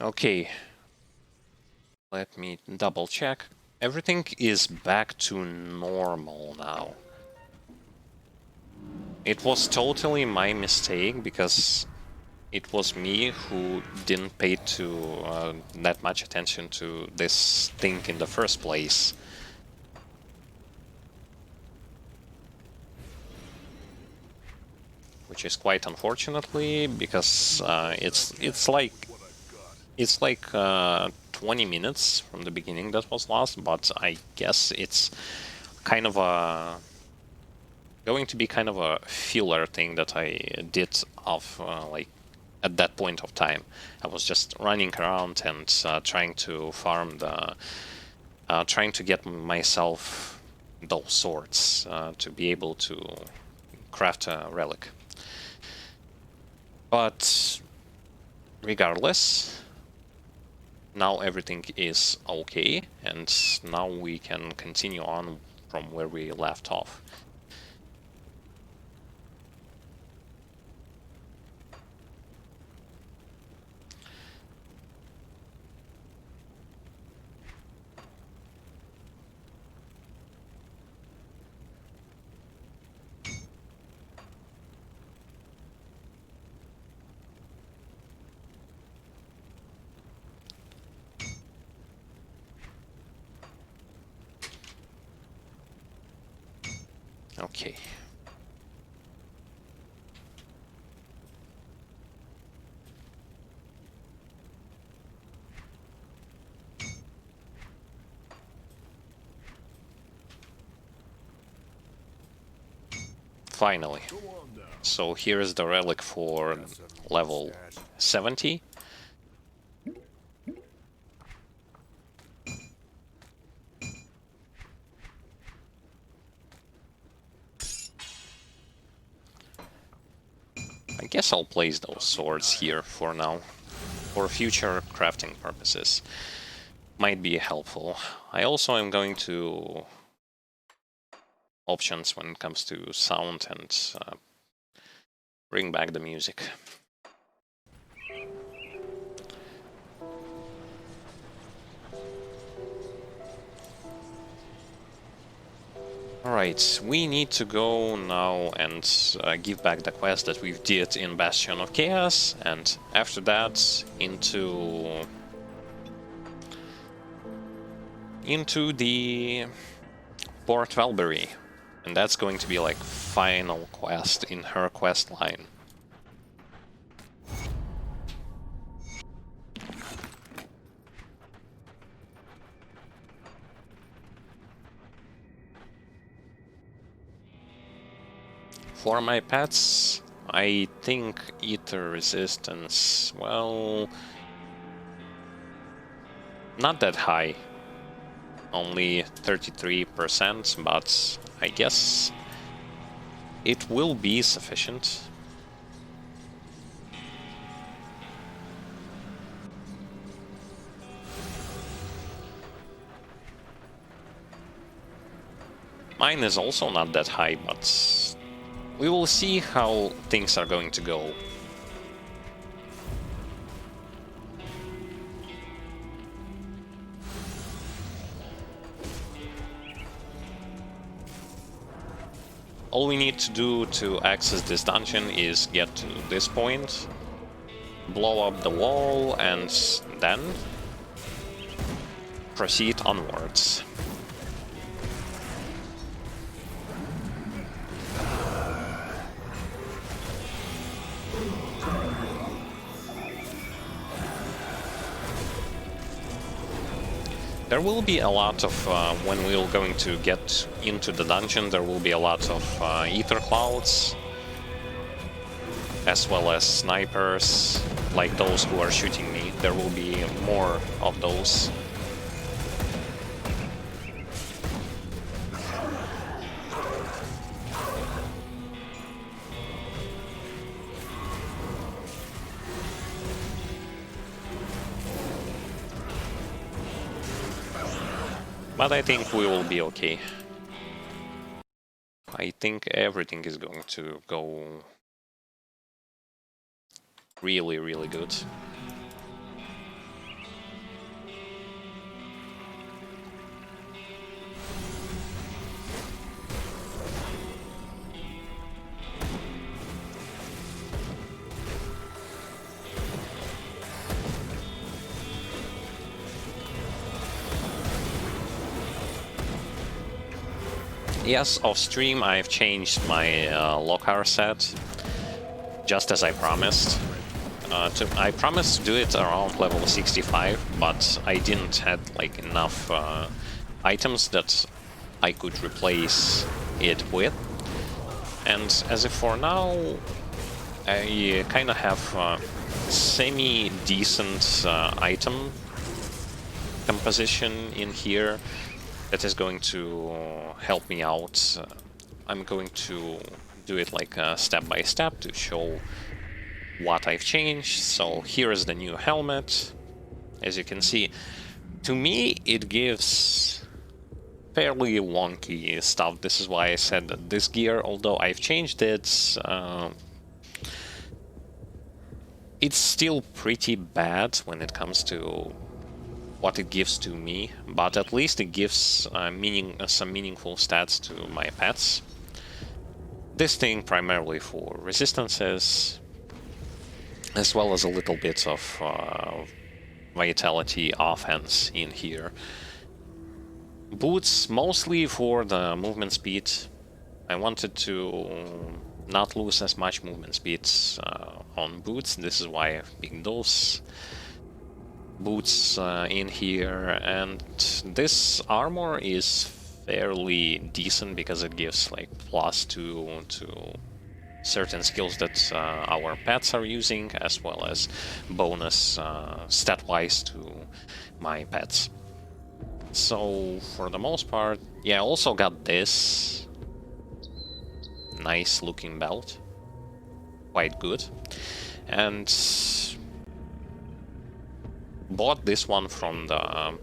Okay, let me double check. Everything is back to normal now. It was totally my mistake because it was me who didn't pay that much attention to this thing in the first place. Which is quite unfortunately because it's like 20 minutes from the beginning that was lost, but I guess it's kind of going to be kind of a filler thing that I did of like at that point of time. I was just running around and trying to farm trying to get myself those swords to be able to craft a relic. But regardless, now everything is okay, and now we can continue on from where we left off. Okay. Finally. So here is the relic for level 70. I guess I'll place those swords here for now. For future crafting purposes. Might be helpful. I also am going to options when it comes to sound and bring back the music. Alright, we need to go now and give back the quest that we did in Bastion of Chaos, and after that into the Port Valbury, and that's going to be like final quest in her quest line. For my pets, I think ether resistance, well, not that high. Only 33%, but I guess it will be sufficient. Mine is also not that high, but we will see how things are going to go. All we need to do to access this dungeon is get to this point, blow up the wall, and then proceed onwards. There will be a lot of, when we're going to get into the dungeon, there will be a lot of ether clouds, as well as snipers, like those who are shooting me. There will be more of those. But I think we will be okay. I think everything is going to go really, really good. Yes, off stream I've changed my Lokar set, just as I promised. I promised to do it around level 65, but I didn't have like enough items that I could replace it with. And as if for now, I kind of have semi-decent item composition in here that is going to help me out. I'm going to do it like step by step to show what I've changed. So here is the new helmet. As you can see, to me it gives fairly wonky stuff. This is why I said that this gear, although I've changed it, it's still pretty bad when it comes to what it gives to me, but at least it gives some meaningful stats to my pets. This thing primarily for resistances, as well as a little bit of vitality offense in here. Boots mostly for the movement speed. I wanted to not lose as much movement speed on boots. This is why I picked those boots in here. And this armor is fairly decent because it gives like +2 to certain skills that our pets are using, as well as bonus stat-wise to my pets. So for the most part, yeah, I also got this nice looking belt, quite good, and bought this one from the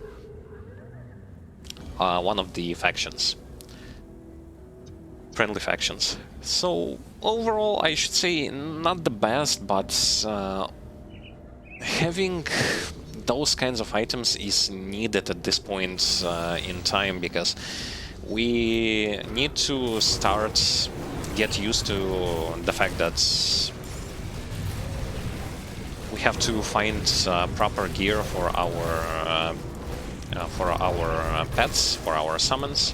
one of the factions, friendly factions. So overall, I should say not the best, but having those kinds of items is needed at this point in time, because we need to start get used to the fact that we have to find proper gear for our pets, for our summons,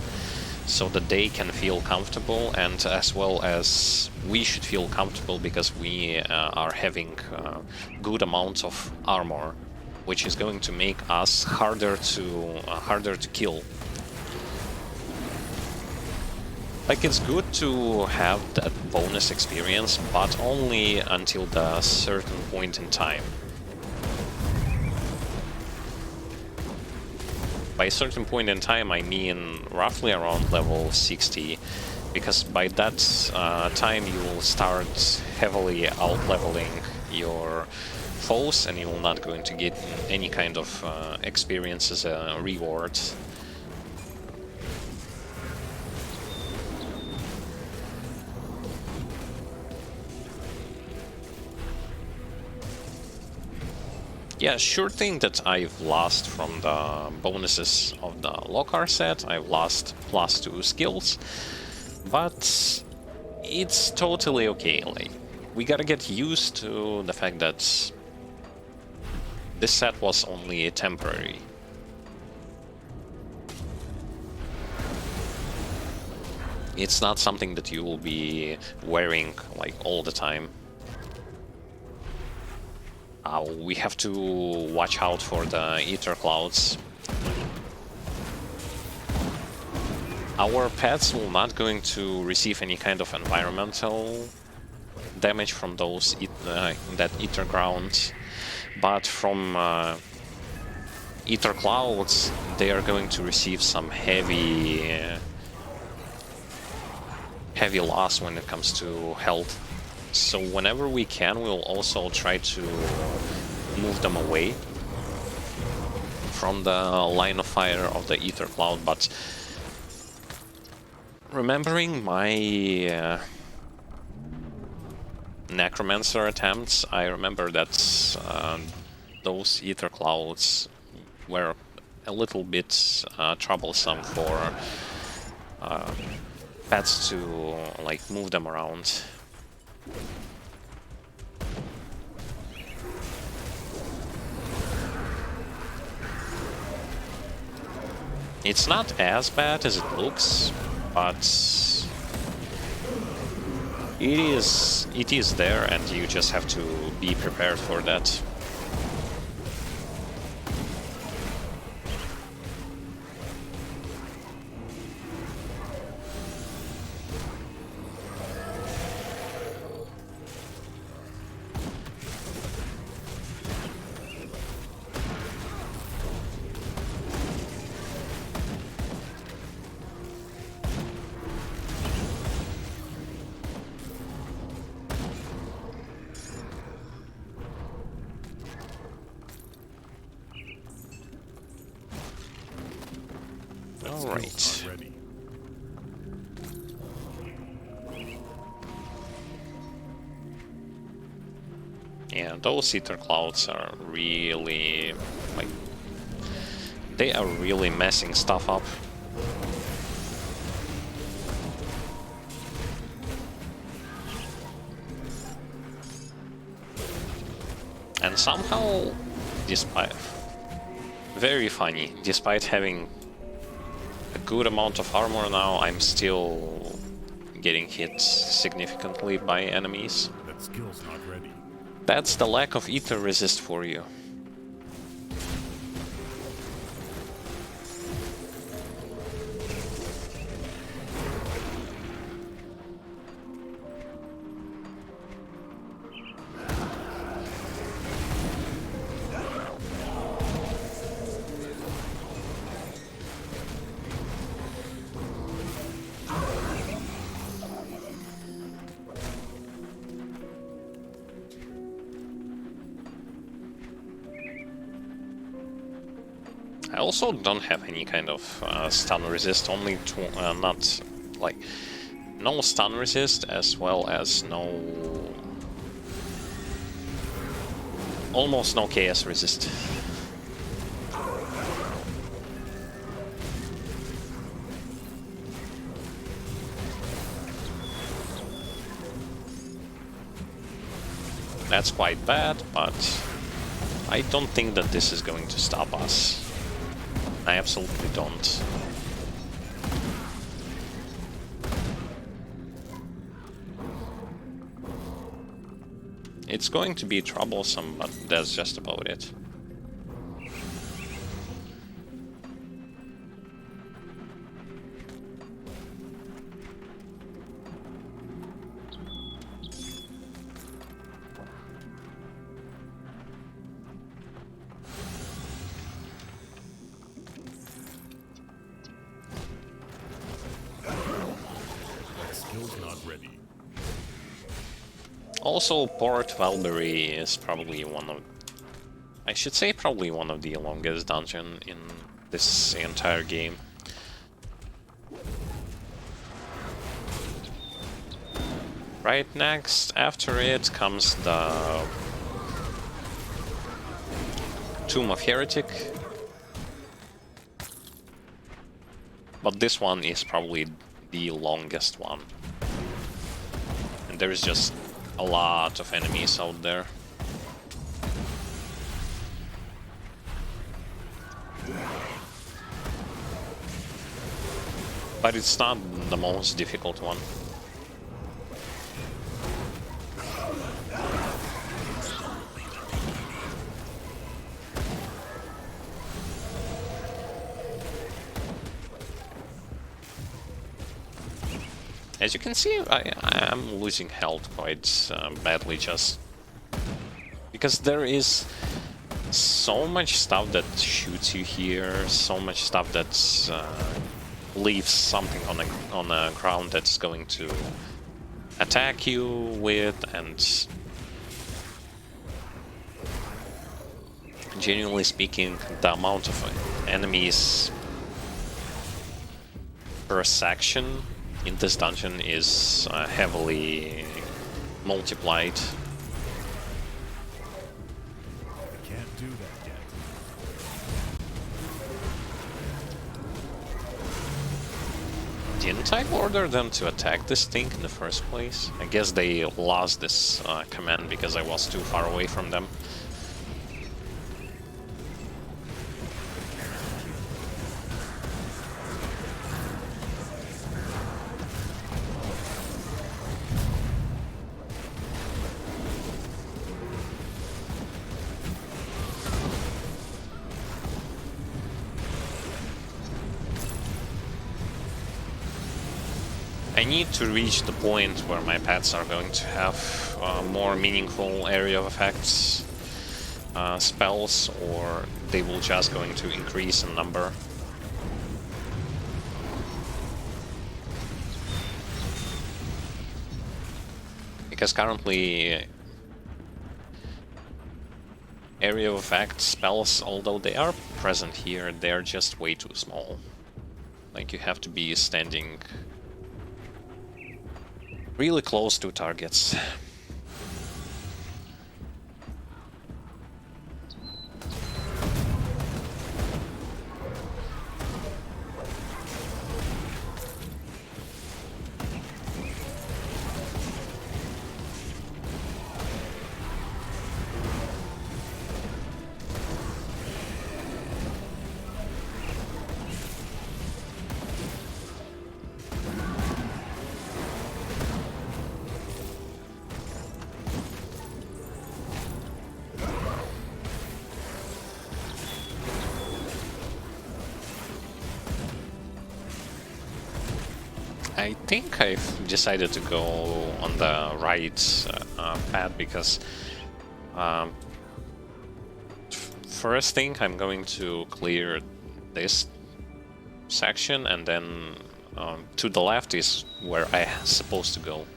so that they can feel comfortable, and as well as we should feel comfortable because we are having good amounts of armor, which is going to make us harder to kill. Like, it's good to have that bonus experience, but only until the certain point in time. By a certain point in time, I mean roughly around level 60, because by that time you will start heavily out-leveling your foes, and you're not going to get any kind of experience as a reward. Yeah, sure thing that I've lost from the bonuses of the Lokar set. I've lost +2 skills, but it's totally okay. Like, we gotta get used to the fact that this set was only temporary. It's not something that you will be wearing like all the time. We have to watch out for the ether clouds. Our pets will not going to receive any kind of environmental damage from those that ether ground, but from ether clouds they are going to receive some heavy loss when it comes to health. So whenever we can, we'll also try to move them away from the line of fire of the ether cloud. But remembering my necromancer attempts, I remember that those ether clouds were a little bit troublesome for pets to like move them around. It's not as bad as it looks, but it is there, and you just have to be prepared for that. Alright. Yeah, those ether clouds are really, like, they are really messing stuff up. And somehow, despite... Very funny, despite having a good amount of armor now, I'm still getting hit significantly by enemies. That skill's not ready. That's the lack of ether resist for you. I also don't have any kind of stun resist, only not like no stun resist, as well as almost no KS resist. That's quite bad, but I don't think that this is going to stop us. I absolutely don't. It's going to be troublesome, but that's just about it. Also, Port Valkyrie is probably one of... I should say probably one of the longest dungeon in this entire game. Right next, after it, comes the Tomb of Heretic. But this one is probably the longest one. And there is just a lot of enemies out there. But it's not the most difficult one. As you can see, I'm losing health quite badly, just because there is so much stuff that shoots you here, so much stuff that leaves something on the ground that's going to attack you with, and genuinely speaking, the amount of enemies per section in this dungeon is heavily multiplied. I can't do that yet. Didn't I order them to attack this thing in the first place? I guess they lost this command because I was too far away from them. I need to reach the point where my pets are going to have more meaningful area of effects spells, or they will just going to increase in number. Because currently area of effect spells, although they are present here, they are just way too small. Like, you have to be standing really close to targets. I think I've decided to go on the right path because first thing I'm going to clear this section, and then to the left is where I'm supposed to go.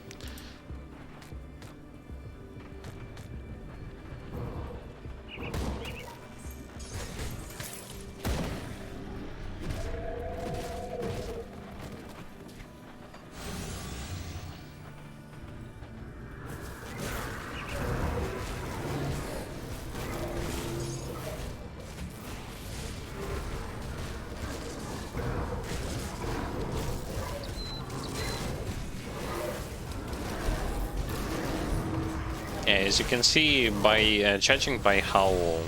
As you can see, by judging by how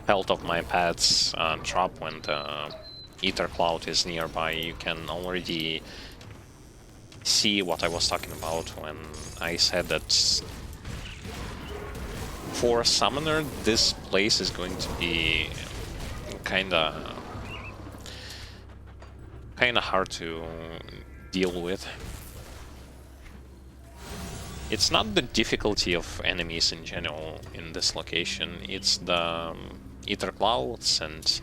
health of my pets drop when the ether cloud is nearby, you can already see what I was talking about when I said that for Summoner, this place is going to be kinda hard to deal with. It's not the difficulty of enemies in general in this location, it's the ether clouds and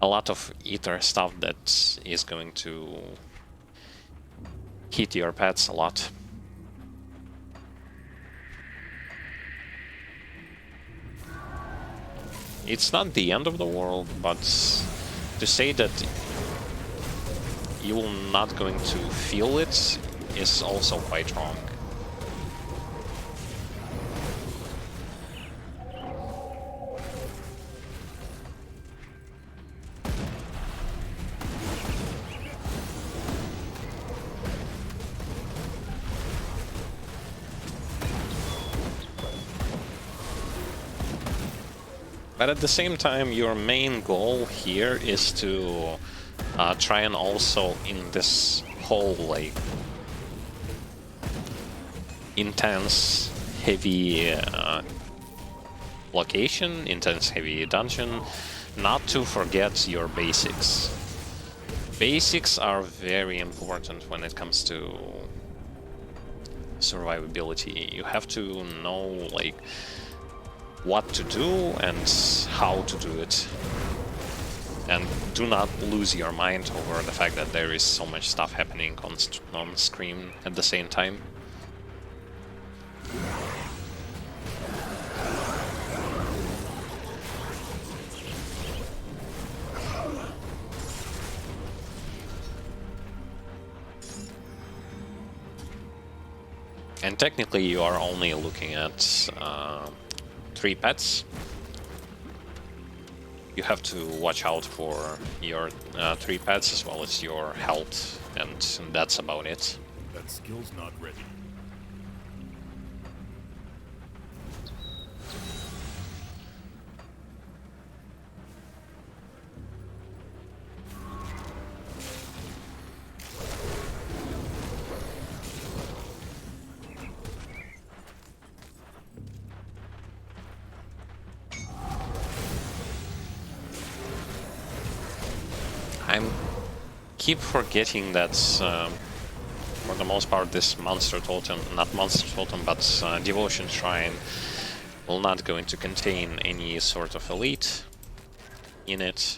a lot of ether stuff that is going to hit your pets a lot. It's not the end of the world, but to say that you're not going to feel it is also quite wrong. But at the same time, your main goal here is to try and also in this whole like intense, heavy location, intense, heavy dungeon, not to forget your basics. Basics are very important when it comes to survivability. You have to know like what to do and how to do it. And do not lose your mind over the fact that there is so much stuff happening on screen at the same time. And technically you are only looking at 3 pets. You have to watch out for your 3 pets as well as your health, and that's about it. That skill's not ready. I keep forgetting that for the most part, this monster totem, not monster totem, but devotion shrine, will not going to contain any sort of elite in it.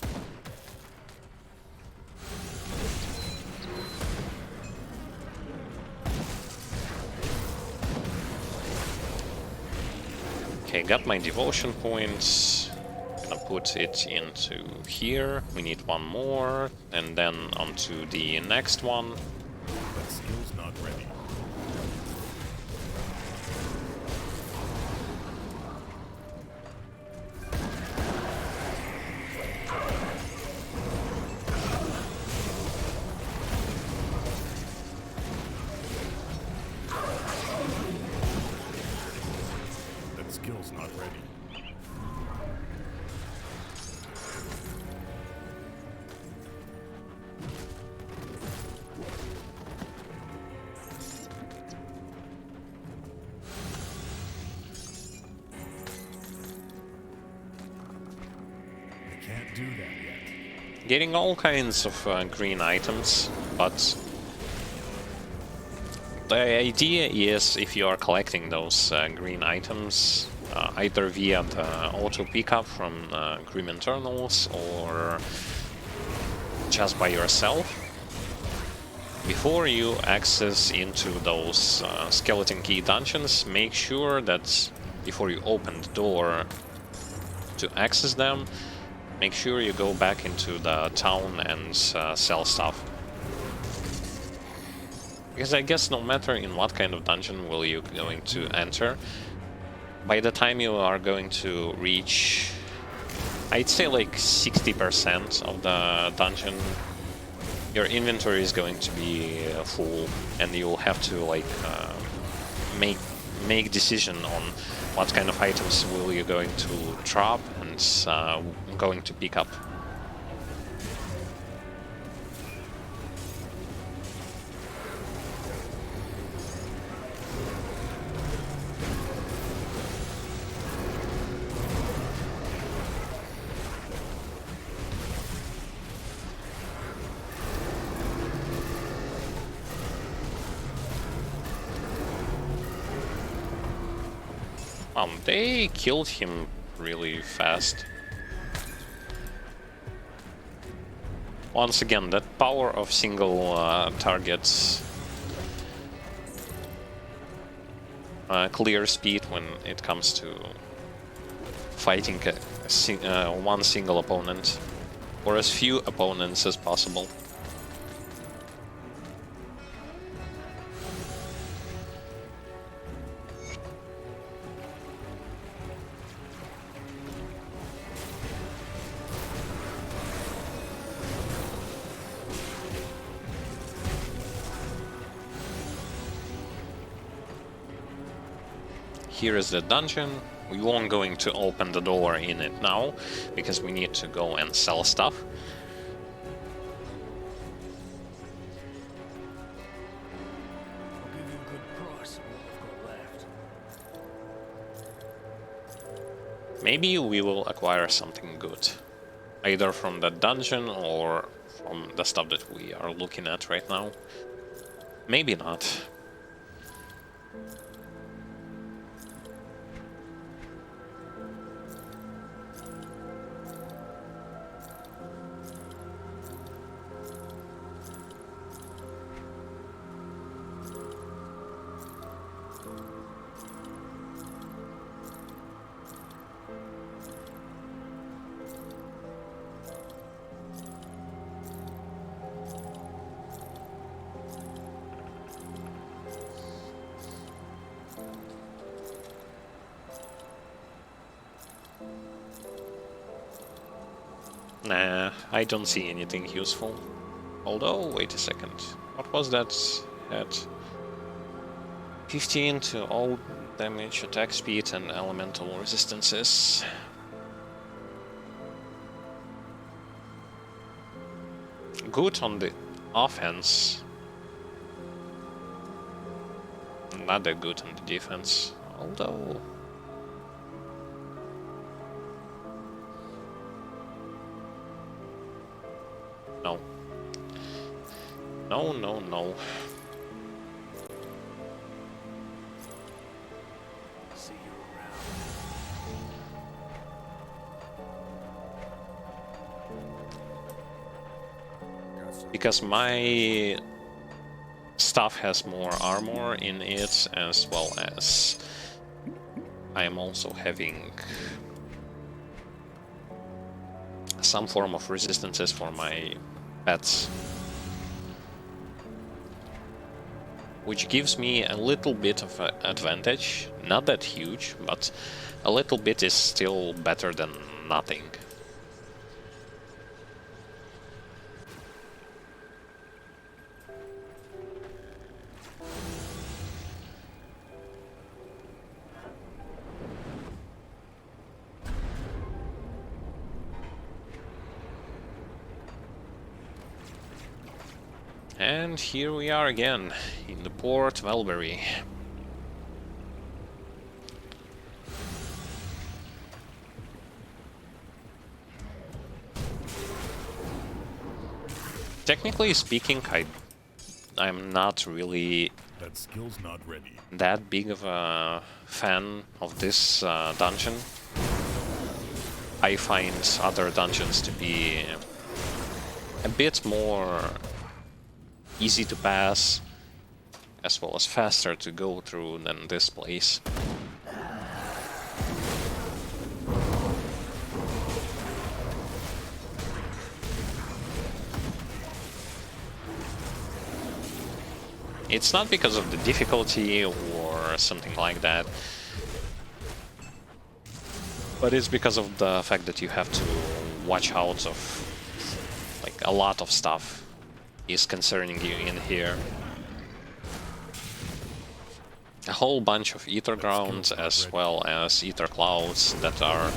Okay, got my devotion points. Gonna put it into here. We need one more, and then onto the next one. That skill's not ready. That skill's not ready. Can't do that yet. Getting all kinds of green items, but the idea is if you are collecting those green items, either via the auto pickup from Grim Internals or just by yourself, before you access into those skeleton key dungeons, make sure that before you open the door to access them, make sure you go back into the town and sell stuff. Because I guess no matter in what kind of dungeon will you going to enter, by the time you are going to reach, I'd say like 60% of the dungeon, your inventory is going to be full, and you'll have to like make decision on what kind of items will you going to drop and going to pick up. They killed him really fast. Once again, that power of single targets clear speed when it comes to fighting one single opponent, or as few opponents as possible. Here is the dungeon. We won't going to open the door in it now, because we need to go and sell stuff. I'll give you a good price for what I've got left. Maybe we will acquire something good, either from the dungeon or from the stuff that we are looking at right now. Maybe not. Nah, I don't see anything useful. Although, wait a second. What was that at? 15 to all damage, attack speed, and elemental resistances. Good on the offense. Not that good on the defense. Although... No. No, no, no. because my stuff has more armor in it, as well as I am also having some form of resistances for my pets, which gives me a little bit of an advantage. Not that huge, but a little bit is still better than nothing. And here we are again, in the Port Velbury. Technically speaking, I'm not really That skill's not ready. that big of a fan of this dungeon. I find other dungeons to be a bit more easy to pass, as well as faster to go through than this place. It's not because of the difficulty or something like that, but it's because of the fact that you have to watch out of, like, a lot of stuff is concerning you in here. A whole bunch of ether grounds as well as ether clouds that are,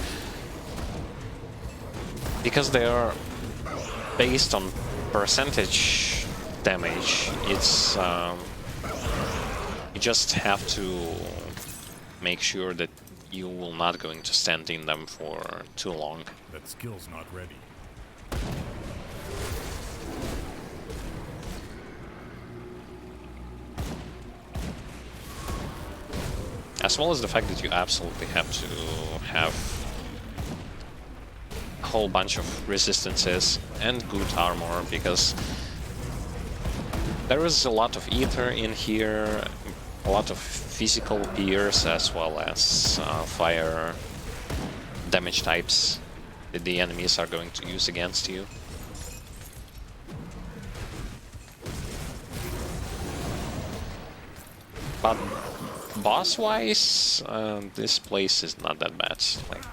because they are based on percentage damage, it's you just have to make sure that you will not going to stand in them for too long. That skill's not ready. As well as the fact that you absolutely have to have a whole bunch of resistances and good armor, because there is a lot of ether in here, a lot of physical pierce as well as fire damage types that the enemies are going to use against you. But boss-wise, this place is not that bad. Like,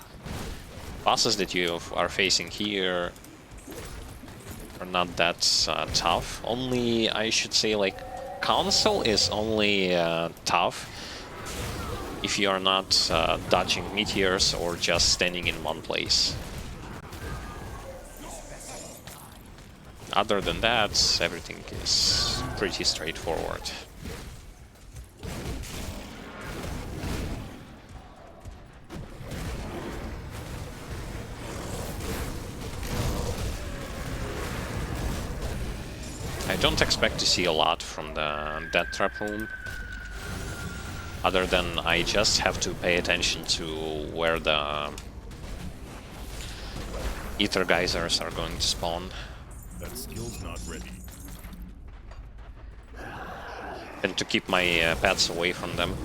bosses that you are facing here are not that tough. Only, I should say, like, Council is only tough if you are not dodging meteors or just standing in one place. Other than that, everything is pretty straightforward. I don't expect to see a lot from the Death Trap room, other than I just have to pay attention to where the ether geysers are going to spawn. That skill's not ready. And to keep my pets away from them.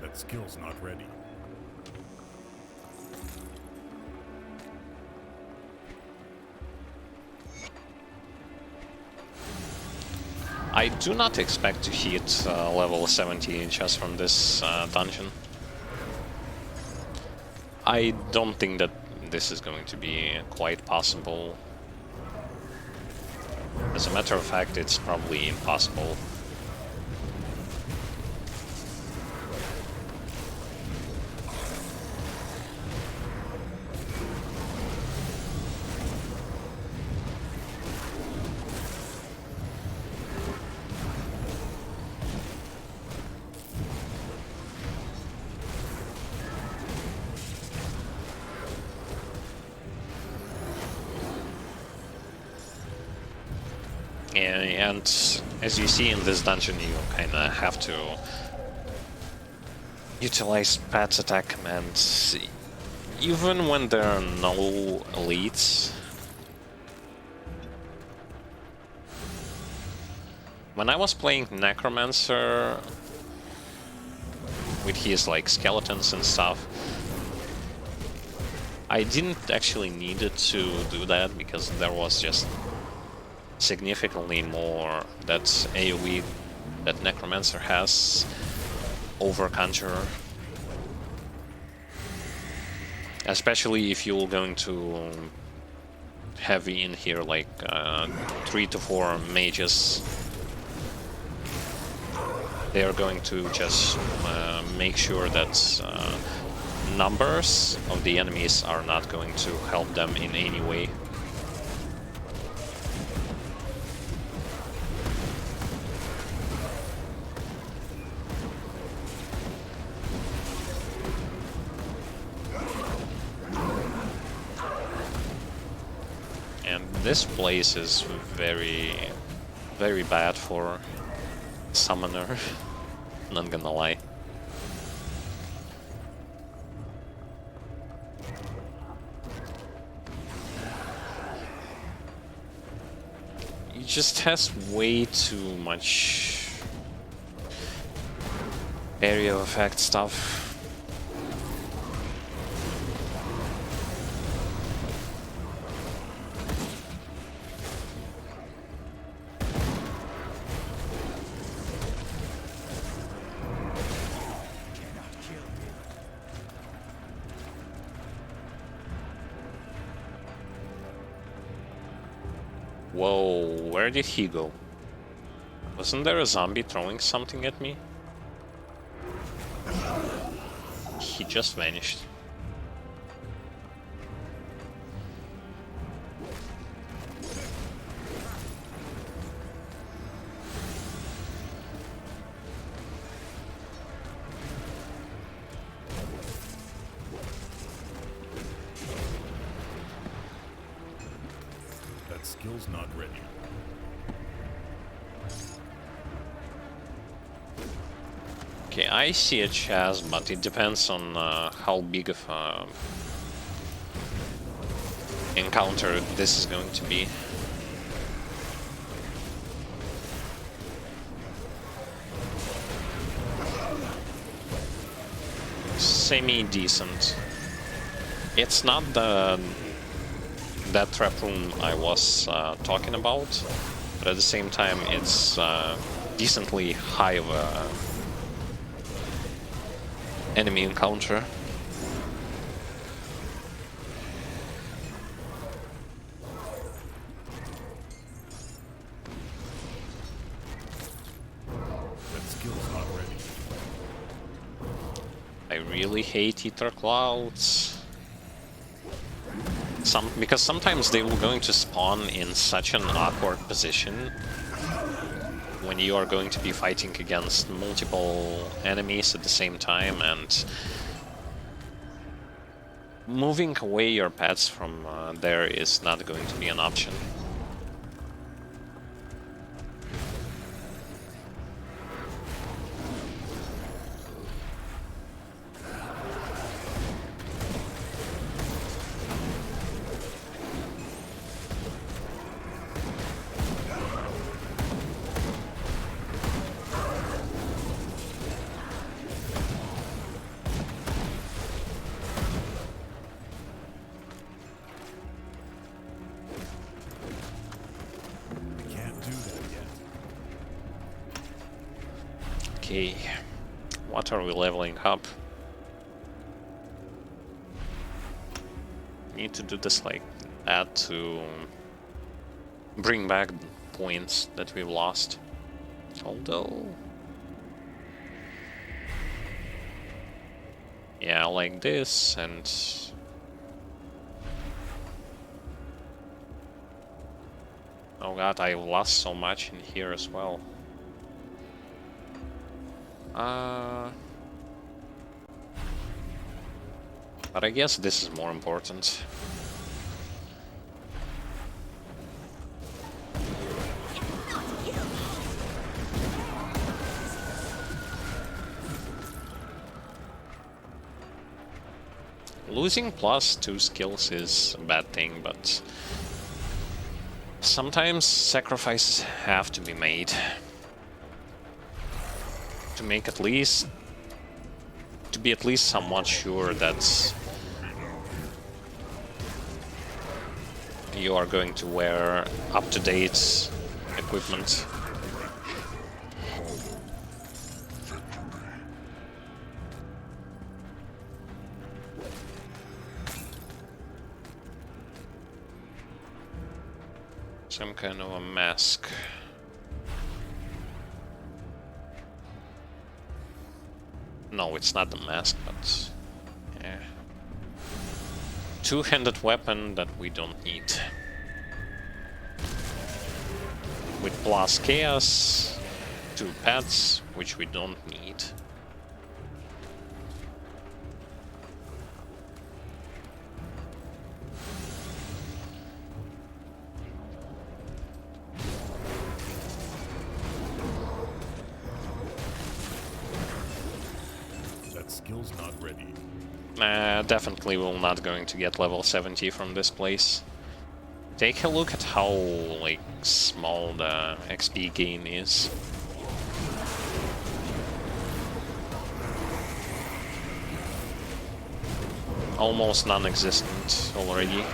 That skill's not ready. I do not expect to hit level 70 just from this dungeon. I don't think that this is going to be quite possible. As a matter of fact, it's probably impossible. And as you see in this dungeon, you kind of have to utilize Pat's attack commands, even when there are no elites. When I was playing Necromancer with his like skeletons and stuff, I didn't actually need it to do that because there was just significantly more that AoE that Necromancer has over Conjurer. Especially if you're going to heavy in here like 3 to 4 mages. They are going to just make sure that numbers of the enemies are not going to help them in any way. This place is very, very bad for summoner, not gonna lie. He just has way too much area of effect stuff. Whoa, where did he go? Wasn't there a zombie throwing something at me? He just vanished. Skill's not ready. Okay, I see a chest, but it depends on how big of a encounter this is going to be. Semi-decent. It's not that trap room I was talking about, but at the same time it's decently high of a enemy encounter. That skill's not ready. I really hate ether clouds. Because sometimes they will going to spawn in such an awkward position when you are going to be fighting against multiple enemies at the same time, and moving away your pets from there is not going to be an option. Okay, what are we leveling up? Need to do this like that to bring back points that we've lost. Although, yeah, like this and oh god, I lost so much in here as well. But I guess this is more important. Losing +2 skills is a bad thing, but sometimes sacrifices have to be made to make at least to be at least somewhat sure that you are going to wear up-to-date equipment. Some kind of a mask. No, it's not the mask, but yeah. Two-handed weapon that we don't need. With plus chaos, 2 pets, which we don't need. Skill's not ready. Definitely we're not going to get level 70 from this place. Take a look at how like small the XP gain is. Almost non-existent already.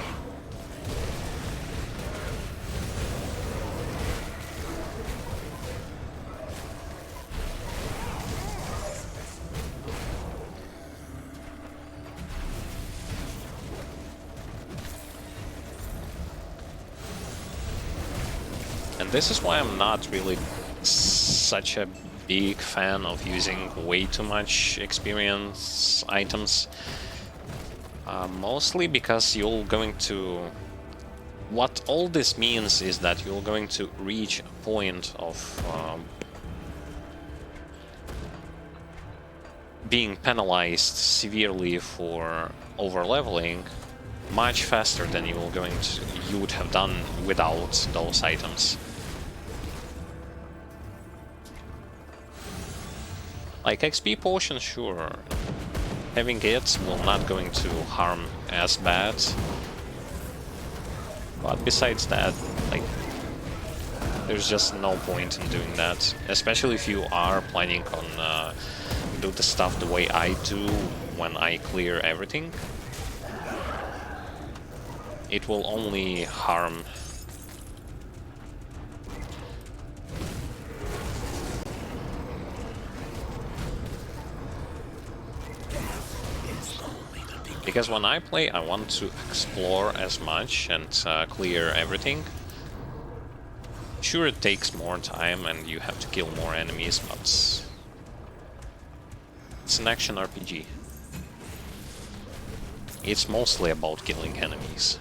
This is why I'm not really such a big fan of using way too much experience items. Mostly because you're going to... What all this means is that you're going to reach a point of being penalized severely for overleveling much faster than you would have done without those items. Like XP potion, sure. Having it will not going to harm as bad. But besides that, like, there's just no point in doing that. Especially if you are planning on do the stuff the way I do when I clear everything. It will only harm. Because when I play, I want to explore as much and clear everything. Sure, it takes more time and you have to kill more enemies, but it's an action RPG. It's mostly about killing enemies.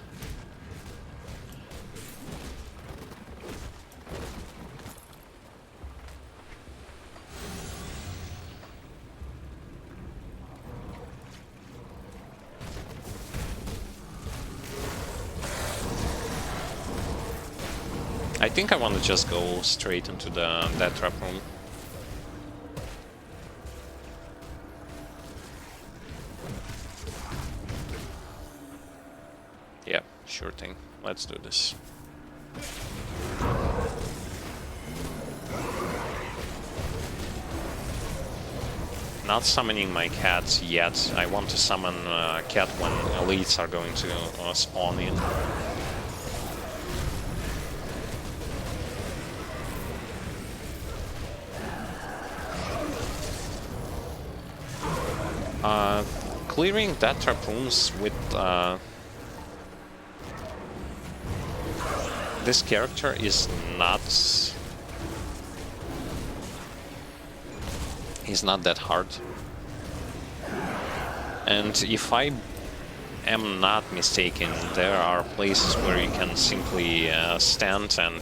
I think I want to just go straight into that trap room. Yeah, sure thing. Let's do this. Not summoning my cat yet. I want to summon cat when elites are going to spawn in. clearing that trap rooms with this character is not that hard. And if I am not mistaken, there are places where you can simply stand and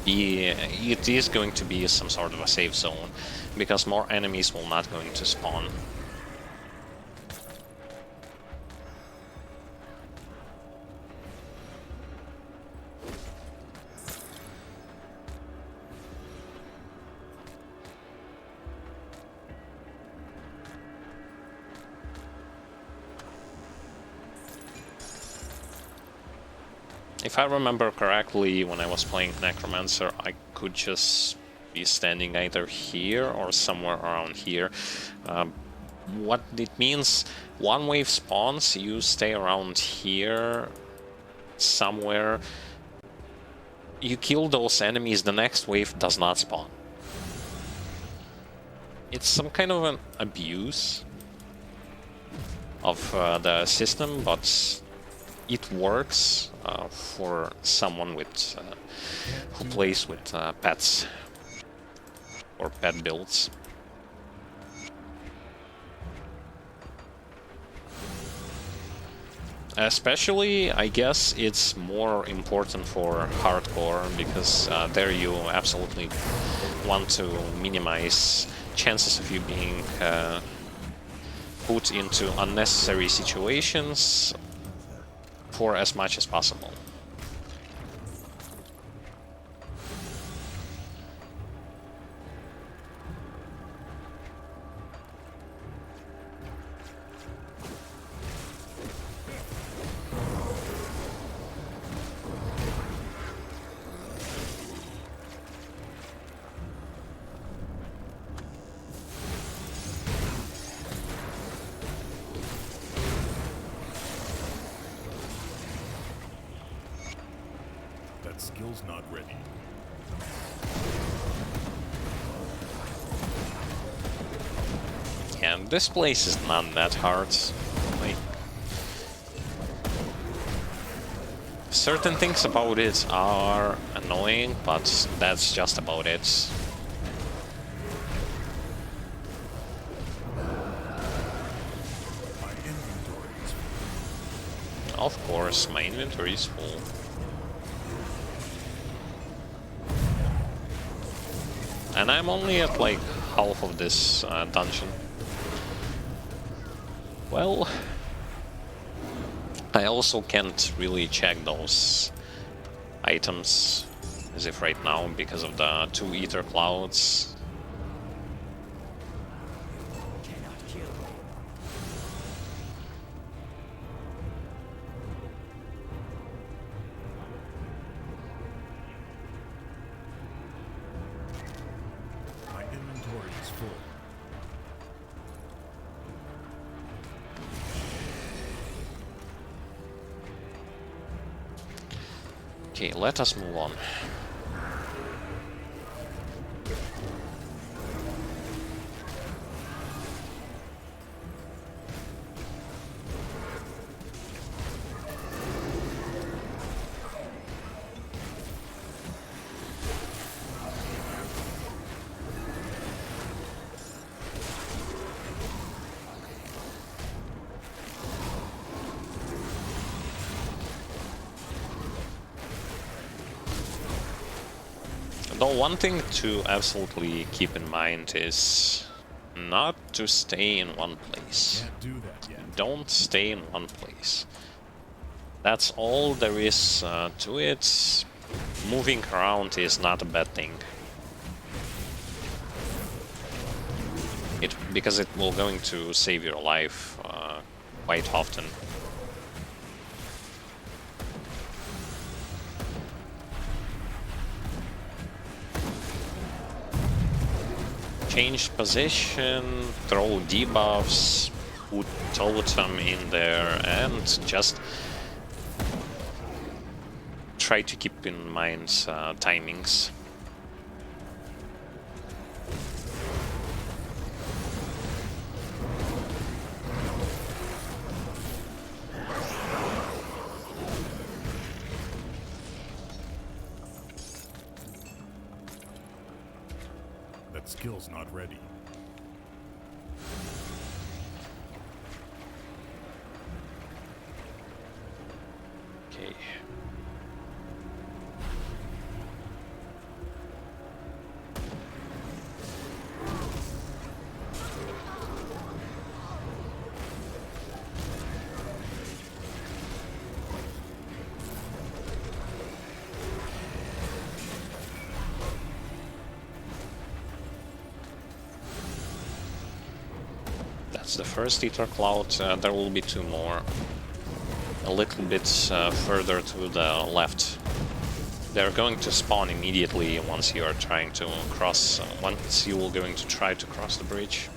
it is going to be some sort of a safe zone, because more enemies will not going to spawn. If I remember correctly, when I was playing Necromancer, I could just be standing either here or somewhere around here. What it means, one wave spawns, you stay around here somewhere, you kill those enemies, the next wave does not spawn. It's some kind of an abuse of the system, but it works for someone with who plays with pets or pet builds. Especially, I guess it's more important for hardcore, because there you absolutely want to minimize chances of you being put into unnecessary situations for as much as possible. Skill's not ready. And this place is not that hard. Like, certain things about it are annoying, but that's just about it. My inventory is full. Of course, my inventory is full. And I'm only at like half of this dungeon. Well, I also can't really check those items as if right now because of the 2 ether clouds. Okay, let us move on. Though one thing to absolutely keep in mind is not to stay in one place. Can't do that yet. Don't stay in one place. That's all there is to it. Moving around is not a bad thing. Because it will going to save your life quite often. Change position, throw debuffs, put totem in there, and just try to keep in mind timings. skill's not ready. Okay. That's the first ether cloud. There will be two more. A little bit further to the left. They're going to spawn immediately once you are trying to cross. Once you are going to try to cross the bridge.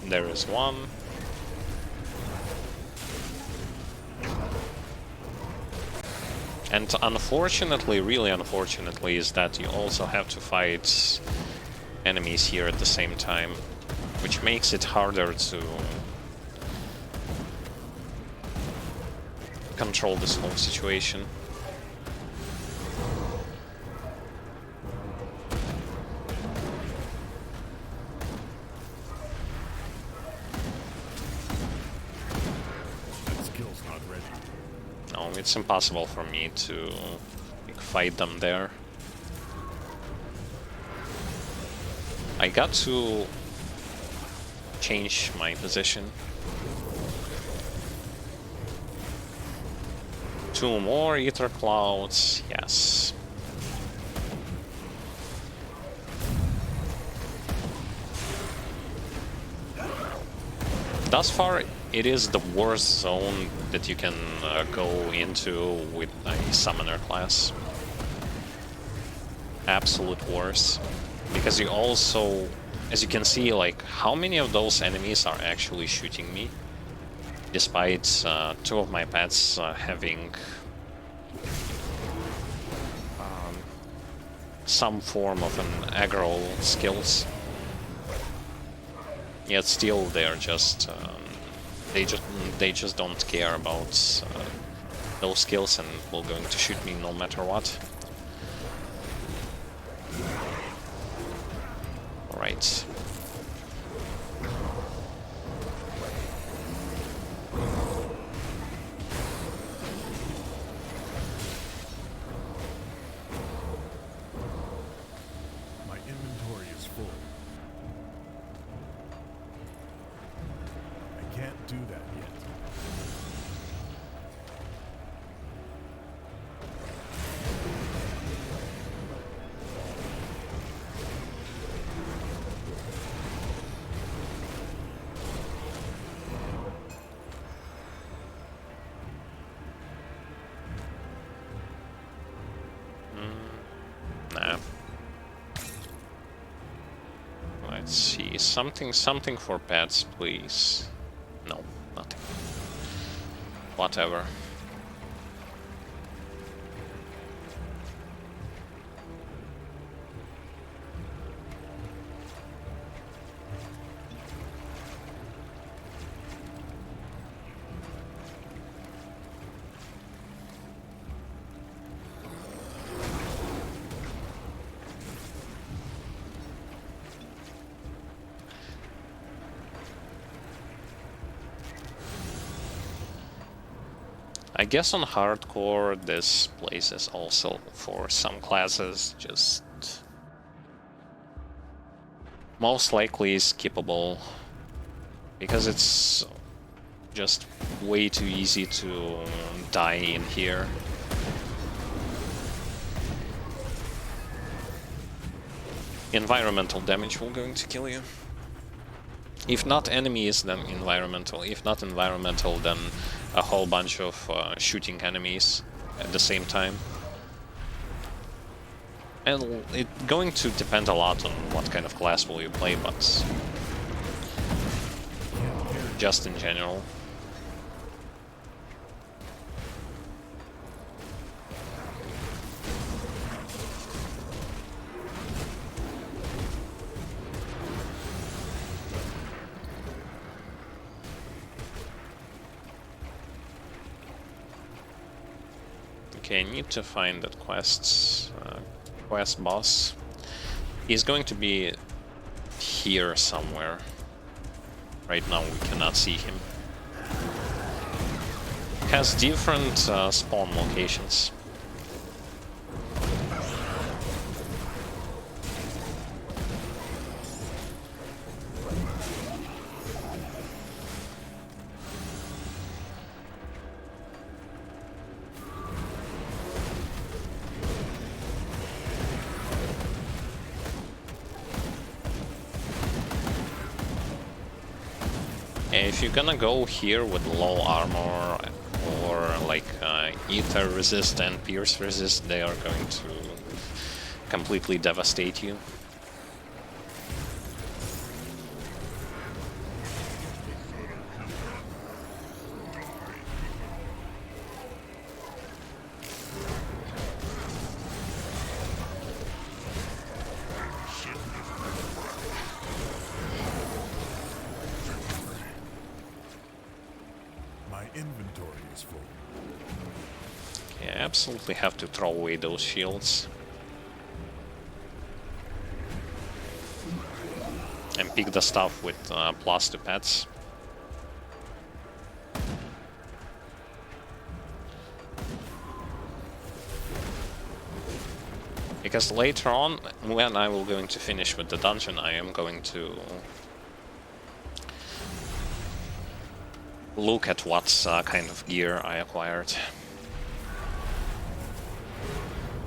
There is one. And unfortunately, really unfortunately, is that you also have to fight enemies here at the same time, which makes it harder to control this whole situation. That skill's not ready. No, it's impossible for me to fight them there. I got to change my position. Two more ether clouds, yes. Thus far, it is the worst zone that you can go into with a summoner class. Absolute worst. Because you also, as you can see, like, how many of those enemies are actually shooting me? Despite two of my pets having some form of an aggro skills. Yet still they're just they just don't care about those skills and will going to shoot me no matter what. All right. My inventory is full. I can't do that yet. Nah. Let's see. Something for pets, please. No, nothing. Whatever. I guess on hardcore this place is also for some classes just most likely skippable because it's just way too easy to die in here. Environmental damage will going to kill you. If not enemies, then environmental. If not environmental, then a whole bunch of shooting enemies at the same time. And it's going to depend a lot on what kind of class will you play, but just in general. Okay, I need to find that quest boss. He's going to be here somewhere. Right now we cannot see him. Has different spawn locations. If you're gonna go here with low armor or like ether resist and pierce resist, they are going to completely devastate you. Inventory is full. Yeah, absolutely have to throw away those shields. And pick the stuff with plus 2 pets. Because later on, when I will going to finish with the dungeon, I am going to look at what kind of gear I acquired.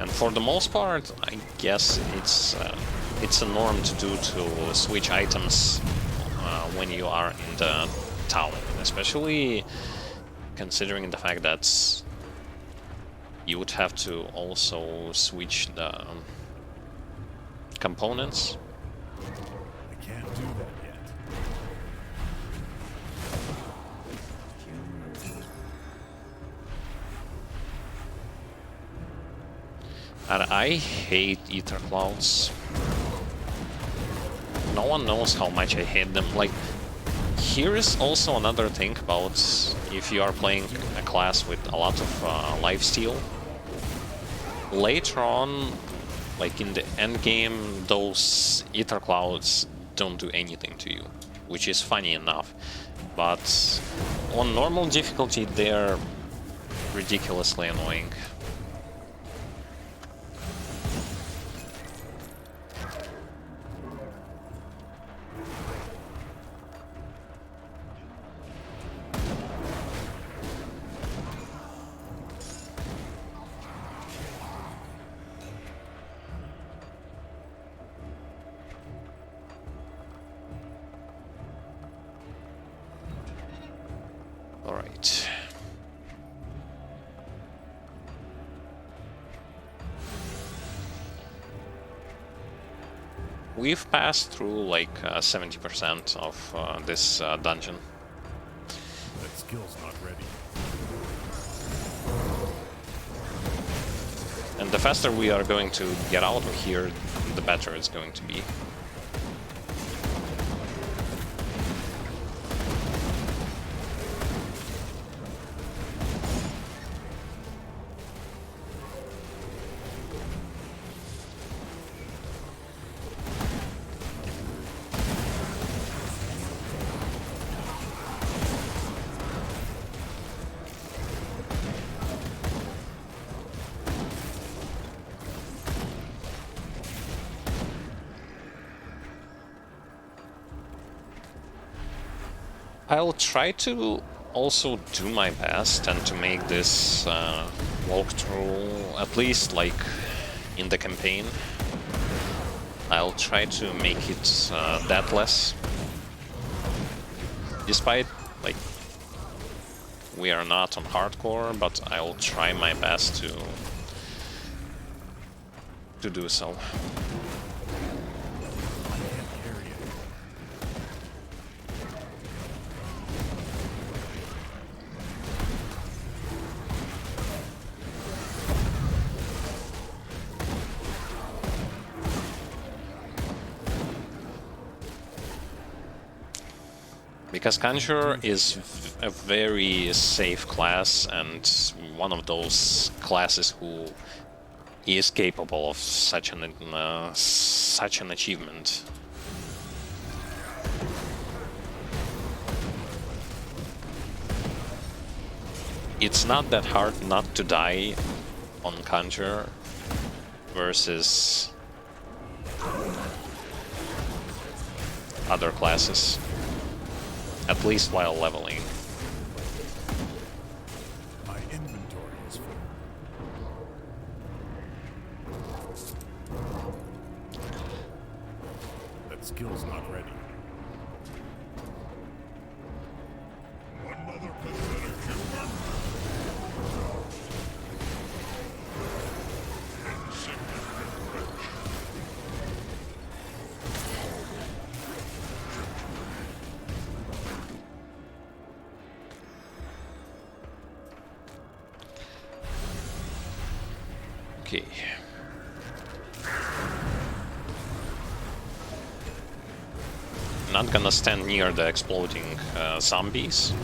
And for the most part, I guess it's a norm to do to switch items when you are in the town, especially considering the fact that you would have to also switch the components. I can't do that yet. And I hate ether clouds. No one knows how much I hate them. Like, here is also another thing about if you are playing a class with a lot of lifesteal. Later on, like in the end game, those ether clouds don't do anything to you, which is funny enough. But on normal difficulty, they're ridiculously annoying. Alright. We've passed through like 70% of this dungeon. That skill's not ready. And the faster we are going to get out of here, the better it's going to be. I'll try to also do my best and to make this walkthrough, at least like in the campaign. I'll try to make it deathless. Despite, like, we are not on hardcore, but I'll try my best to do so. Because Conjurer is a very safe class, and one of those classes who is capable of such an achievement. It's not that hard not to die on Conjurer versus other classes, at least while leveling. My inventory is full. That skill's not ready. Another pathetic human. Okay. Not gonna stand near the exploding zombies.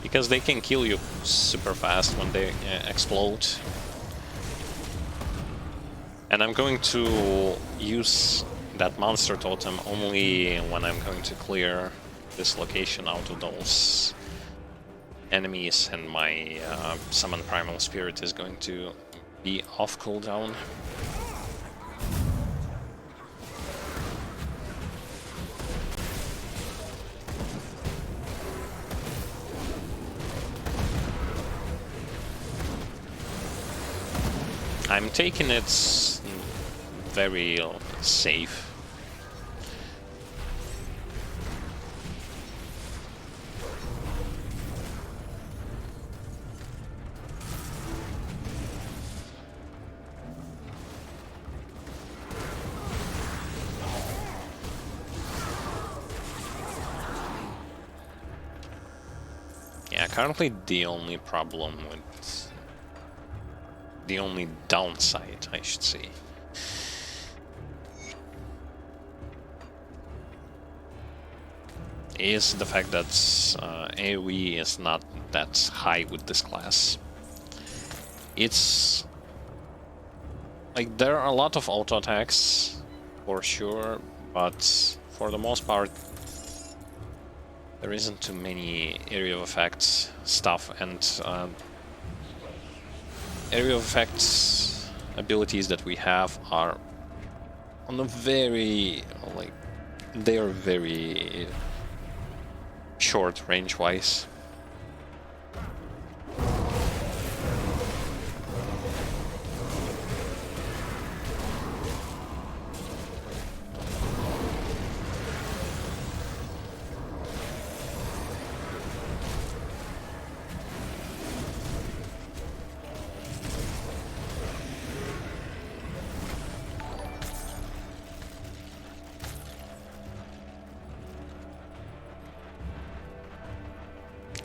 Because they can kill you super fast when they explode. And I'm going to use that monster totem only when I'm going to clear this location out of those enemies, and my summon primal spirit is going to be off cooldown. I'm taking it very safe. Yeah, currently the only problem with... the only downside, I should say, is the fact that AoE is not that high with this class. It's... like, there are a lot of auto attacks, for sure, but for the most part, there isn't too many area of effects stuff, and area of effects abilities that we have are on a very, like, they are very short range-wise.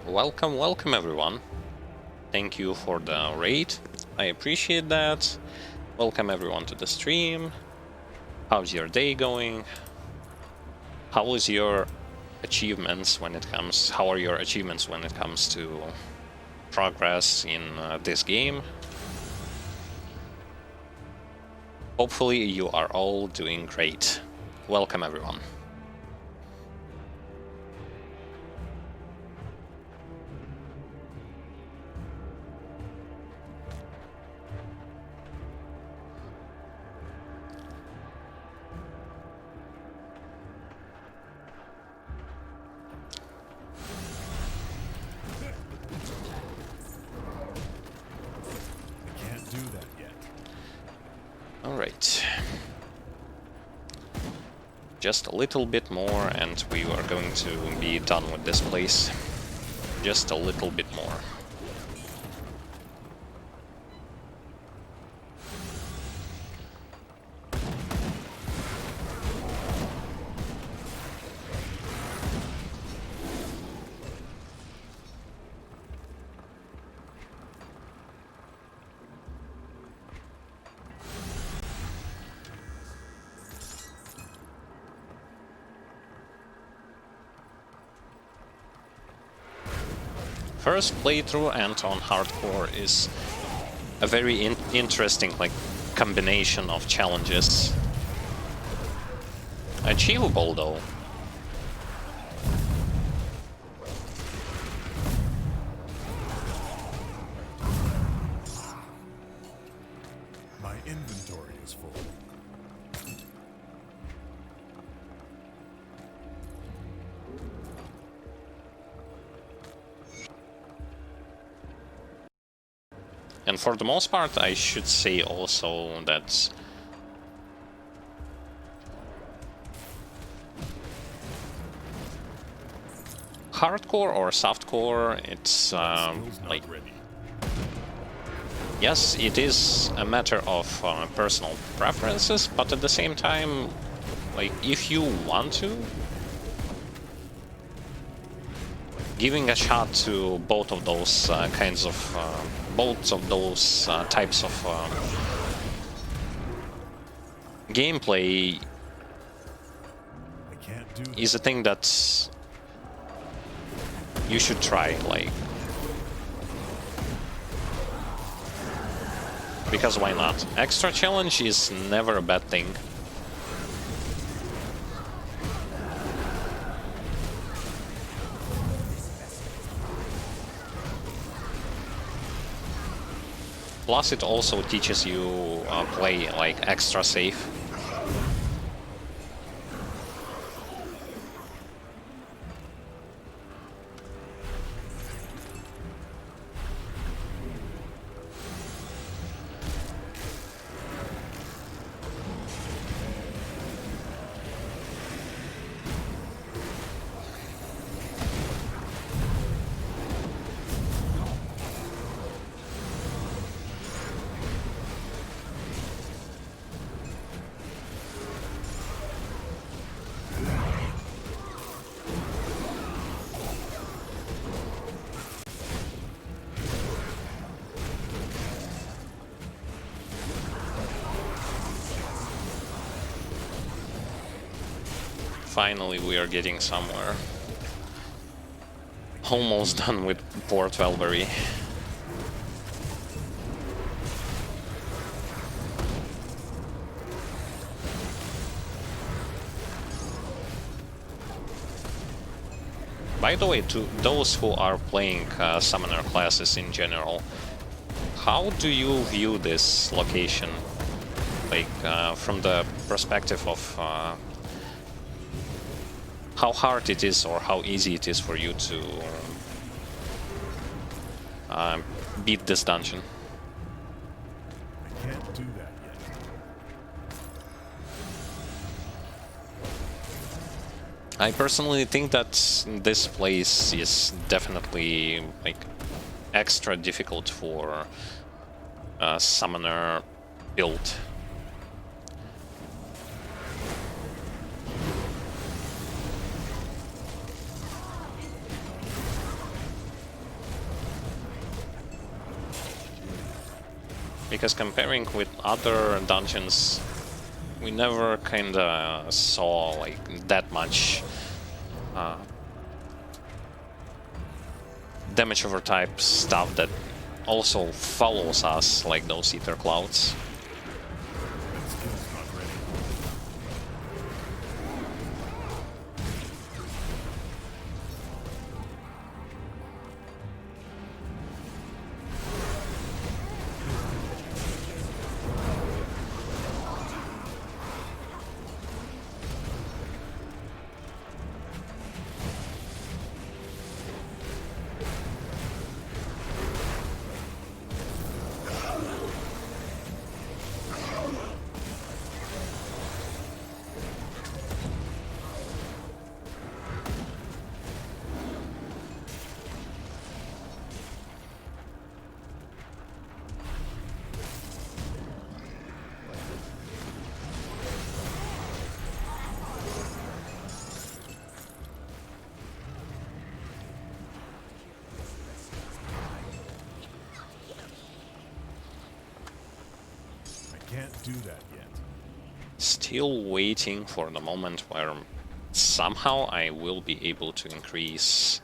Welcome, welcome everyone. Thank you for the raid. I appreciate that. Welcome everyone to the stream. How's your day going? How is your achievements when it comes... how are your achievements when it comes to progress in this game? Hopefully you are all doing great. Welcome everyone. Can't do that yet. Alright. Just a little bit more and we are going to be done with this place. Just a little bit more. first playthrough and on hardcore is a very interesting like combination of challenges. Achievable though. My inventory is full. And for the most part, I should say also that hardcore or softcore, it's Skills not like, ready. yes, it is a matter of personal preferences, but at the same time, like, if you want to, giving a shot to both of those types of gameplay I can't do that. is a thing that you should try, like, because why not? Extra challenge is never a bad thing. Plus, it also teaches you play like extra safe. Finally, we are getting somewhere. Almost done with Port Valbury. By the way, to those who are playing summoner classes in general, how do you view this location? Like, from the perspective of how hard it is or how easy it is for you to beat this dungeon? I can't do that yet. I personally think that this place is definitely like extra difficult for a summoner build. Because comparing with other dungeons, we never kinda saw like that much damage over type stuff that also follows us, like those ether clouds. That skill's not ready. Can't do that yet. Still waiting for the moment where somehow I will be able to increase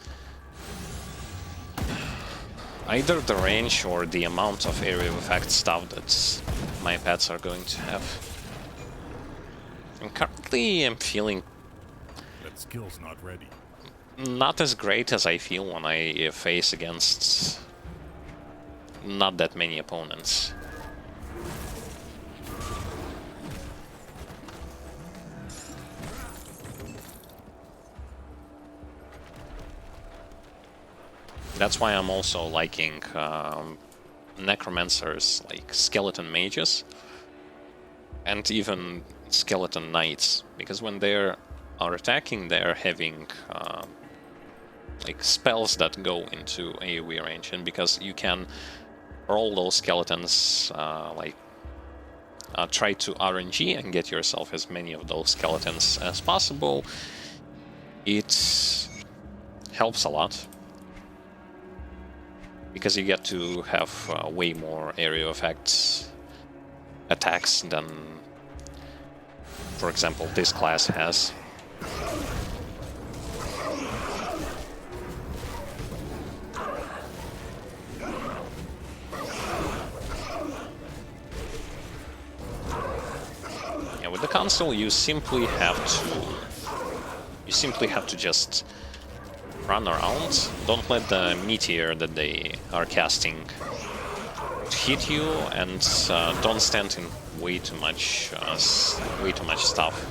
either the range or the amount of area of effect stuff that my pets are going to have. And currently I'm feeling That skill's not ready. not as great as I feel when I face against not that many opponents. That's why I'm also liking necromancers, like skeleton mages, and even skeleton knights, because when they are attacking, they're having like spells that go into AoE range, and because you can roll those skeletons, try to RNG and get yourself as many of those skeletons as possible, it helps a lot. Because you get to have way more area effects attacks than, for example, this class has. Yeah, with the console, you simply have to just run around. Don't let the meteor that they are casting hit you, and don't stand in way too much stuff.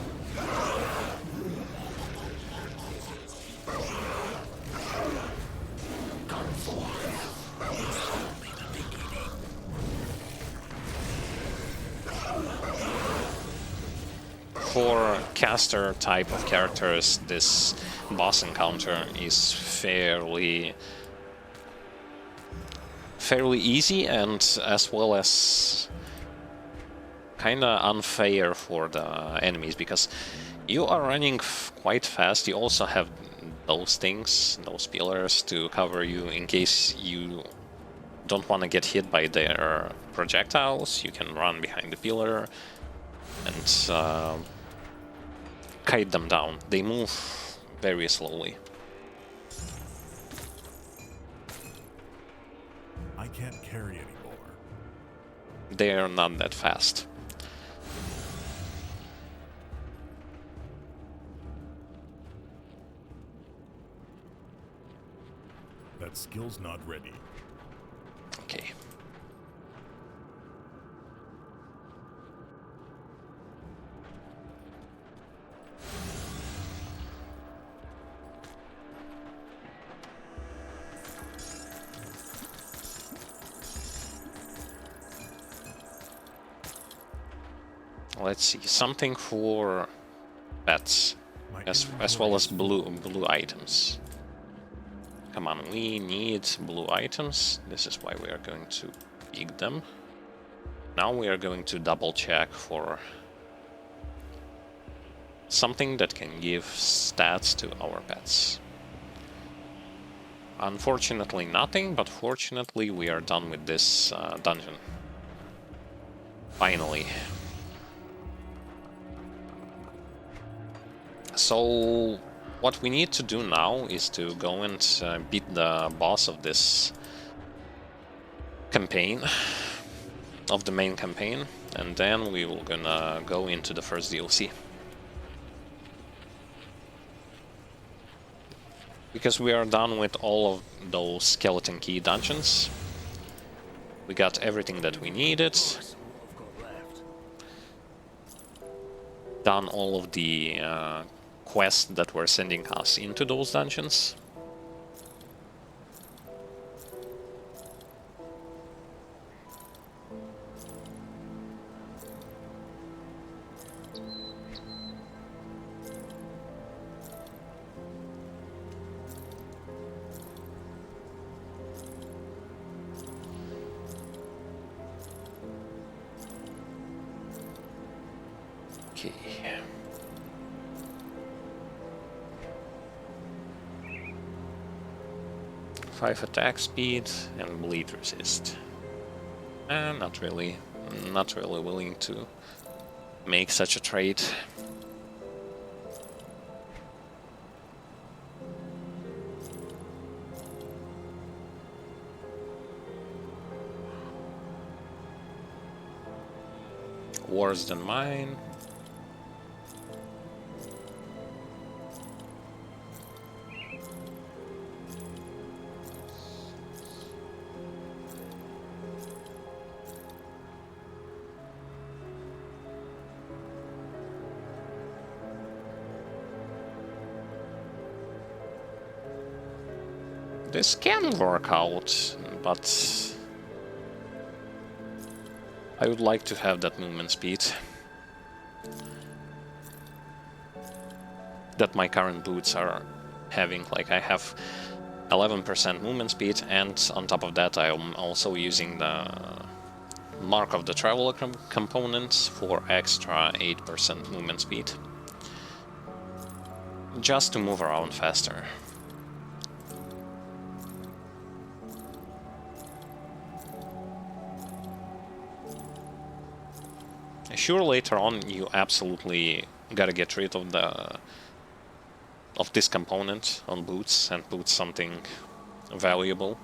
For caster type of characters, this boss encounter is fairly easy, and as well as kinda unfair for the enemies, because you are running quite fast. You also have those things, those pillars to cover you in case you don't want to get hit by their projectiles. You can run behind the pillar and kite them down. They move very slowly. I can't carry anymore. They are not that fast. That skill's not ready. Okay. Let's see, something for pets, as well as blue items. Come on, we need blue items. This is why we are going to pick them. Now we are going to double check for something that can give stats to our pets. Unfortunately nothing, but fortunately we are done with this dungeon. Finally. So what we need to do now is to go and beat the boss of this campaign, of the main campaign, and then we will gonna go into the first DLC. Because we are done with all of those skeleton key dungeons. We got everything that we needed. Done all of the quests that were sending us into those dungeons. Okay. 5 attack speed and bleed resist. Not really willing to make such a trade. worse than mine. This can work out, but I would like to have that movement speed that my current boots are having. Like, I have 11% movement speed, and on top of that I'm also using the Mark of the Traveler components for extra 8% movement speed, just to move around faster. Sure, later on you absolutely gotta get rid of this component on boots and put something valuable.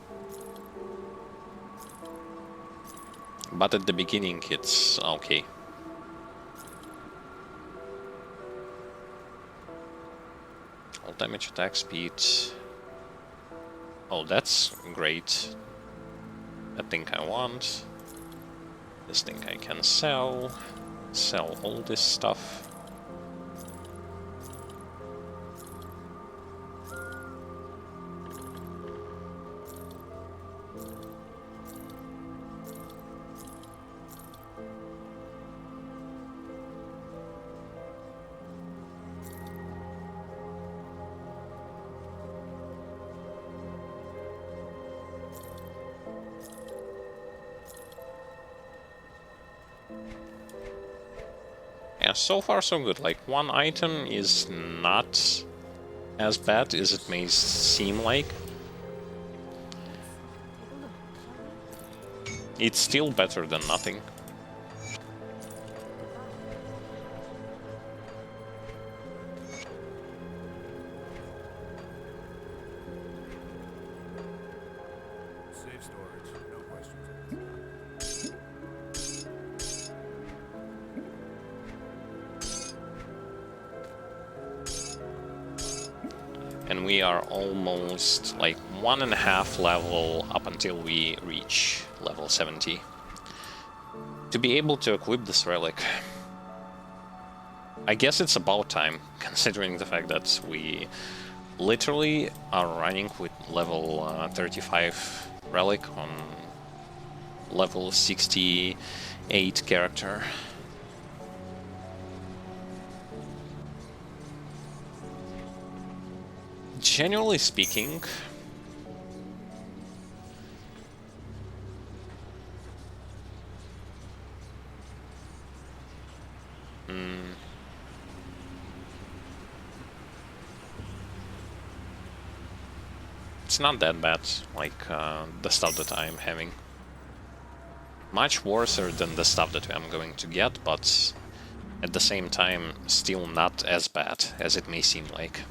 But at the beginning it's okay. All damage, attack speed. Oh, that's great. That thing I want. This thing I can sell. Sell all this stuff. Yeah, so far so good. Like, one item is not as bad as it may seem like. It's still better than nothing. Safe storage, no questions. And we are almost like 1.5 level up until we reach level 70. To be able to equip this relic. I guess it's about time, considering the fact that we literally are running with level 35 relic on level 68 character. Generally speaking, it's not that bad, like the stuff that I'm having. Much worse than the stuff that I'm going to get, but at the same time, still not as bad as it may seem like.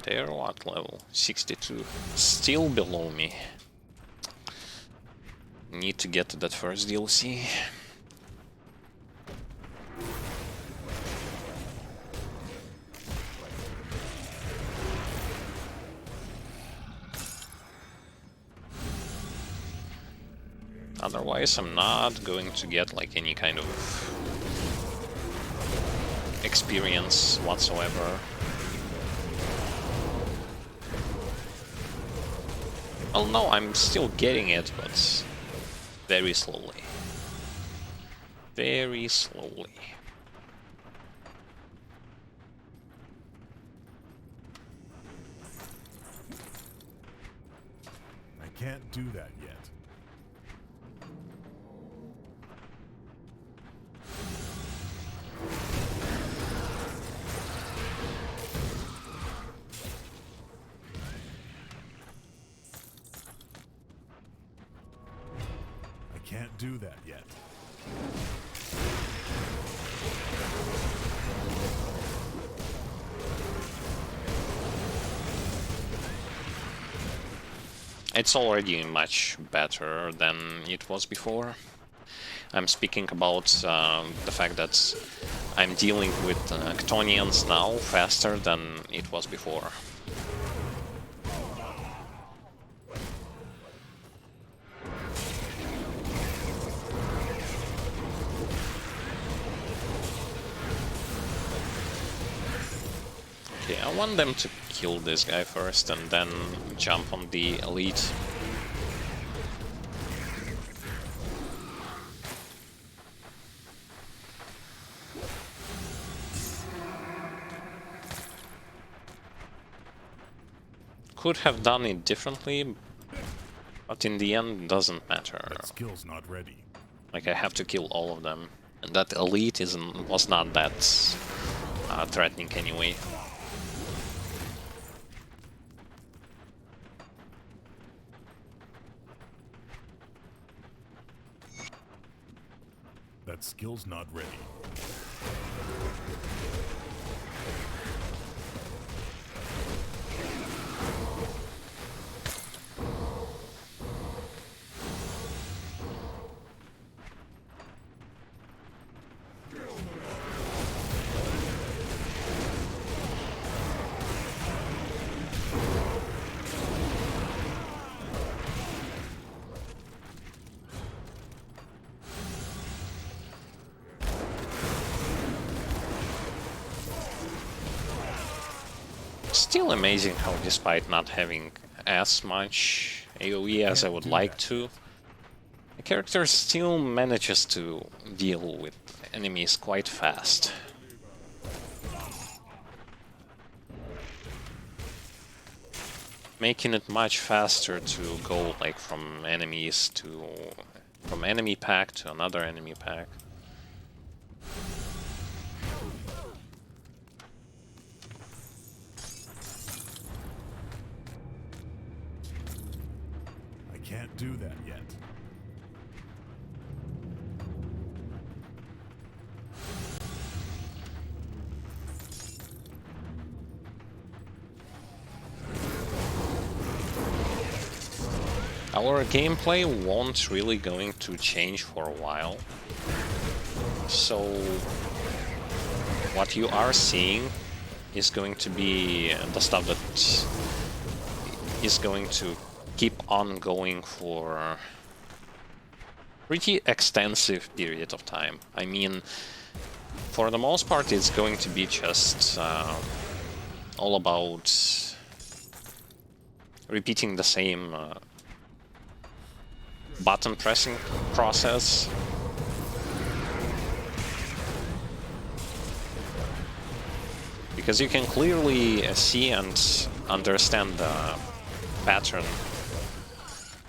They're what level? 62. Still below me. Need to get to that first DLC. Otherwise, I'm not going to get like any kind of experience whatsoever. Well, no, I'm still getting it, but very slowly. Very slowly. can't do that yet. I can't do that yet. It's already much better than it was before. I'm speaking about the fact that I'm dealing with Ctonians now faster than it was before. Okay, I want them to kill this guy first and then jump on the elite. Could have done it differently, but in the end, it doesn't matter. That skill's not ready. Like, I have to kill all of them, and that elite was not that threatening anyway. That skill's not ready. Still amazing how, despite not having as much AoE as I would like to, the character still manages to deal with enemies quite fast. Making it much faster to go like from enemies to from enemy pack to another enemy pack. I can't do that yet. Our gameplay won't really going to change for a while. So what you are seeing is going to be the stuff that is going to keep on going for a pretty extensive period of time. I mean, for the most part, it's going to be just all about repeating the same button pressing process. Because you can clearly see and understand the pattern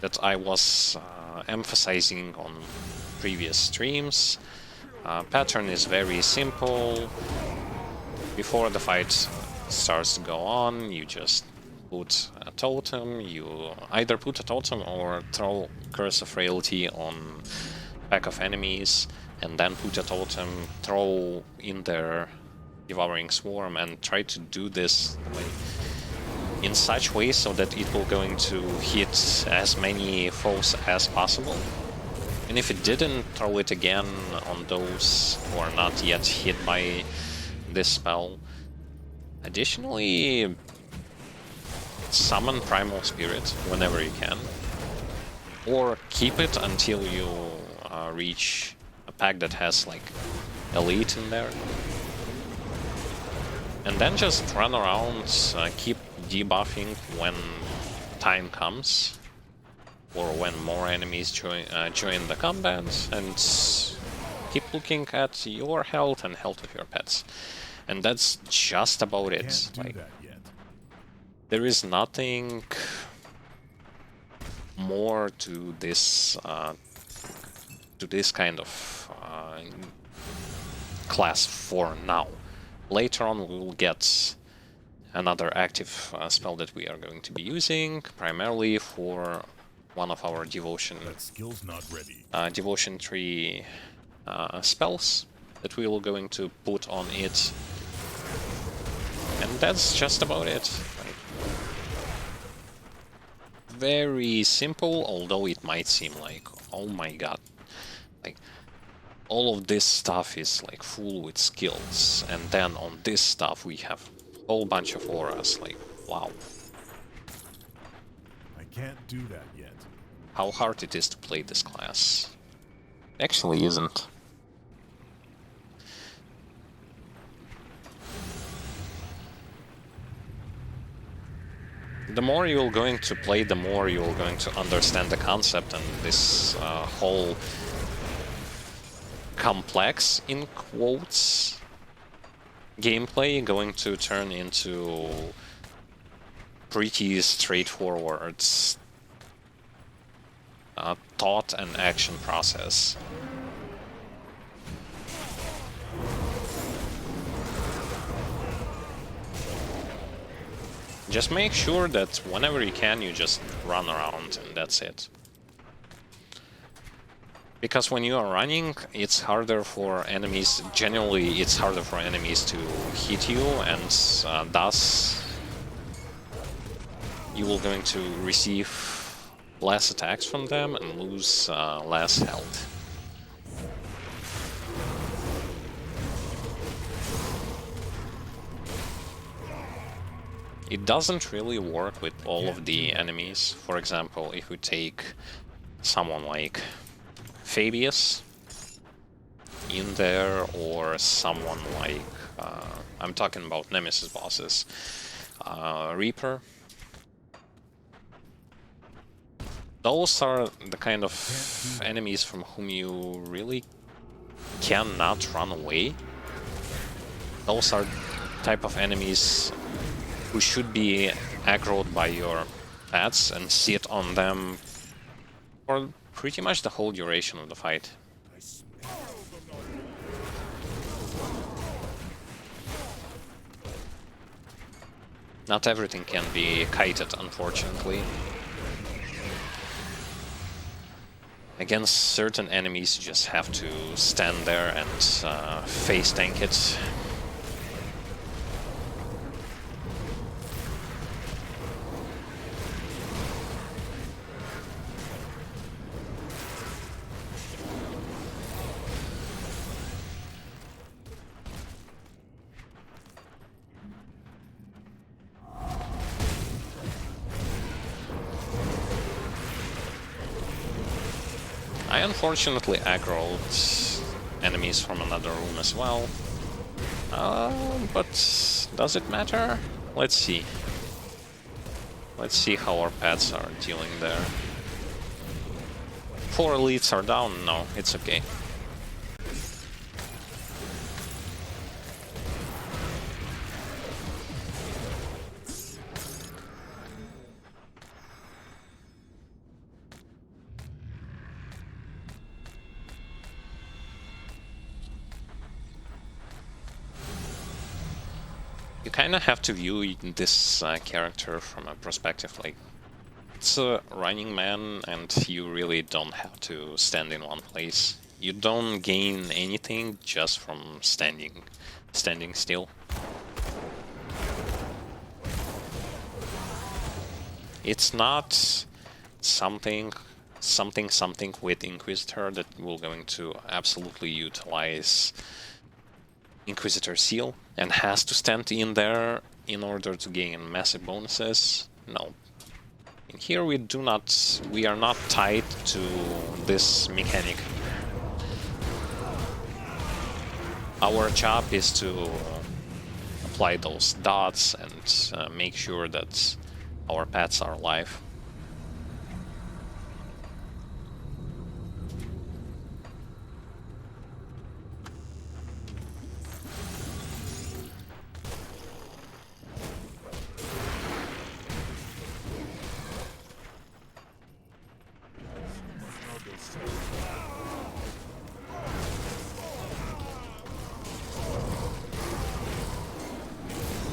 that I was emphasizing on previous streams. Pattern is very simple. Before the fight starts to go on, you just put a totem. You either put a totem or throw Curse of Frailty on pack of enemies, and then put a totem, throw in their Devouring Swarm, and try to do this in such way so that it will going to hit as many foes as possible. And if it didn't, throw it again on those who are not yet hit by this spell. Additionally, summon Primal Spirit whenever you can. Or keep it until you reach a pack that has like Elite in there. And then just run around, keep debuffing when time comes, or when more enemies join the combat, and keep looking at your health and health of your pets. And that's just about it. Can't do Like, that yet. there is nothing more to this kind of class for now. Later on we will get another active spell that we are going to be using, primarily for one of our devotion That skill's not ready. devotion tree spells that we will going to put on it, and that's just about it. Like, very simple, although it might seem like, oh my god, like all of this stuff is like full with skills, and then on this stuff we have a whole bunch of auras. Like, wow, I can't do that yet. how hard it is to play this class. Actually isn't. The more you're going to play, the more you're going to understand the concept, and this whole complex, in quotes, gameplay going to turn into pretty straightforward thought and action process. Just make sure that whenever you can, you just run around, and that's it. Because when you are running, it's harder for enemies, generally it's harder for enemies to hit you, and thus you will going to receive less attacks from them and lose less health. It doesn't really work with all of the enemies. For example, if we take someone like Fabius in there, or someone like, I'm talking about Nemesis bosses, Reaper. Those are the kind of enemies from whom you really cannot run away. Those are type of enemies who should be aggroed by your pets and sit on them for pretty much the whole duration of the fight. Not everything can be kited, unfortunately. Against certain enemies, you just have to stand there and face tank it. I unfortunately aggroed enemies from another room as well. But does it matter? Let's see. Let's see how our pets are dealing there. 4 elites are down? No, it's okay. You kind of have to view this character from a perspective like it's a running man, and you really don't have to stand in one place. You don't gain anything just from standing still. It's not something with Inquisitor that we're going to absolutely utilize Inquisitor Seal and has to stand in there in order to gain massive bonuses. No. In here we are not tied to this mechanic. Our job is to apply those dots and make sure that our pets are alive.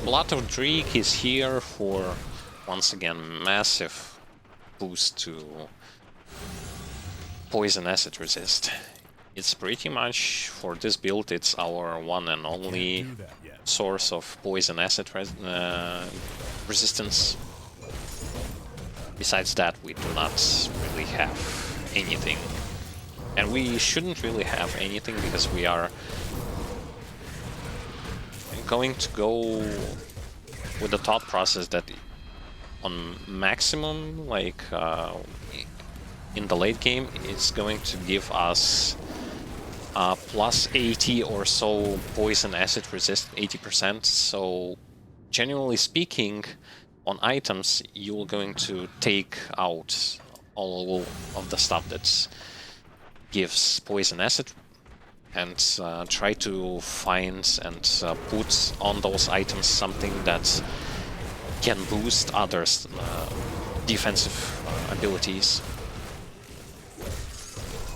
Blood of Drake is here for, once again, massive boost to poison acid resist. It's pretty much, for this build, it's our one and only Do that yet. source of poison acid resistance. Besides that, we do not really have anything. And we shouldn't really have anything because we are going to go with the thought process that on maximum, like in the late game, it's going to give us plus 80 or so poison acid resist, 80%. So generally speaking, on items, you're going to take out all of the stuff that gives poison acid and try to find and put on those items something that can boost others' defensive abilities.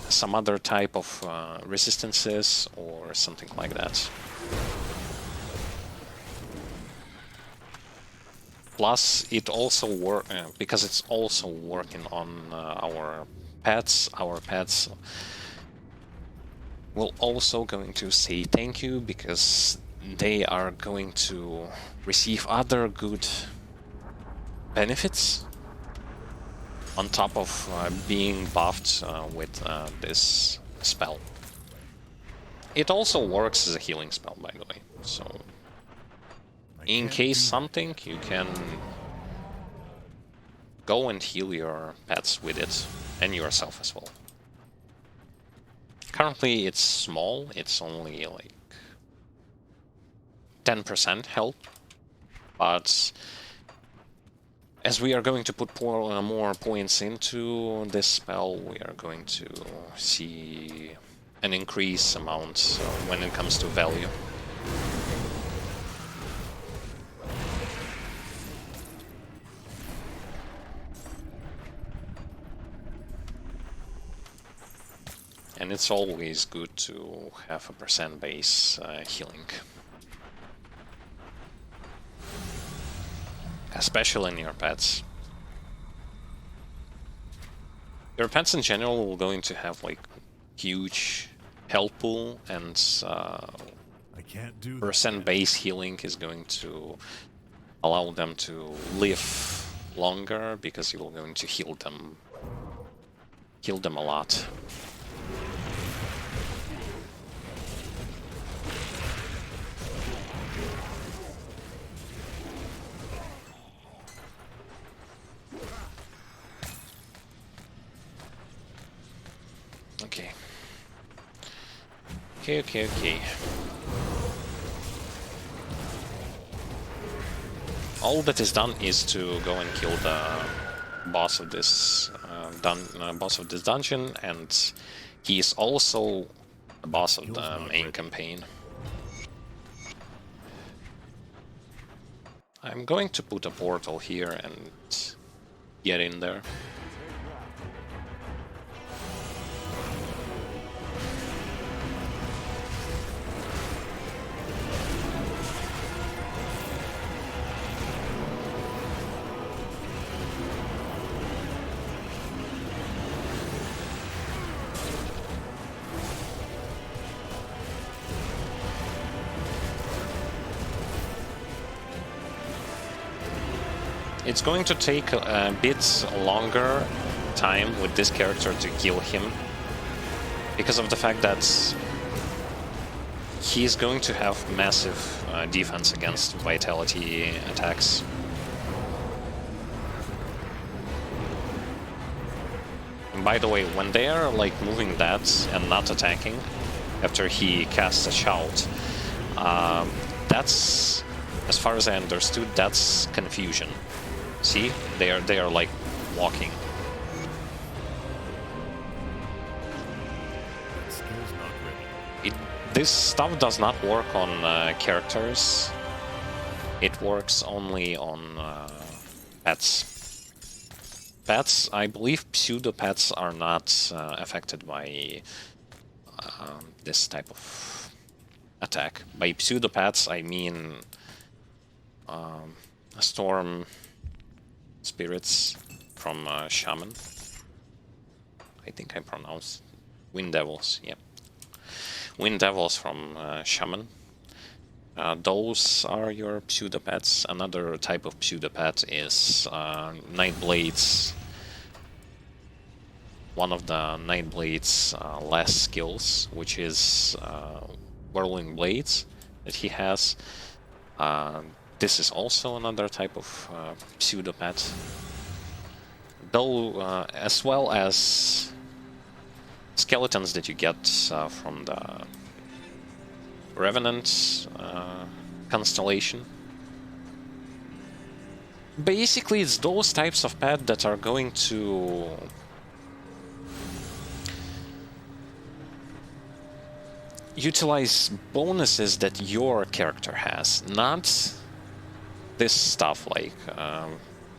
Some other type of resistances or something like that. Plus, it also because it's also working on our pets. Our pets will also going to say thank you because they are going to receive other good benefits on top of being buffed with this spell. It also works as a healing spell, by the way, so in case something, you can go and heal your pets with it, and yourself as well. Currently it's small, it's only like 10% health, but as we are going to put more points into this spell, we are going to see an increased amount when it comes to value. And it's always good to have a percent base healing. Especially in your pets. Your pets in general are going to have like huge health pool, and I can't do percent that base healing is going to allow them to live longer because you are going to heal them a lot. Okay. Okay. All that is done is to go and kill the boss of this dungeon, and he is also the boss of the main campaign. I'm going to put a portal here and get in there. It's going to take a bit longer time with this character to kill him because of the fact that he's going to have massive defense against vitality attacks. And by the way, when they are like moving that and not attacking after he casts a shout, that's, as far as I understood, that's confusion. See, they are like walking. This stuff does not work on characters. It works only on pets. Pets, I believe pseudo pets are not affected by this type of attack. By pseudo pets, I mean storm spirits from Shaman. I think I pronounced Wind Devils, yeah. Wind Devils from Shaman. Those are your pseudopets. Another type of pseudopet is Nightblade's. One of the Nightblade's last skills, which is Whirling Blades that he has. This is also another type of pseudopet. Though, as well as skeletons that you get from the Revenant constellation. Basically, it's those types of pet that are going to utilize bonuses that your character has, not this stuff like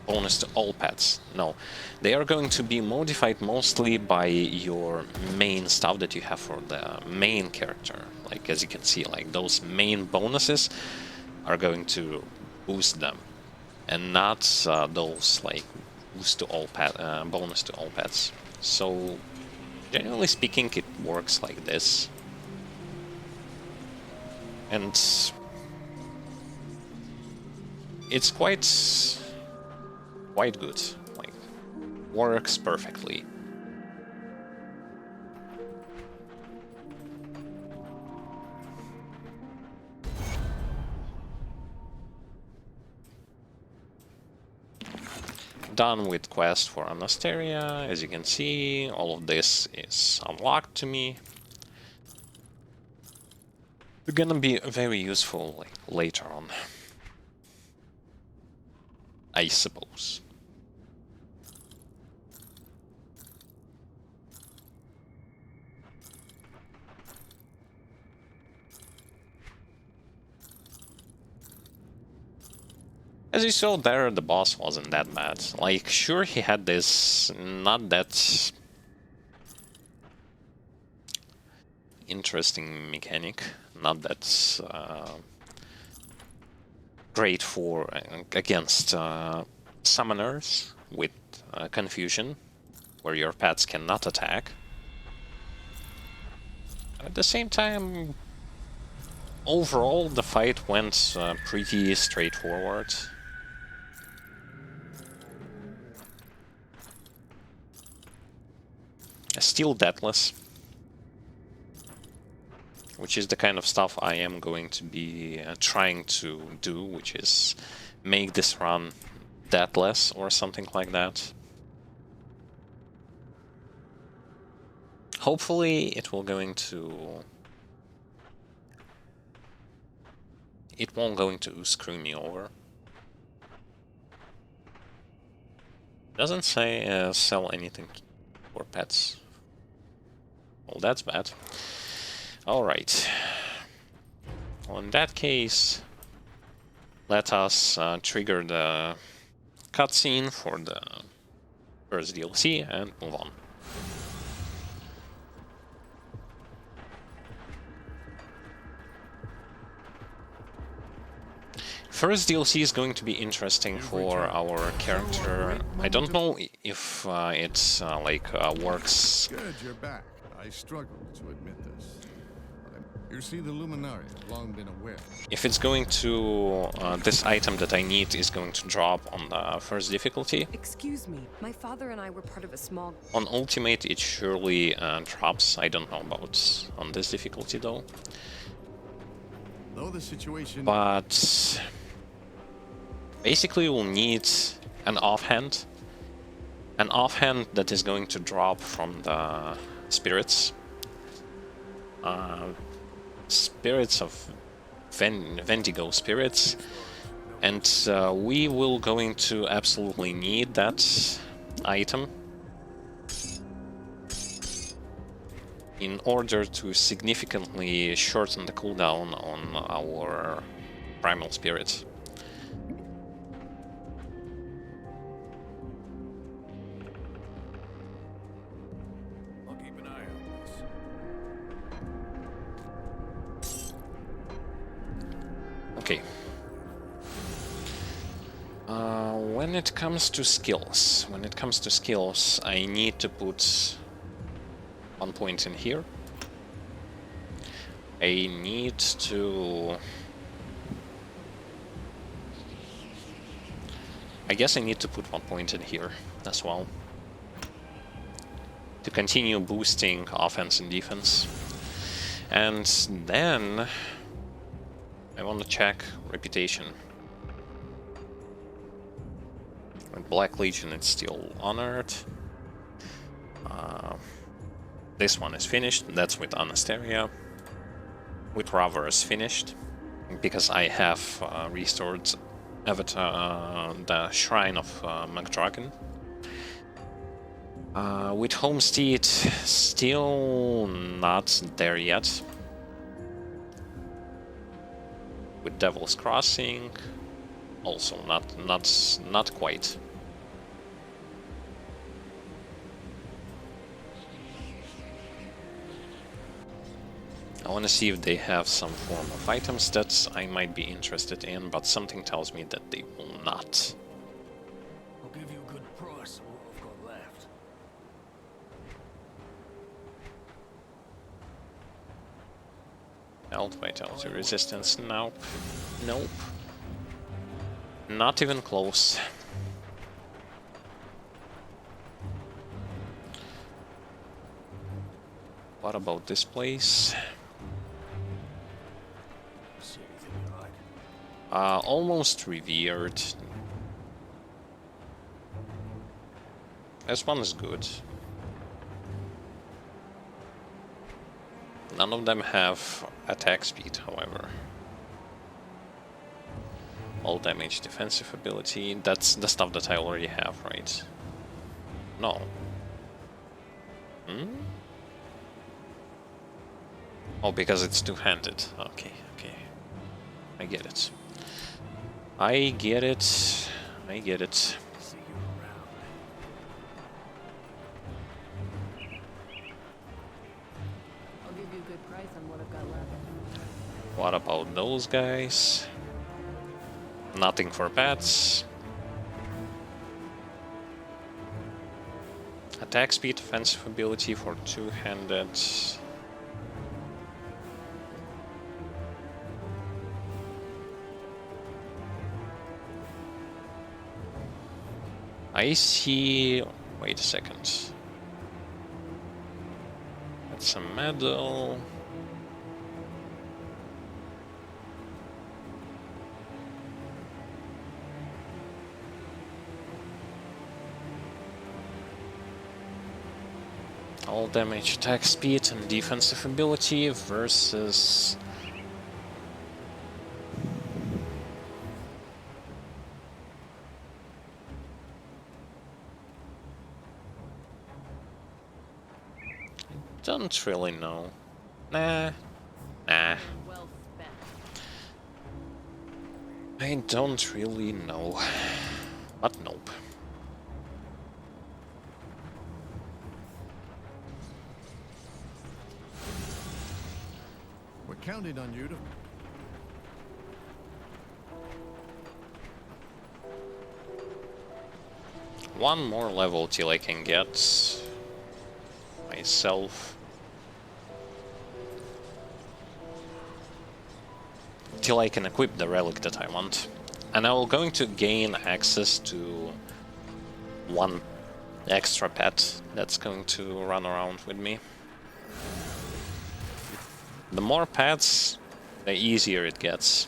bonus to all pets. No, they are going to be modified mostly by your main stuff that you have for the main character. Like, as you can see, like those main bonuses are going to boost them, and not those like boost to all pet, bonus to all pets. So, generally speaking, it works like this. And it's quite good. Like, works perfectly. Done with quest for Anasteria. As you can see, all of this is unlocked to me. They're gonna be very useful like, later on, I suppose. As you saw there, the boss wasn't that bad. Like, sure, he had this not that interesting mechanic, not that great for against summoners with confusion, where your pets cannot attack. At the same time, overall, the fight went pretty straightforward. Still deathless, which is the kind of stuff I am going to be trying to do, which is make this run deathless or something like that. Hopefully it won't going to screw me over. Doesn't say sell anything for pets. Well, that's bad. Alright. Well, in that case, let us trigger the cutscene for the first DLC and move on. First DLC is going to be interesting for our character. I don't know if it's works. Good, you're back. I struggle to admit this. You see, the Luminari have long been aware. If it's going to this item that I need is going to drop on the first difficulty. Excuse me, my father and I were part of a small... On Ultimate it surely drops. I don't know about on this difficulty though. Though the situation... But basically we'll need an offhand. An offhand that is going to drop from the spirits. Spirits of Vendigo spirits, and we will going to absolutely need that item in order to significantly shorten the cooldown on our primal spirit. Okay. When it comes to skills, I need to put 1 point in here. I need to... I guess I need to put 1 point in here as well, to continue boosting offense and defense. And then I want to check reputation. With Black Legion, it's still honored. This one is finished. That's with Anasteria. With Rava is finished, because I have restored Avatar, the Shrine of McDragon. With Homestead, still not there yet. With Devil's Crossing, also not quite. I want to see if they have some form of items that I might be interested in, but something tells me that they will not. I'll give you a good price for what I've got left. Health, vitality, resistance, nope. Nope. Not even close. What about this place? See anything you like? Almost revered. This one is good. None of them have attack speed, however. All damage, defensive ability. That's the stuff that I already have, right? No. Hmm? Oh, because it's two-handed. Okay, okay. I get it. I get it. I get it. See you around. I'll give you a good price on what I've got left. What about those guys? Nothing for pets. Attack speed, offensive ability for two-handed. I see... Wait a second. That's a medal. All damage, attack speed, and defensive ability versus... Don't really know. Nah. Well spent. I don't really know. But nope. We're counting on you to... One more level till I can get myself... Till I can equip the relic that I want. And I'm going to gain access to one extra pet that's going to run around with me. The more pets, the easier it gets.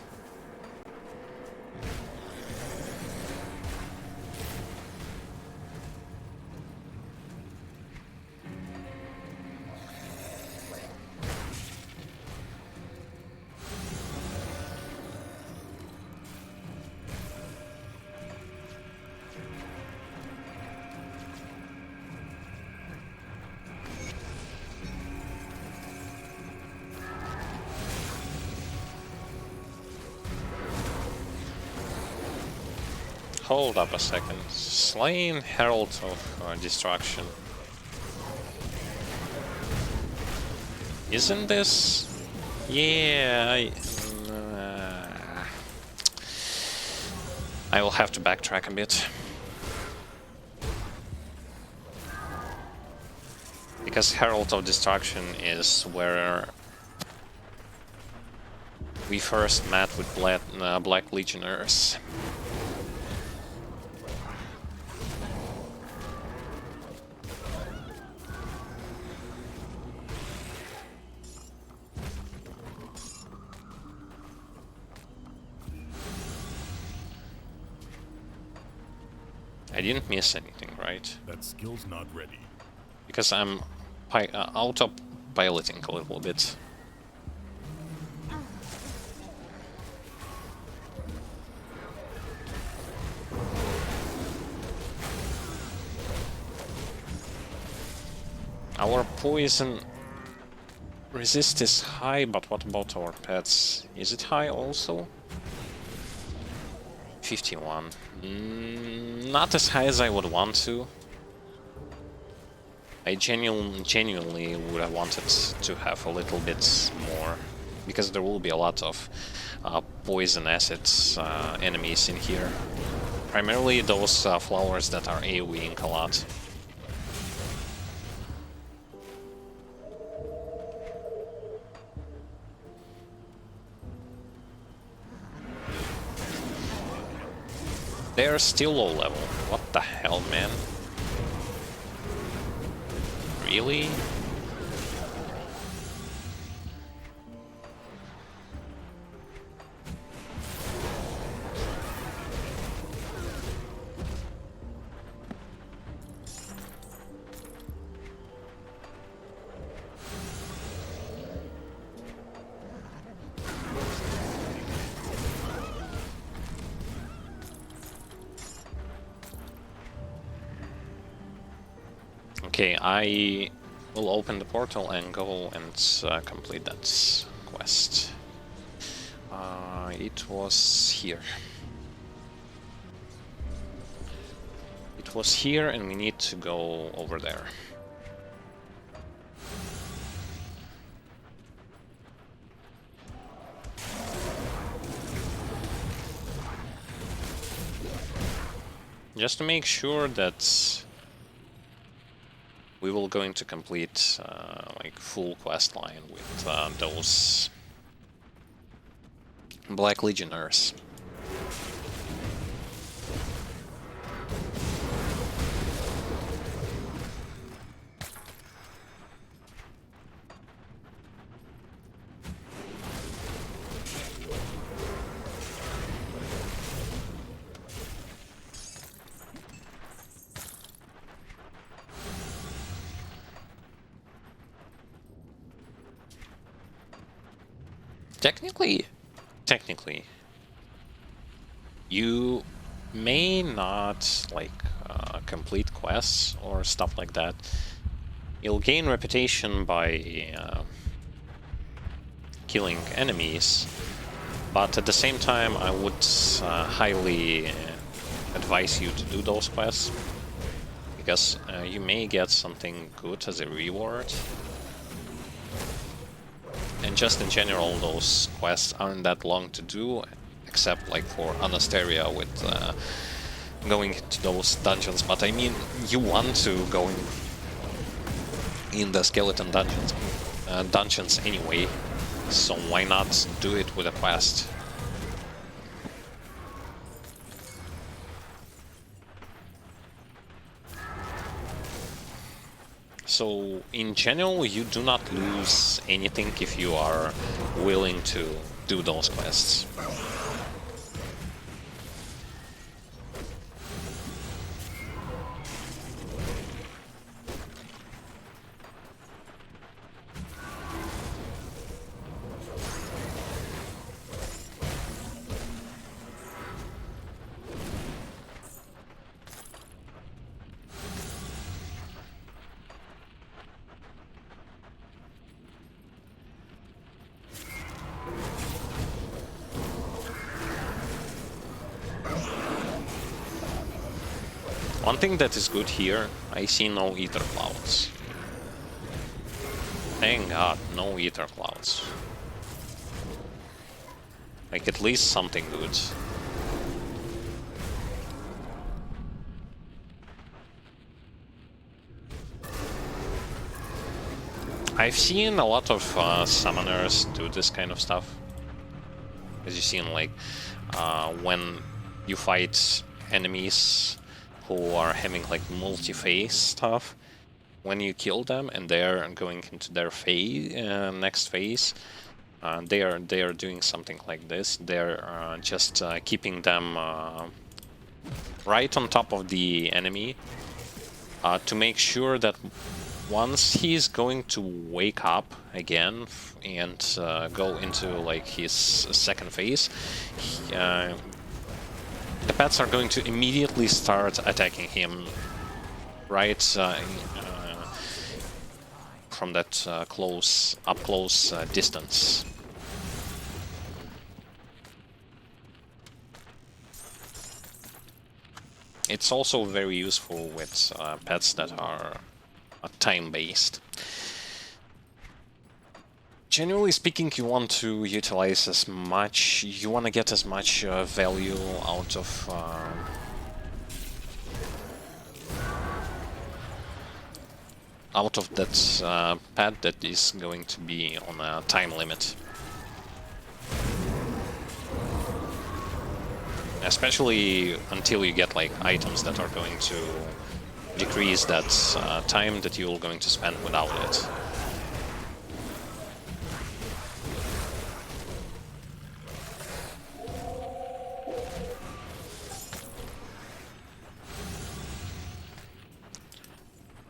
Hold up a second. Slain Herald of Destruction. Isn't this? Yeah, I will have to backtrack a bit. Because Herald of Destruction is where we first met with Black Legionnaires. I didn't miss anything, right? That skill's not ready. Because I'm auto-piloting a little bit. Our poison resist is high, but what about our pets? Is it high also? 51. Not as high as I would want to. I genuinely would have wanted to have a little bit more, because there will be a lot of poison acids enemies in here. Primarily those flowers that are AoEing a lot. They're still low level. What the hell, man? Really? Okay, I will open the portal and go and complete that quest. It was here. It was here, and we need to go over there. Just to make sure that we will going to complete like full quest line with those Black Legionnaires. Technically, you may not like complete quests or stuff like that. You'll gain reputation by killing enemies, but at the same time, I would highly advise you to do those quests, because you may get something good as a reward. And just in general, those quests aren't that long to do, except like for Anasteria with going to those dungeons. But I mean, you want to go in the skeleton dungeons anyway, so why not do it with a quest? So, in general, you do not lose anything if you are willing to do those quests. One thing that is good here, I see no ether clouds. Thank God, no ether clouds. Like, at least something good. I've seen a lot of summoners do this kind of stuff. As you've seen, like, when you fight enemies who are having, like, multi-phase stuff, when you kill them and they're going into their phase, next phase, they are doing something like this. They're just keeping them right on top of the enemy to make sure that once he's going to wake up again and go into like his second phase, the pets are going to immediately start attacking him right from that up close distance. It's also very useful with pets that are time-based. Generally speaking, you want to utilize as much, you want to get as much value out of that pet that is going to be on a time limit. Especially until you get like items that are going to decrease that time that you're going to spend without it.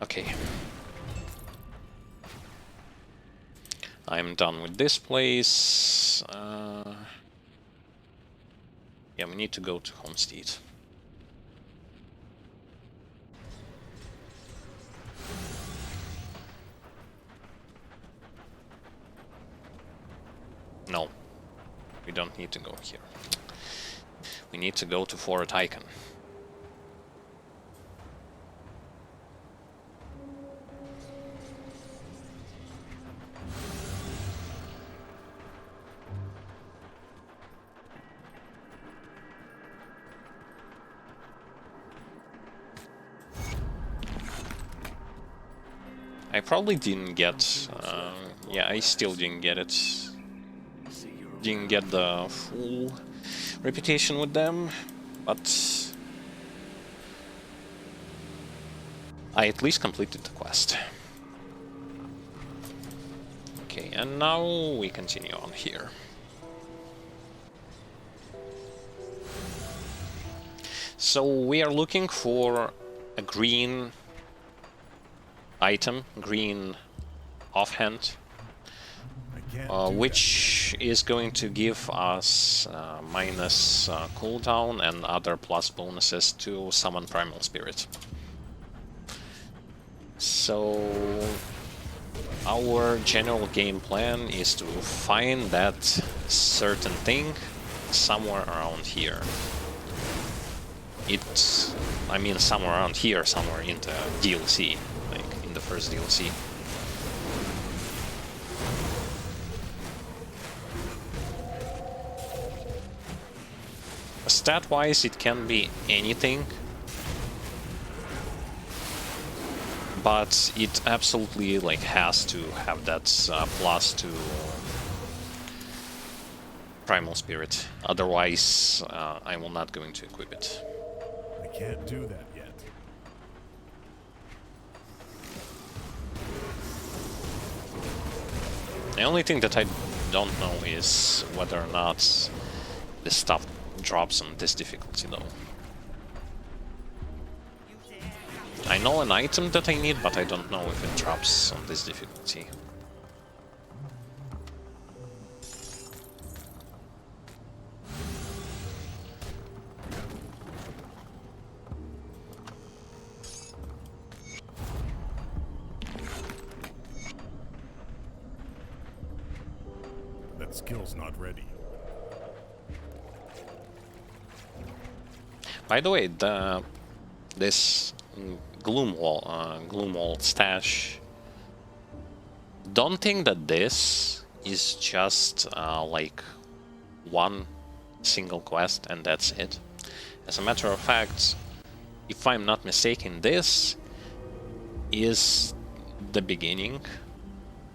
Okay. I'm done with this place. Yeah, we need to go to Homestead. No, we don't need to go here. We need to go to Fort Icon. I probably didn't get... yeah, I still didn't get it. Didn't get the full reputation with them, but I at least completed the quest. Okay, and now we continue on here. So we are looking for a green item, green offhand, which is going to give us minus cooldown and other plus bonuses to summon Primal Spirit. So our general game plan is to find that certain thing somewhere around here. I mean somewhere around here, somewhere in the DLC, like in the first DLC. Stat-wise, it can be anything, but it absolutely like has to have that plus to Primal Spirit. Otherwise, I will not going to equip it. I can't do that yet. The only thing that I don't know is whether or not this stuff drops on this difficulty, though. I know an item that I need, but I don't know if it drops on this difficulty. That skill's not ready. By the way, this Gloomwall stash. Don't think that this is just like one single quest and that's it. As a matter of fact, if I'm not mistaken, this is the beginning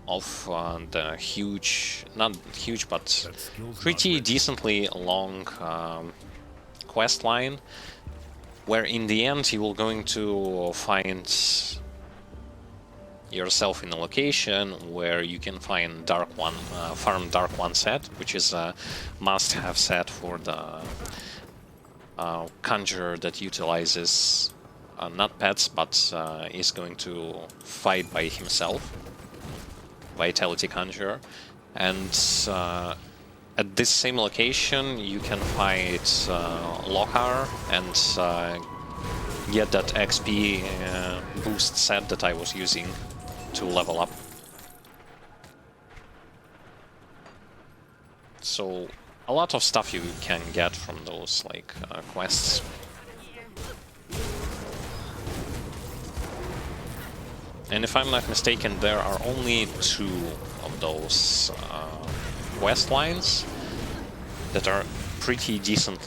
of the huge, not huge, but That skill's not pretty ready. decently long quest line, where in the end you will going to find yourself in a location where you can find Dark One, farm Dark One set, which is a must-have set for the conjurer that utilizes not pets, but is going to fight by himself, Vitality Conjurer. And at this same location you can fight Lokar and get that XP boost set that I was using to level up. So a lot of stuff you can get from those like quests. And if I'm not mistaken, there are only 2 of those quest lines that are pretty decent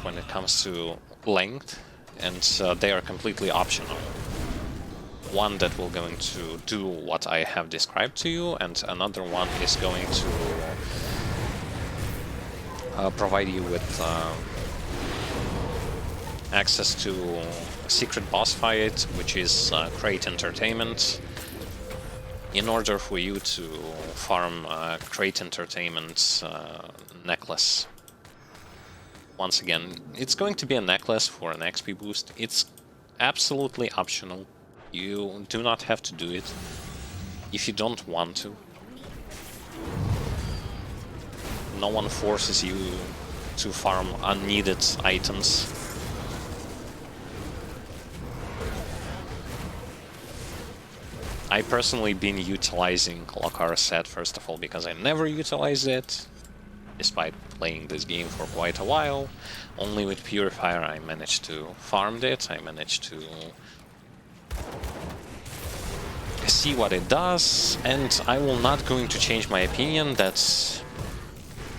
when it comes to length, and they are completely optional. One that will going to do what I have described to you, and another one is going to provide you with access to a secret boss fight, which is Crate Entertainment, in order for you to farm Crate Entertainment necklace. Once again, it's going to be a necklace for an XP boost. It's absolutely optional. You do not have to do it if you don't want to. No one forces you to farm unneeded items. I personally been utilizing Lokar set, first of all, because I never utilized it, despite playing this game for quite a while. Only with Purifier I managed to farm it, I managed to see what it does, and I will not going to change my opinion that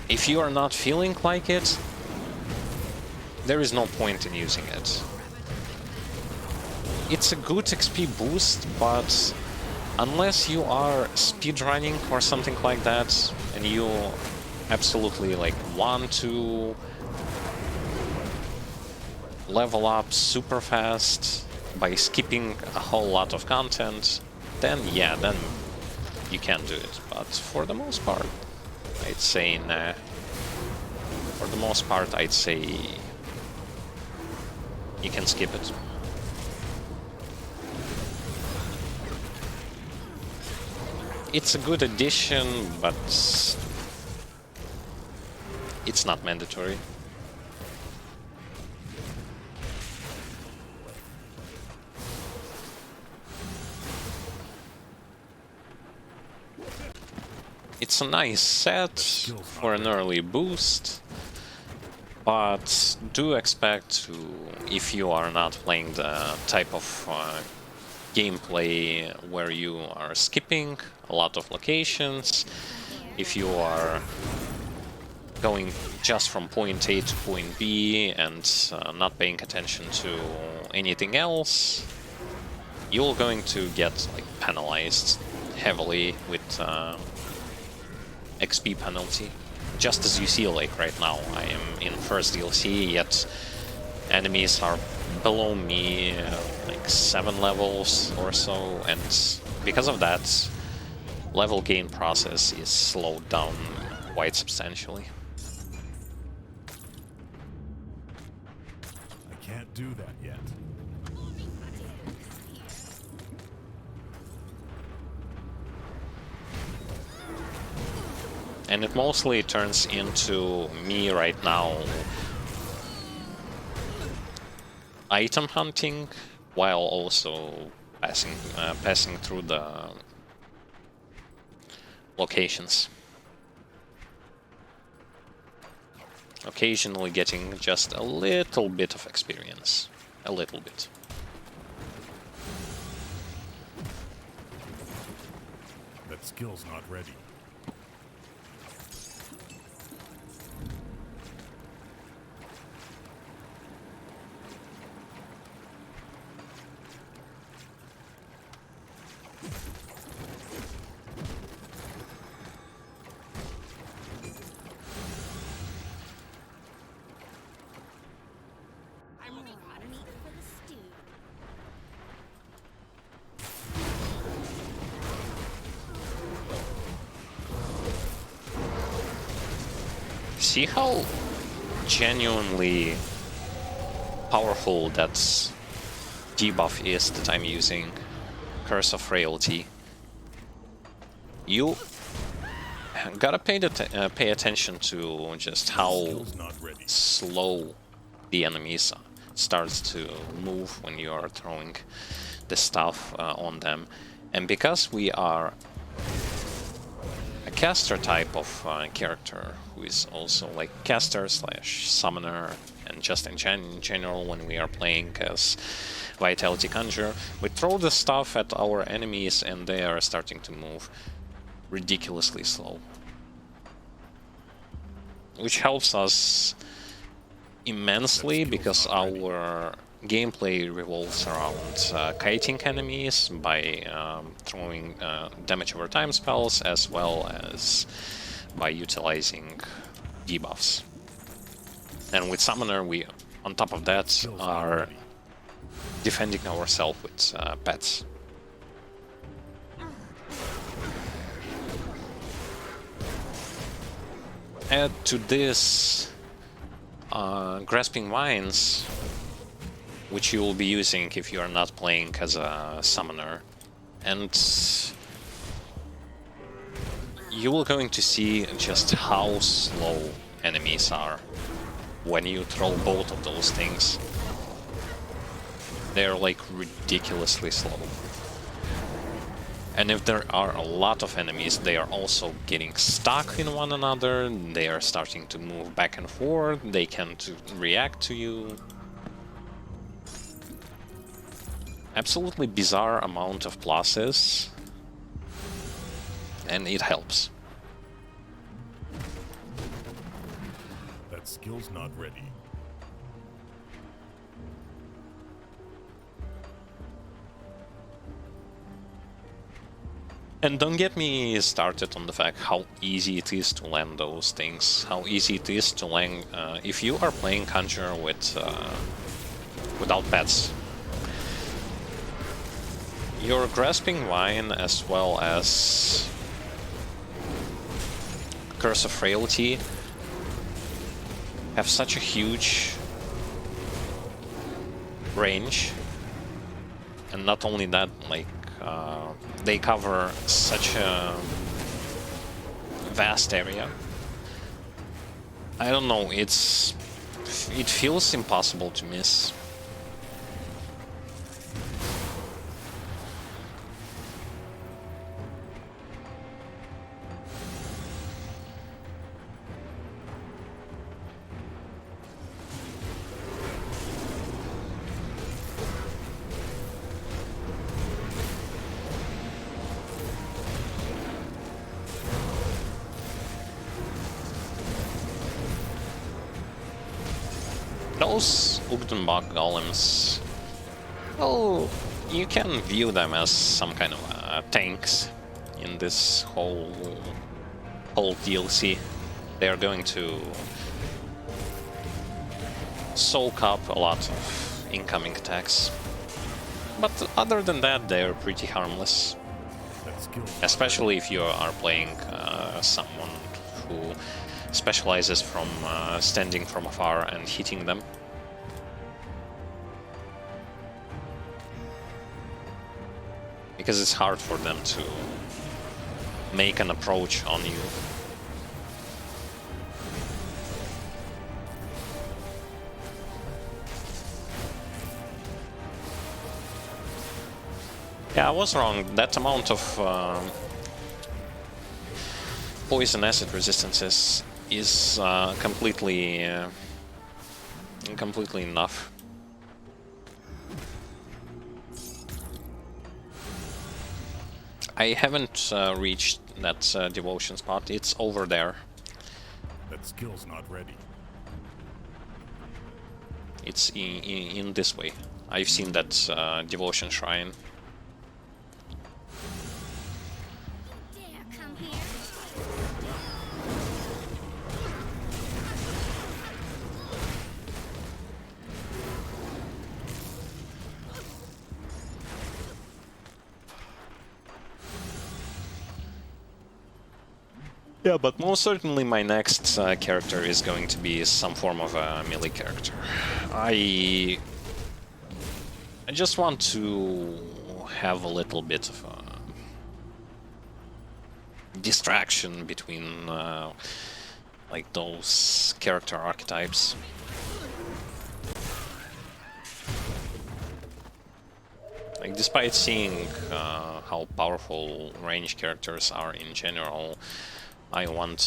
if you are not feeling like it, there is no point in using it. It's a good XP boost, but unless you are speedrunning or something like that, and you absolutely like want to level up super fast by skipping a whole lot of content, then yeah, then you can do it. But for the most part, I'd say nah. For the most part, I'd say you can skip it. It's a good addition, but it's not mandatory. It's a nice set for an early boost, but do expect to, if you are not playing the type of gameplay where you are skipping a lot of locations, if you are going just from point A to point B and not paying attention to anything else, you're going to get like penalized heavily with XP penalty. Just as you see, like right now, I am in first DLC, yet enemies are below me like 7 levels or so, and because of that, level gain process is slowed down quite substantially. I can't do that yet. And it mostly turns into me right now item hunting while also passing through the locations. Occasionally getting just a little bit of experience. A little bit. That skill's not ready. See how genuinely powerful that debuff is that I'm using? Curse of Frailty. You gotta pay attention to just how slow the enemies starts to move when you are throwing the stuff on them. And because we are a caster type of character who is also like caster slash summoner, and just in general when we are playing as Vitality Conjurer, we throw the stuff at our enemies and they are starting to move ridiculously slow, which helps us immensely because our gameplay revolves around kiting enemies by throwing damage over time spells, as well as by utilizing debuffs. And with Summoner, we, on top of that, are defending ourselves with pets. Add to this Grasping Vines, which you will be using if you are not playing as a summoner, and you will going to see just how slow enemies are when you throw both of those things. They're like ridiculously slow. And if there are a lot of enemies, they are also getting stuck in one another, they are starting to move back and forth, they can react to you. Absolutely bizarre amount of pluses, and it helps. That skill's not ready. And don't get me started on the fact how easy it is to land those things, how easy it is to land if you are playing Conjurer with without pets. Your Grasping Vine as well as Curse of Frailty have such a huge range, and not only that, like they cover such a vast area. I don't know, it feels impossible to miss. Those Ugdenbach golems, well, you can view them as some kind of tanks in this whole DLC. They are going to soak up a lot of incoming attacks. But other than that, they are pretty harmless. Especially if you are playing someone who specializes from standing from afar and hitting them. Because it's hard for them to make an approach on you. Yeah, I was wrong. That amount of poison acid resistances is completely enough. I haven't reached that devotion spot. It's over there. That skill's not ready. It's in this way. I've seen that devotion shrine. Yeah, but most certainly my next character is going to be some form of a melee character. I just want to have a little bit of a distraction between like those character archetypes. Like, despite seeing how powerful range characters are in general, I want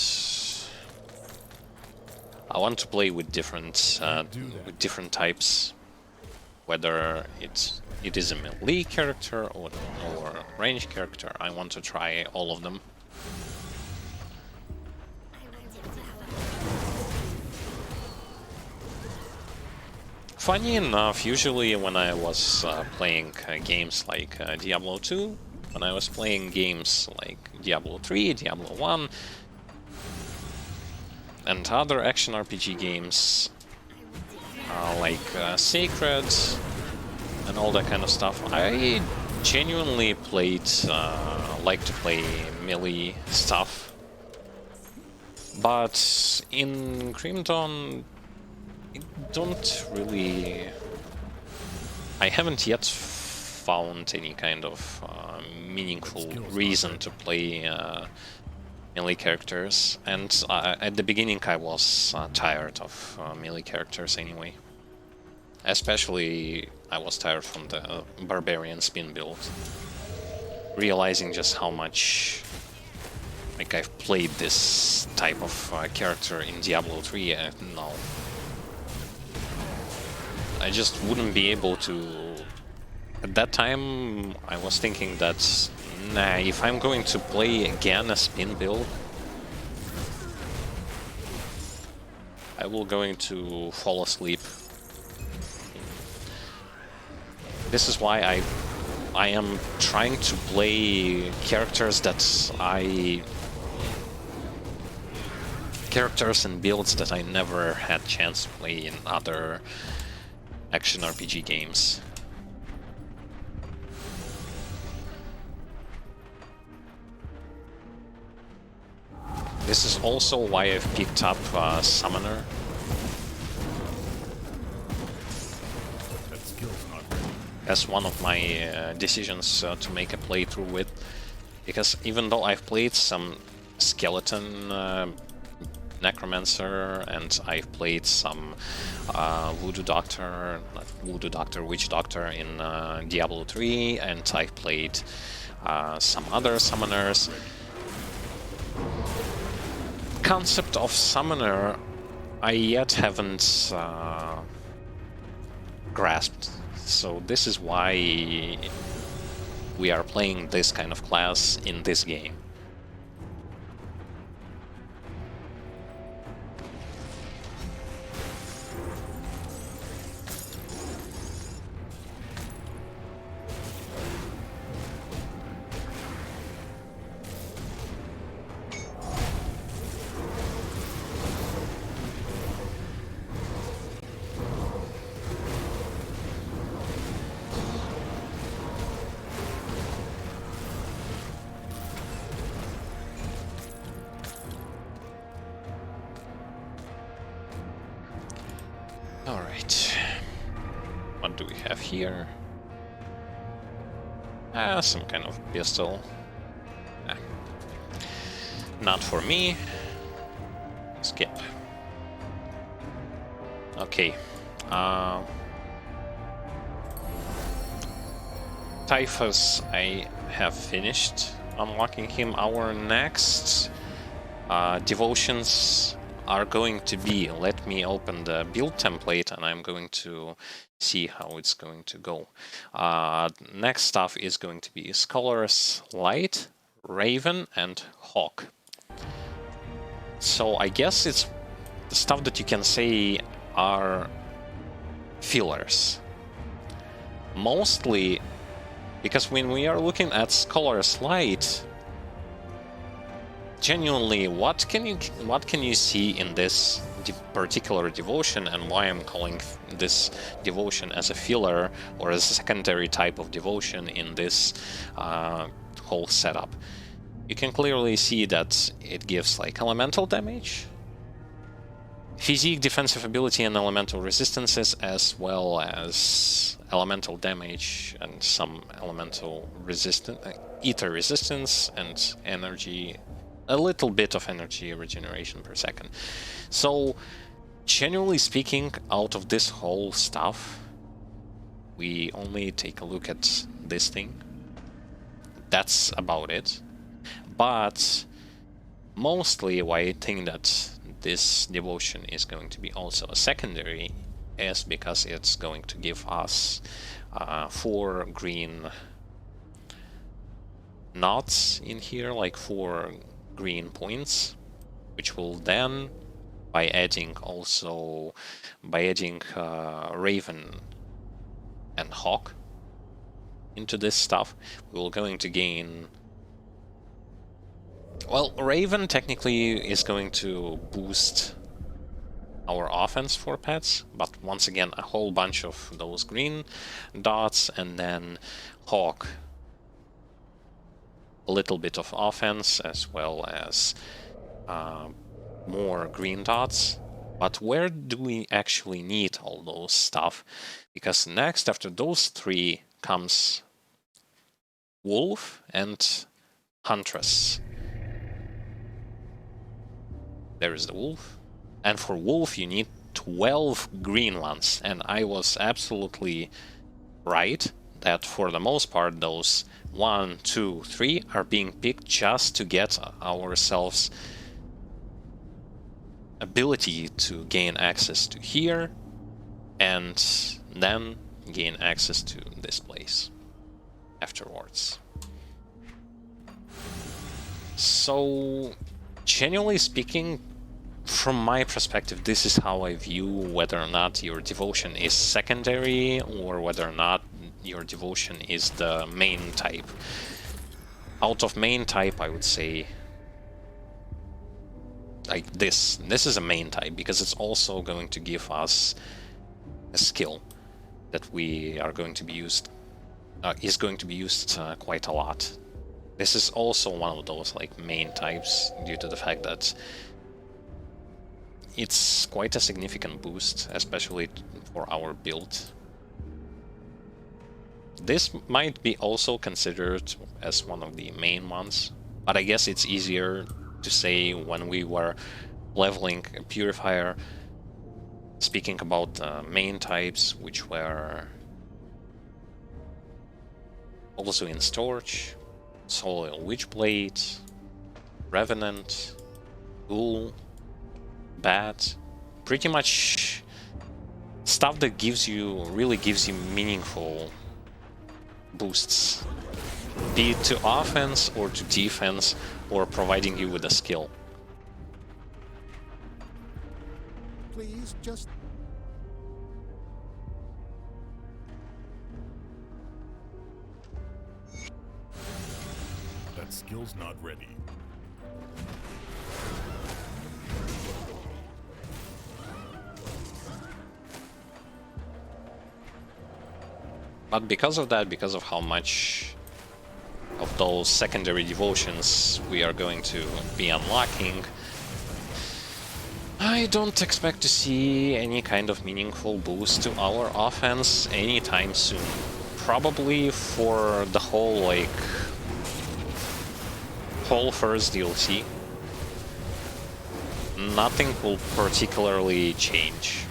to play with different types, whether it is a melee character or a range character. I want to try all of them. Funny enough, usually when I was playing games like Diablo 2, when I was playing games like Diablo 3, Diablo 1, and other action RPG games like Sacred and all that kind of stuff, I genuinely like to play melee stuff. But in Grim Dawn, I haven't yet found any kind of meaningful reason to play melee characters, and at the beginning I was tired of melee characters anyway. Especially I was tired from the barbarian spin build, realizing just how much like I've played this type of character in Diablo 3 and now I just wouldn't be able to. At that time, I was thinking that, nah, if I'm going to play again a spin build, I will going to fall asleep. This is why I am trying to play characters and builds that I never had chance to play in other action RPG games. This is also why I've picked up Summoner. That skill's not ready. As one of my decisions to make a playthrough with, because even though I've played some Skeleton Necromancer and I've played some Witch Doctor in Diablo 3, and I've played some other summoners. Concept of summoner I yet haven't grasped, so this is why we are playing this kind of class in this game. Alright, what do we have here? Some kind of pistol. Not for me. Skip. Okay. Typhus, I have finished unlocking him. Our next devotions are going to be, let me open the build template and I'm going to see how it's going to go. Next stuff is going to be Scholar's Light, Raven, and Hawk. So I guess it's the stuff that you can say are fillers. Mostly because when we are looking at Scholar's Light, genuinely, what can you see in this particular devotion, and why I'm calling this devotion as a filler or as a secondary type of devotion in this whole setup? you can clearly see that it gives like elemental damage, physique, defensive ability, and elemental resistances, as well as elemental damage and some elemental resistance, ether resistance, and energy, a little bit of energy regeneration per second. So, generally speaking, out of this whole stuff, we only take a look at this thing. That's about it. But mostly why I think that this devotion is going to be also a secondary is because it's going to give us 4 green knots in here, like 4 green points, which will then, by adding Raven and Hawk into this stuff, we're going to gain. Well, Raven technically is going to boost our offense for pets, but once again, a whole bunch of those green dots, and then Hawk, a little bit of offense, as well as more green dots. But where do we actually need all those stuff? Because next, after those 3, comes Wolf and Huntress. There is the Wolf. And for Wolf, you need 12 green ones. And I was absolutely right that for the most part, those 1, 2, 3 are being picked just to get ourselves ability to gain access to here, and then gain access to this place afterwards. So, genuinely speaking, from my perspective, this is how I view whether or not your devotion is secondary or whether or not your devotion is the main type. Out of main type, I would say like this is a main type, because it's also going to give us a skill that we are going to be used quite a lot. This is also one of those like main types, due to the fact that it's quite a significant boost, especially for our build. This might be also considered as one of the main ones, but I guess it's easier to say when we were leveling a Purifier, speaking about main types, which were also in storage: Soil Witchblade, Revenant, Ghoul, Bat, pretty much stuff that really gives you meaningful boosts, be it to offense or to defense, or providing you with a skill. Please, just... That skill's not ready. But because of that, because of how much of those secondary devotions we are going to be unlocking, I don't expect to see any kind of meaningful boost to our offense anytime soon. Probably for the whole first DLC, nothing will particularly change.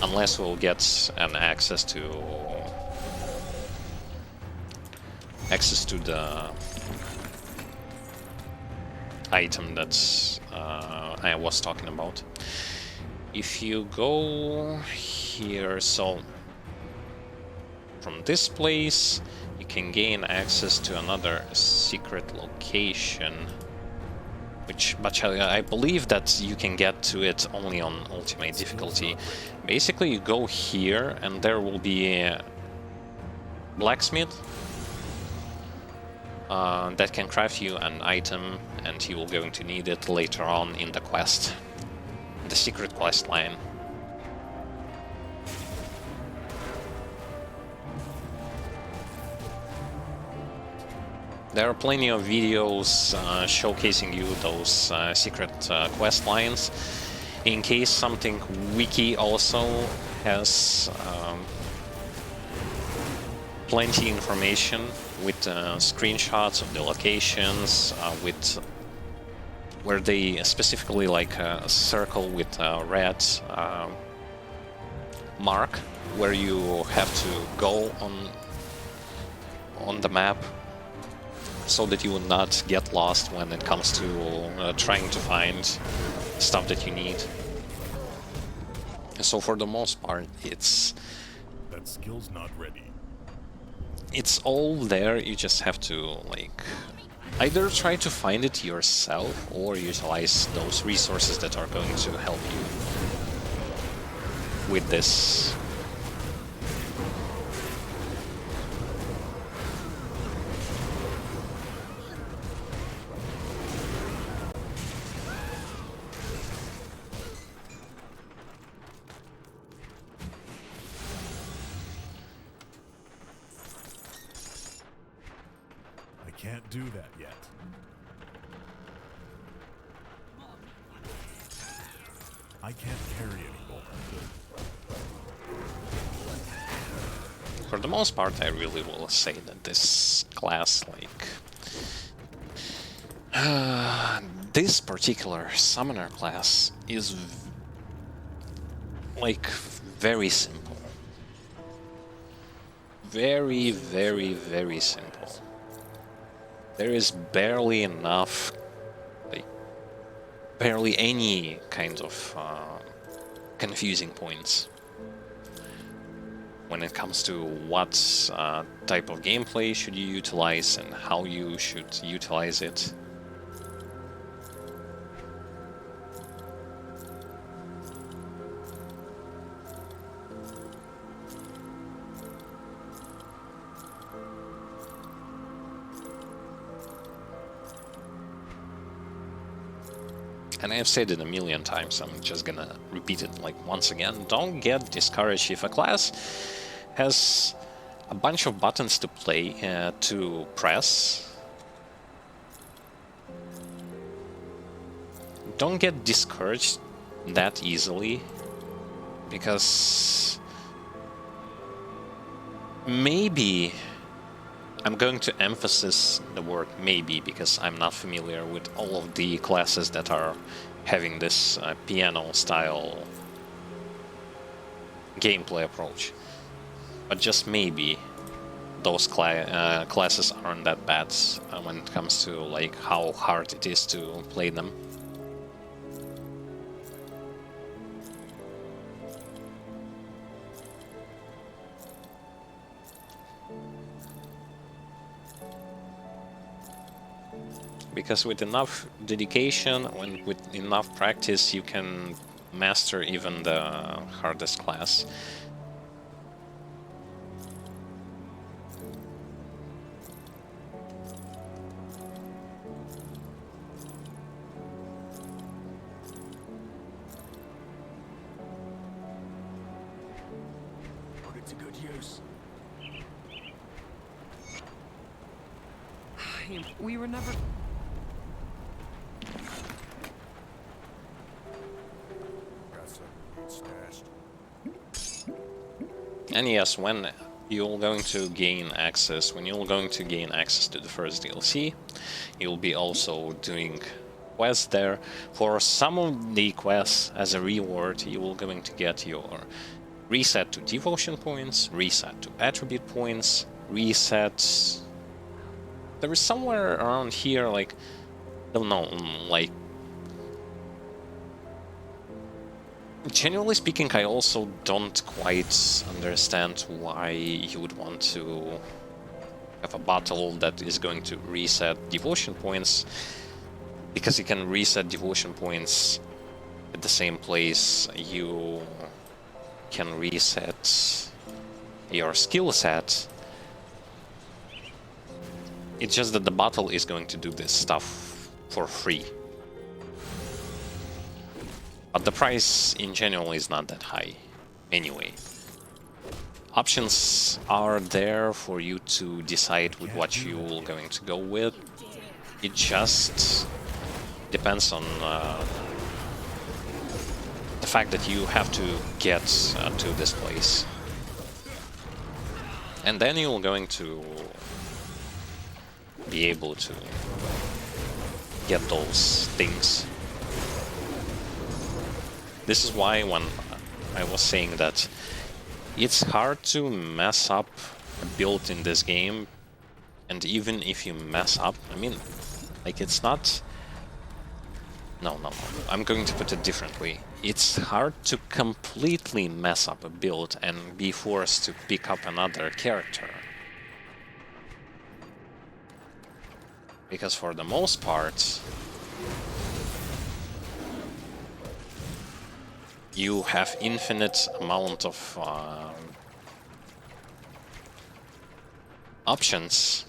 Unless we'll get an access to the item that I was talking about. If you go here, so from this place you can gain access to another secret location, but I believe that you can get to it only on ultimate difficulty. Basically, you go here and there will be a blacksmith that can craft you an item, and you will going to need it later on in the quest, the secret quest line. There are plenty of videos showcasing you those secret quest lines. In case something wiki also has plenty information with screenshots of the locations, with where they specifically like a circle with a red mark where you have to go on the map so that you will not get lost when it comes to trying to find stuff that you need. So for the most part, That skill's not ready. it's all there. You just have to like either try to find it yourself or utilize those resources that are going to help you with this. I can't do that yet. I can't carry anymore. For the most part, I really will say that this class, like this particular summoner class is like very simple. Very, very, very simple. There is barely enough, like, barely any kind of confusing points when it comes to what type of gameplay should you utilize and how you should utilize it. And I've said it a million times, I'm just gonna repeat it like once again. Don't get discouraged if a class has a bunch of buttons to to press. Don't get discouraged that easily, because maybe I'm going to emphasize the word maybe because I'm not familiar with all of the classes that are having this piano style gameplay approach. But just maybe those classes aren't that bad when it comes to like how hard it is to play them. Because with enough dedication and with enough practice, you can master even the hardest class. Put it to good use. We were never... Got some stashed. And yes, when you're going to gain access, to the first DLC, you'll be also doing quests there. For some of the quests, as a reward, you will going to get your reset to devotion points, reset to attribute points, reset. There is somewhere around here, like, I don't know, like, generally speaking, I also don't quite understand why you would want to have a battle that is going to reset devotion points, because you can reset devotion points at the same place you can reset your skill set. It's just that the battle is going to do this stuff for free. But the price in general is not that high, anyway. options are there for you to decide with what you're going to go with. It just depends on the fact that you have to get to this place. And then you're going to be able to get those things. This is why when I was saying that it's hard to mess up a build in this game, and even if you mess up, I mean, like, it's not... No, I'm going to put it differently. It's hard to completely mess up a build and be forced to pick up another character. Because for the most part, you have infinite amount of options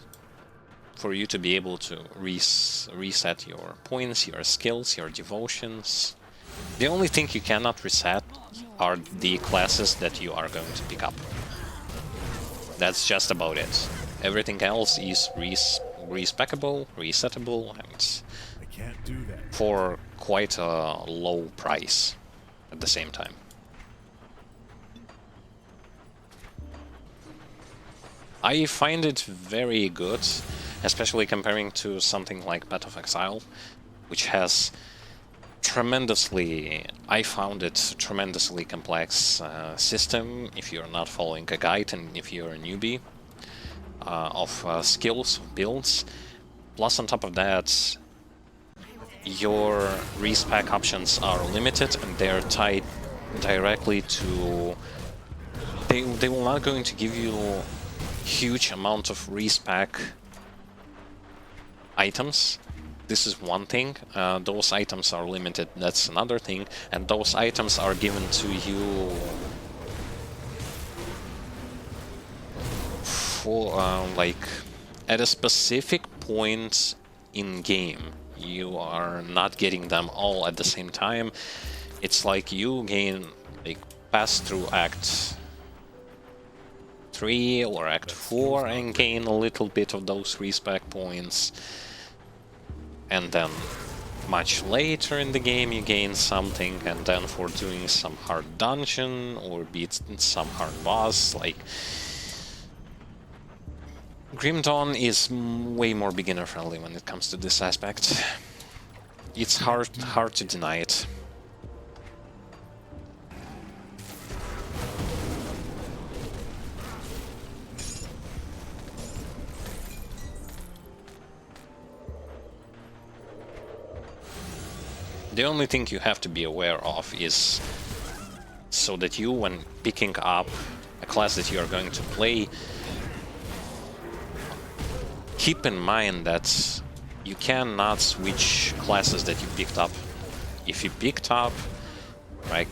for you to be able to reset your points, your skills, your devotions. The only thing you cannot reset are the classes that you are going to pick up. That's just about it. Everything else is respecable, resettable, and I can't do that. for quite a low price at the same time. I find it very good, especially comparing to something like Path of Exile, which has tremendously, I found it tremendously complex system if you're not following a guide and if you're a newbie, of skills, builds. Plus on top of that, your respec options are limited and they're tied directly to... They will not going to give you huge amount of respec items. This is one thing. Those items are limited, that's another thing. And those items are given to you for like at a specific point in game. You are not getting them all at the same time. It's like you gain, like, pass through Act 3 or Act 4 and gain a little bit of those respec points. And then much later in the game you gain something, and then for doing some hard dungeon or beat some hard boss, like... Grim Dawn is way more beginner friendly when it comes to this aspect. It's hard to deny it. The only thing you have to be aware of is so that you, when picking up a class that you are going to play, keep in mind that you cannot switch classes that you picked up. If you picked up, like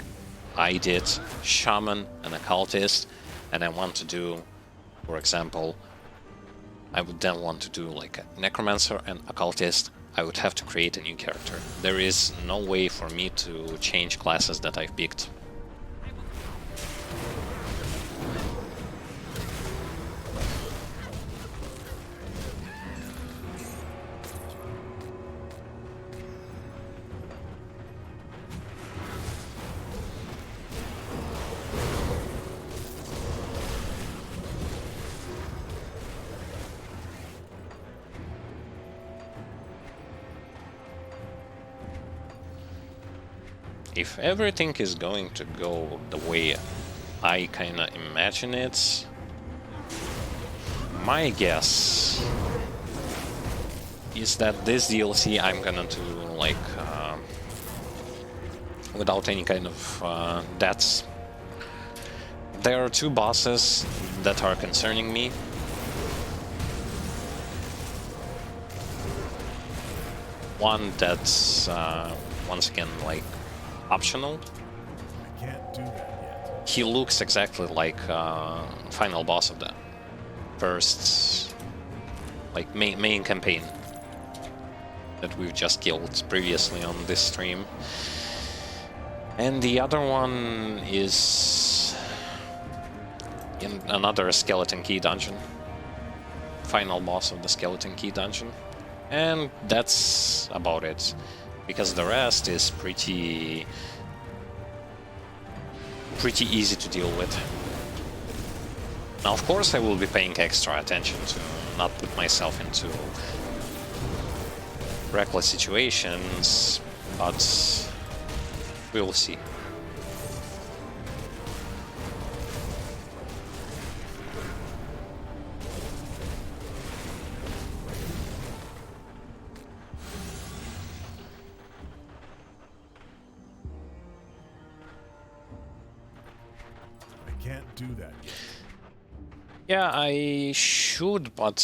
I did, Shaman and Occultist, and I want to do, for example, I would then want to do like a Necromancer and Occultist, I would have to create a new character. There is no way for me to change classes that I've picked. If everything is going to go the way I kinda imagine it, my guess is that this DLC I'm gonna do like without any kind of deaths. There are two bosses that are concerning me. One that's once again like optional. I can't do that yet. He looks exactly like final boss of the first, like, main campaign that we've just killed previously on this stream. And the other one is in another Skeleton Key dungeon. Final boss of the Skeleton Key dungeon. And that's about it. Because the rest is pretty easy to deal with. Now, of course, I will be paying extra attention to not put myself into reckless situations, but we'll see. I can't do that yet. Yeah, I should, but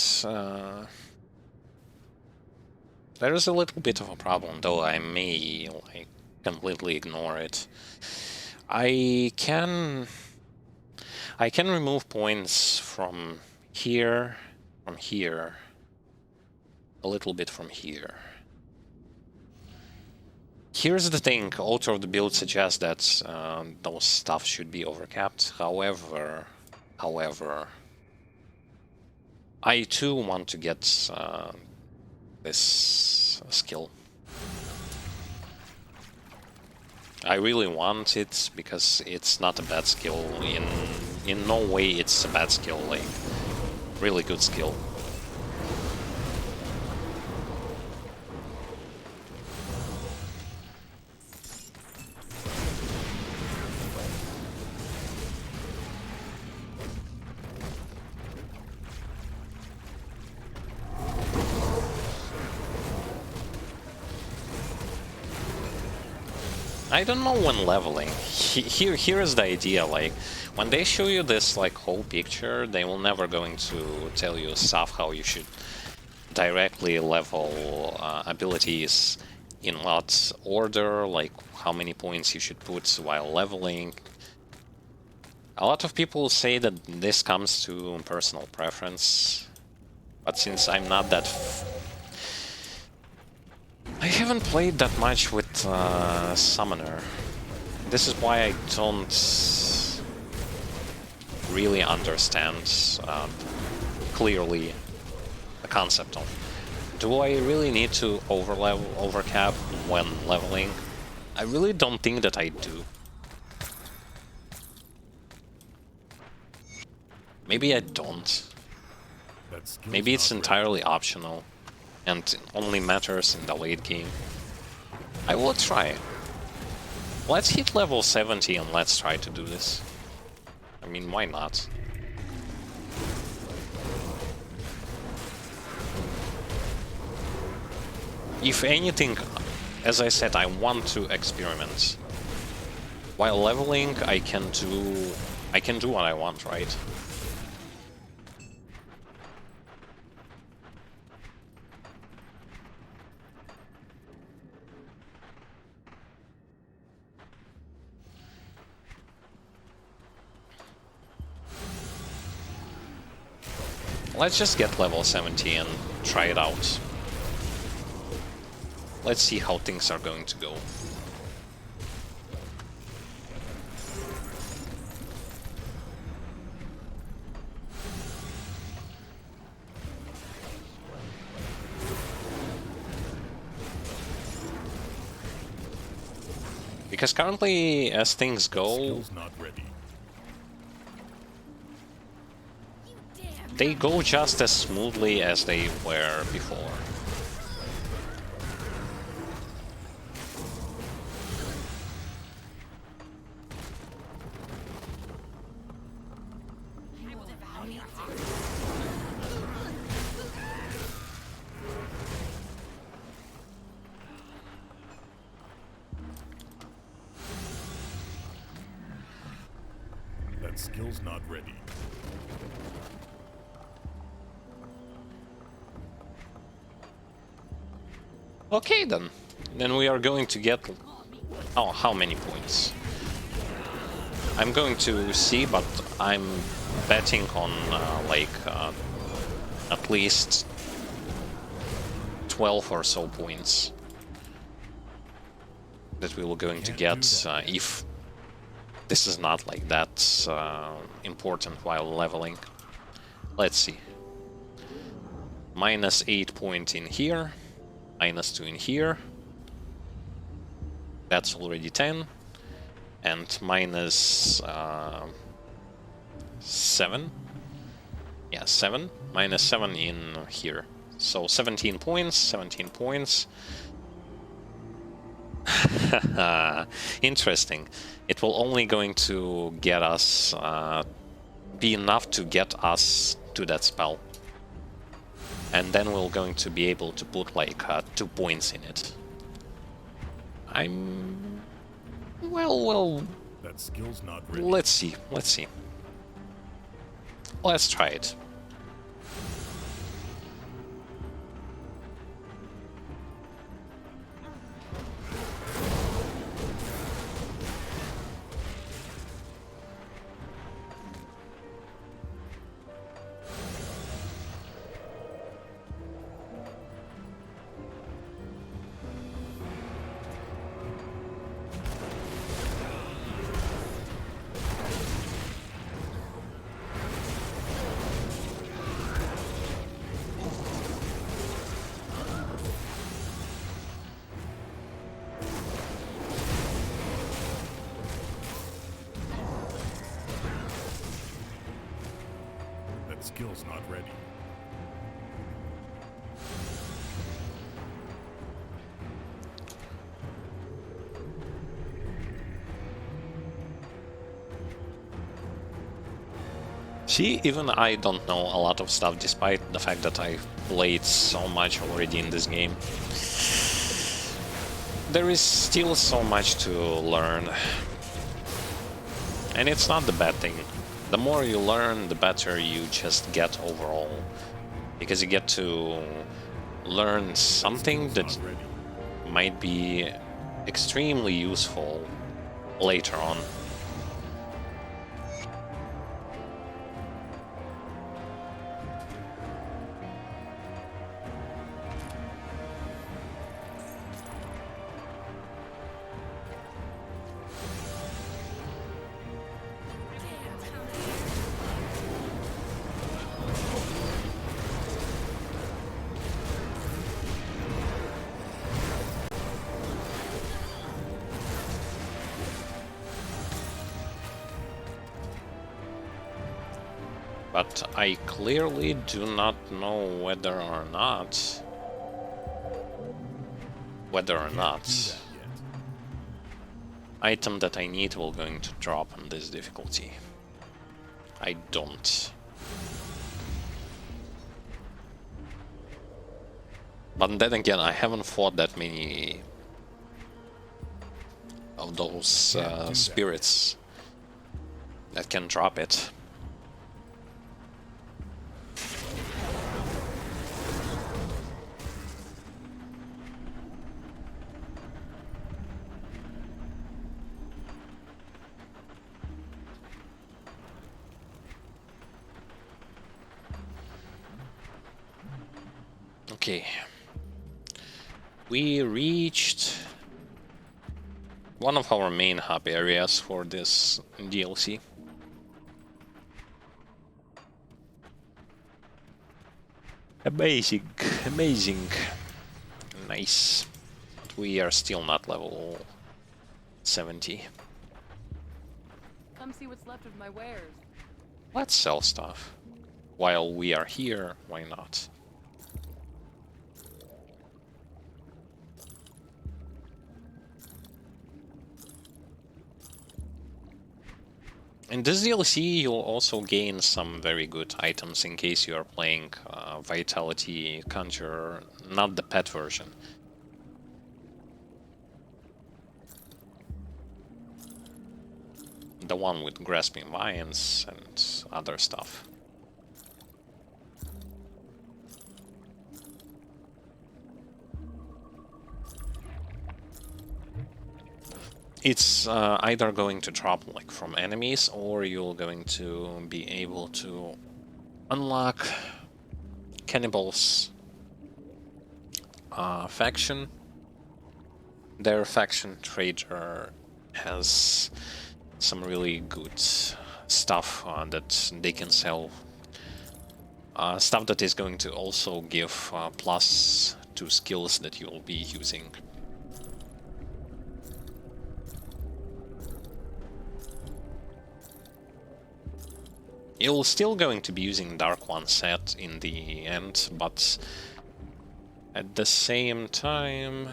there is a little bit of a problem, though I may like completely ignore it. I can remove points from here, a little bit from here. Here's the thing, author of the build suggests that those stuff should be overcapped. However, I too want to get this skill. I really want it because it's not a bad skill. In no way it's a bad skill. Like, really good skill. I don't know when leveling. Here is the idea, like, when they show you this, like, whole picture, they will never going to tell you stuff how you should directly level abilities, in what order, like, how many points you should put while leveling. A lot of people say that this comes to personal preference, but since I'm not that... I haven't played that much with Summoner. This is why I don't really understand clearly the concept of, do I really need to overcap when leveling? I really don't think that I do. Maybe I don't. Maybe it's entirely optional and it only matters in the late game. I will try. Let's hit level 70 and let's try to do this. I mean, why not? If anything, as I said, I want to experiment. While leveling, I can do what I want, right? Let's just get level 70 and try it out. Let's see how things are going to go. Because currently, as things go, they go just as smoothly as they were before. That skill's not ready. Okay then. Then we are going to get... Oh, how many points? I'm going to see, but I'm betting on at least 12 or so points that we were going to get if this is not like that important while leveling. Let's see. -8 point in here, -2 in here. That's already 10, and minus 7. Yeah, 7. -7 in here. So 17 points, 17 points. Interesting. It will only going to get us, be enough to get us to that spell. And then we're going to be able to put like 2 points in it. Well, That skill's not ready. let's see. Let's try it. That skill's not ready. See, even I don't know a lot of stuff, despite the fact that I played so much already in this game. There is still so much to learn. And it's not the bad thing. The more you learn, the better you just get overall. Because you get to learn something that Not ready. might be extremely useful later on. But I clearly do not know whether or not Do that yet. item that I need will going to drop on this difficulty. I don't. But then again, I haven't fought that many of those spirits that can drop it. Okay. We reached one of our main hub areas for this DLC. Amazing, amazing. Nice. But we are still not level 70. Come see what's left of my wares. Let's sell stuff. While we are here, why not? In this DLC, you'll also gain some very good items in case you are playing Vitality Conjurer, not the pet version. The one with Grasping Vines and other stuff. It's either going to drop like from enemies, or you're going to be able to unlock Cannibals faction. Their faction trader has some really good stuff that they can sell. Stuff that is going to also give plus to skills that you'll be using. You're still going to be using Dark One set in the end, but at the same time...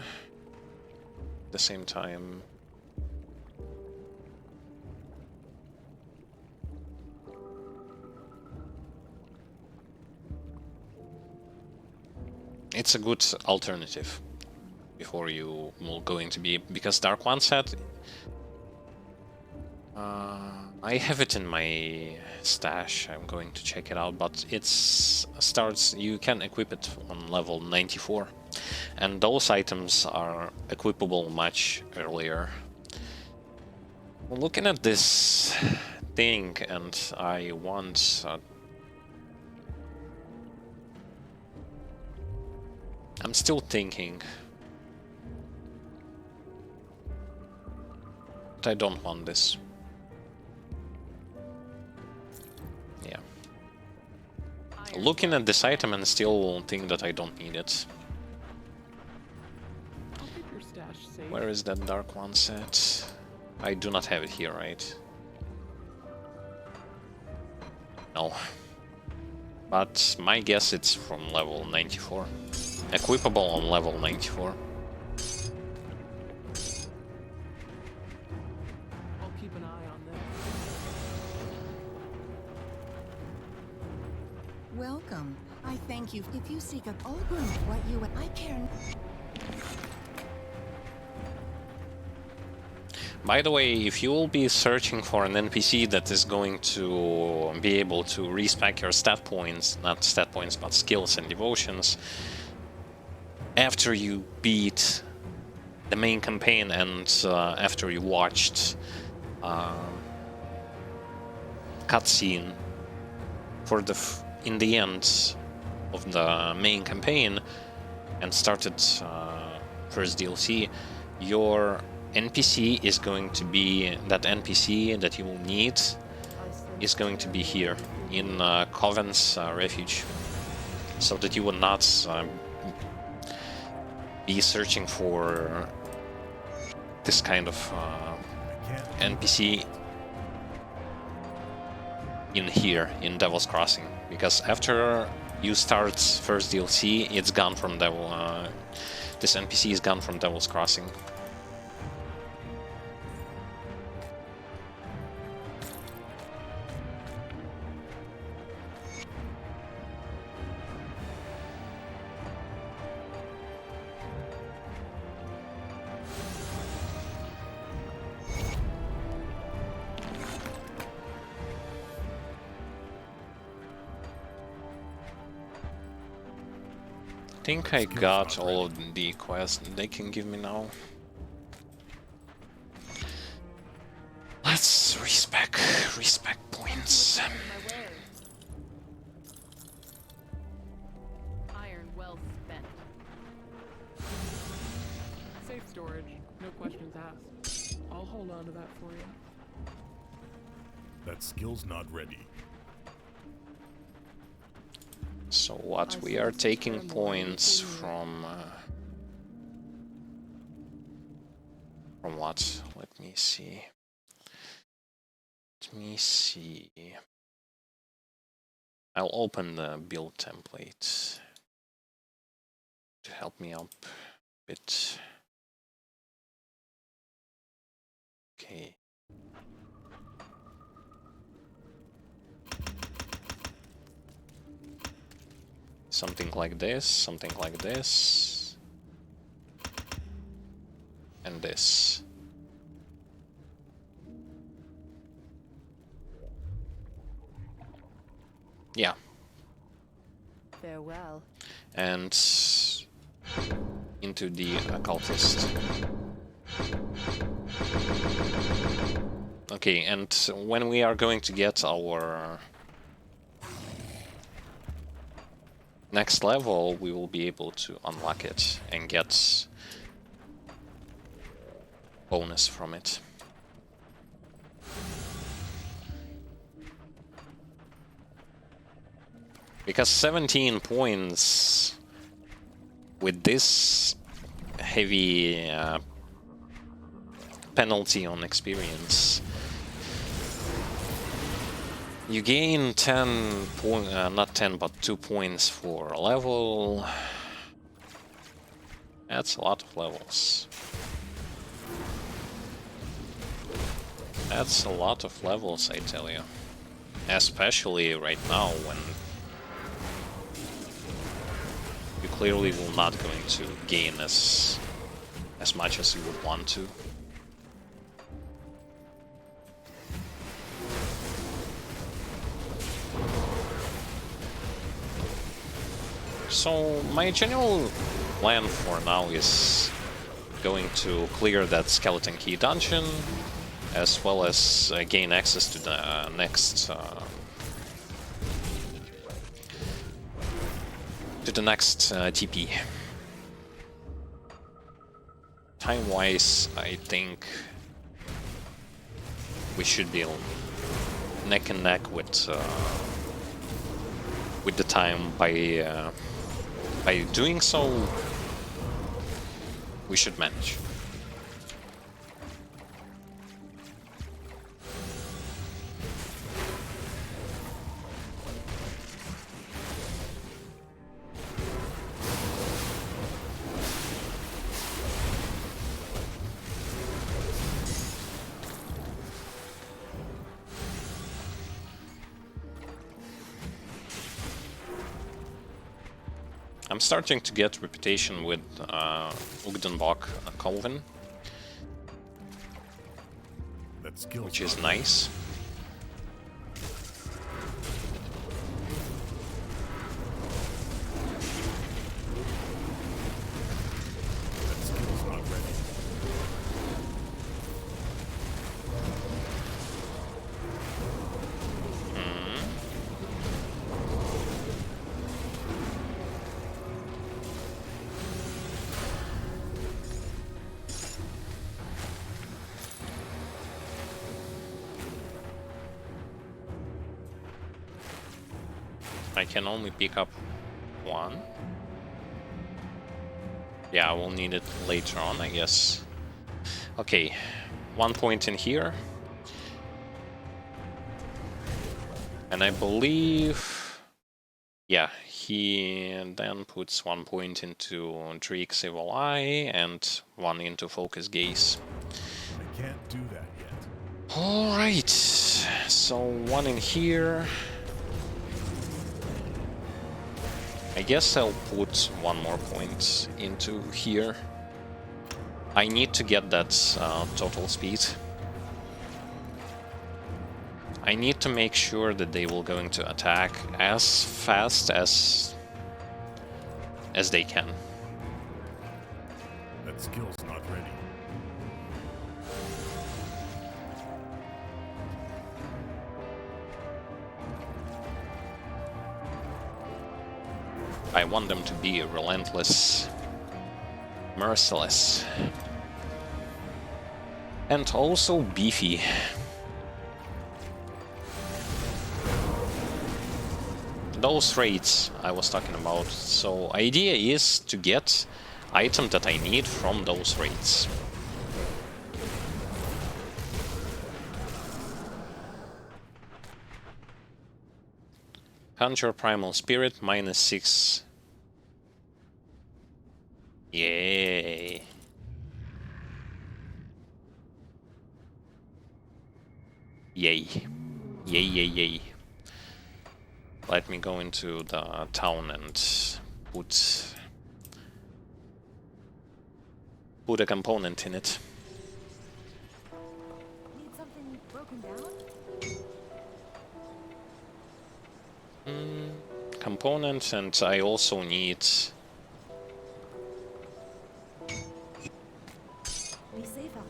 it's a good alternative before you will going to be, because Dark One set, I have it in my stash. I'm going to check it out, but it's starts. You can equip it on level 94, and those items are equipable much earlier. Looking at this thing, and I want. I'm still thinking. But I don't want this. Yeah. Looking at this item and still think that I don't need it. I'll keep your stash safe. Where is that Dark One set? I do not have it here, right? No. But my guess it's from level 94. Equipable on level 94. I'll keep an eye on them. Welcome. I thank you. If you seek a old room, what you I care. By the way, if you will be searching for an NPC that is going to be able to respec your stat points, not stat points, but skills and devotions, after you beat the main campaign and after you watched cutscene for the in the end of the main campaign and started first DLC, your NPC is going to be that NPC that you will need is going to be here in Coven's refuge, so that you would not be searching for this kind of NPC in here in Devil's Crossing, because after you start first DLC, it's gone from this NPC is gone from Devil's Crossing. I think I got all of the quests they can give me now. Let's respec points. My way. Iron well spent. Safe storage, no questions asked. I'll hold on to that for you. That skill's not ready. So what, we are taking points from what? Let me see. I'll open the build template to help me up a bit. Okay. Something like this, and this. Yeah. Farewell. And into the occultist. Okay, and when we are going to get our next level, we will be able to unlock it and get bonus from it. Because 17 points with this heavy penalty on experience. You gain 10 points, not 10, but 2 points for a level. That's a lot of levels. That's a lot of levels, I tell you. Especially right now when you clearly will not going to gain as much as you would want to. So my general plan for now is going to clear that skeleton key dungeon, as well as gain access to the next TP. Time-wise, I think we should be neck and neck with the time. By doing so, we should manage. I'm starting to get reputation with Ugdenbach Colvin, which is nice. That skill's not ready. I can only pick up one. Yeah, I will need it later on, I guess. Okay, 1 point in here. And I believe... yeah, he then puts 1 point into Drake's Evil Eye and 1 into Focus Gaze. I can't do that yet. Alright, so 1 in here. I guess I'll put 1 more point into here. I need to get that total speed. I need to make sure that they will going to attack as fast as they can. That skill's not ready. I want them to be relentless, merciless, and also beefy. Those raids I was talking about. So idea is to get item that I need from those raids. Conjure Primal Spirit, -6. Yay. Yay. Yay, yay, yay. Let me go into the town and put a component in it. Need something broken down? Component, and I also need... Be safe out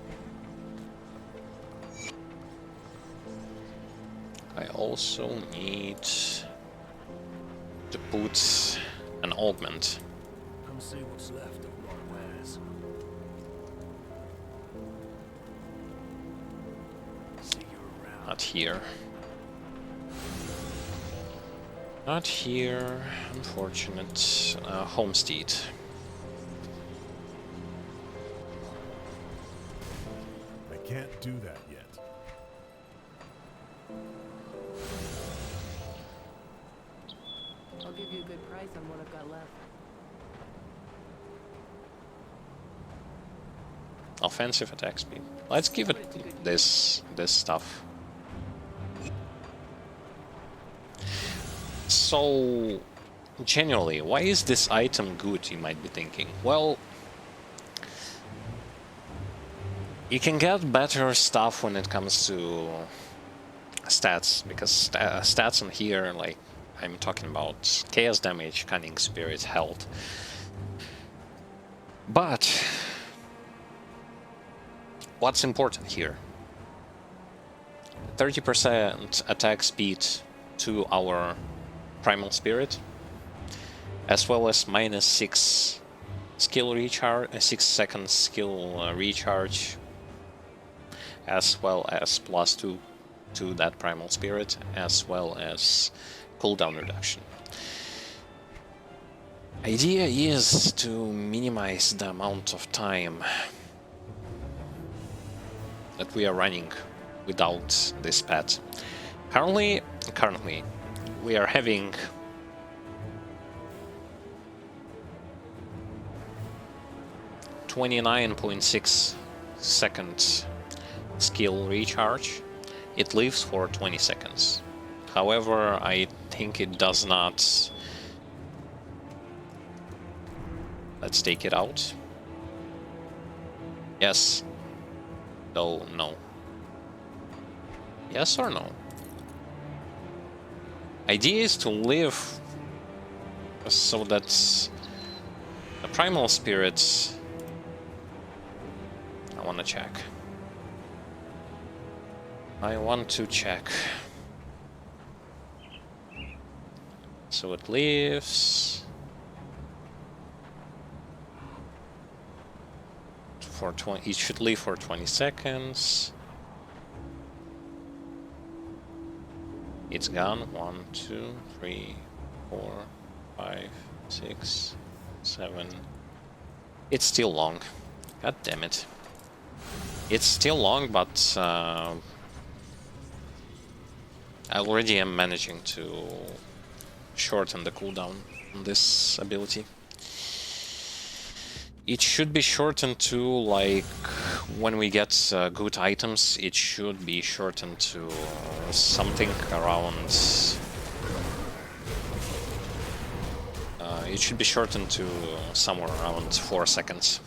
there. I also need to put an augment. Come see what's left of my wares. See you around. Not here. Not here, unfortunate. Homestead. I can't do that yet. I'll give you a good price on what I've got left. Offensive attack speed. Let's give it this stuff. So, generally, why is this item good, you might be thinking? Well, you can get better stuff when it comes to stats, because stats on here, like, I'm talking about chaos damage, cunning, spirit, health. But what's important here? 30% attack speed to our primal spirit, as well as -6 skill recharge, 6 seconds skill recharge, as well as +2 to that primal spirit, as well as cooldown reduction. Idea is to minimize the amount of time that we are running without this pet. Currently, we are having 29.6 seconds skill recharge. It lives for 20 seconds. However, I think it does not. Let's take it out. Yes. No, no. Yes or no? Idea is to live so that the primal spirits. I want to check. I want to check. So it lives for 20. It should live for 20 seconds. It's gone. 1, 2, 3, 4, 5, 6, 7. It's still long. God damn it. It's still long, but I already am managing to shorten the cooldown on this ability. It should be shortened to, like, when we get good items, it should be shortened to something around... it should be shortened to somewhere around 4 seconds.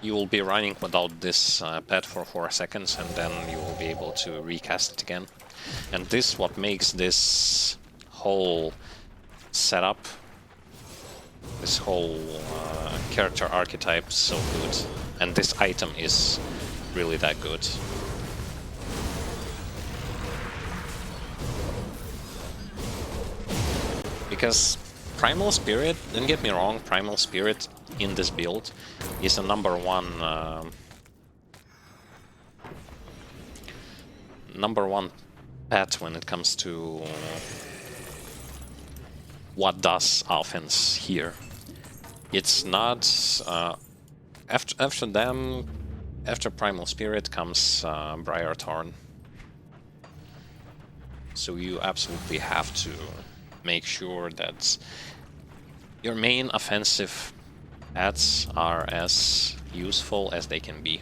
You will be running without this pet for 4 seconds, and then you will be able to recast it again. And this is what makes this whole setup, this whole character archetype so good. And this item is really that good. Because Primal Spirit, don't get me wrong, Primal Spirit in this build is a number one pet when it comes to what does offense here. It's not after Primal Spirit comes Briar Thorn. So you absolutely have to make sure that your main offensive pets are as useful as they can be.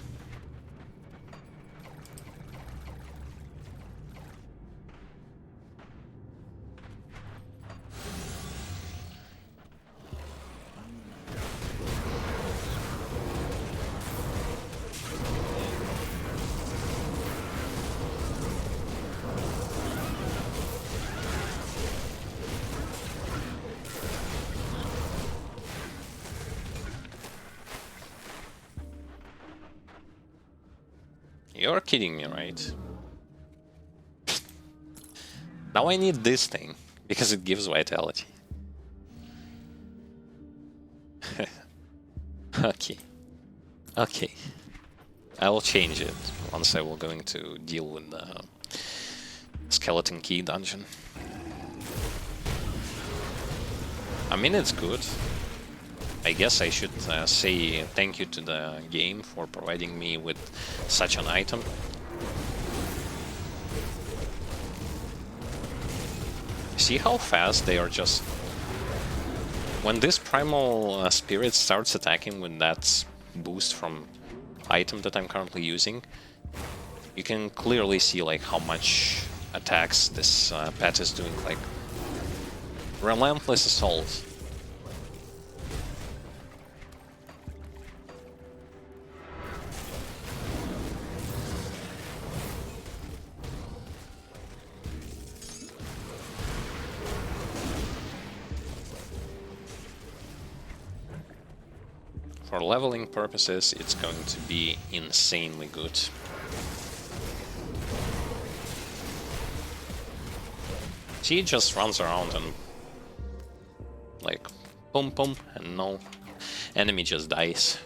You're kidding me, right? Now I need this thing, because it gives vitality. Okay. Okay. I will change it once I will going to deal with the Skeleton Key dungeon. I mean, it's good. I guess I should say thank you to the game for providing me with such an item. See how fast they are just... When this primal spirit starts attacking with that boost from item that I'm currently using, you can clearly see like how much attacks this pet is doing, like relentless assault. For leveling purposes, it's going to be insanely good. She just runs around and like boom boom, and no enemy just dies.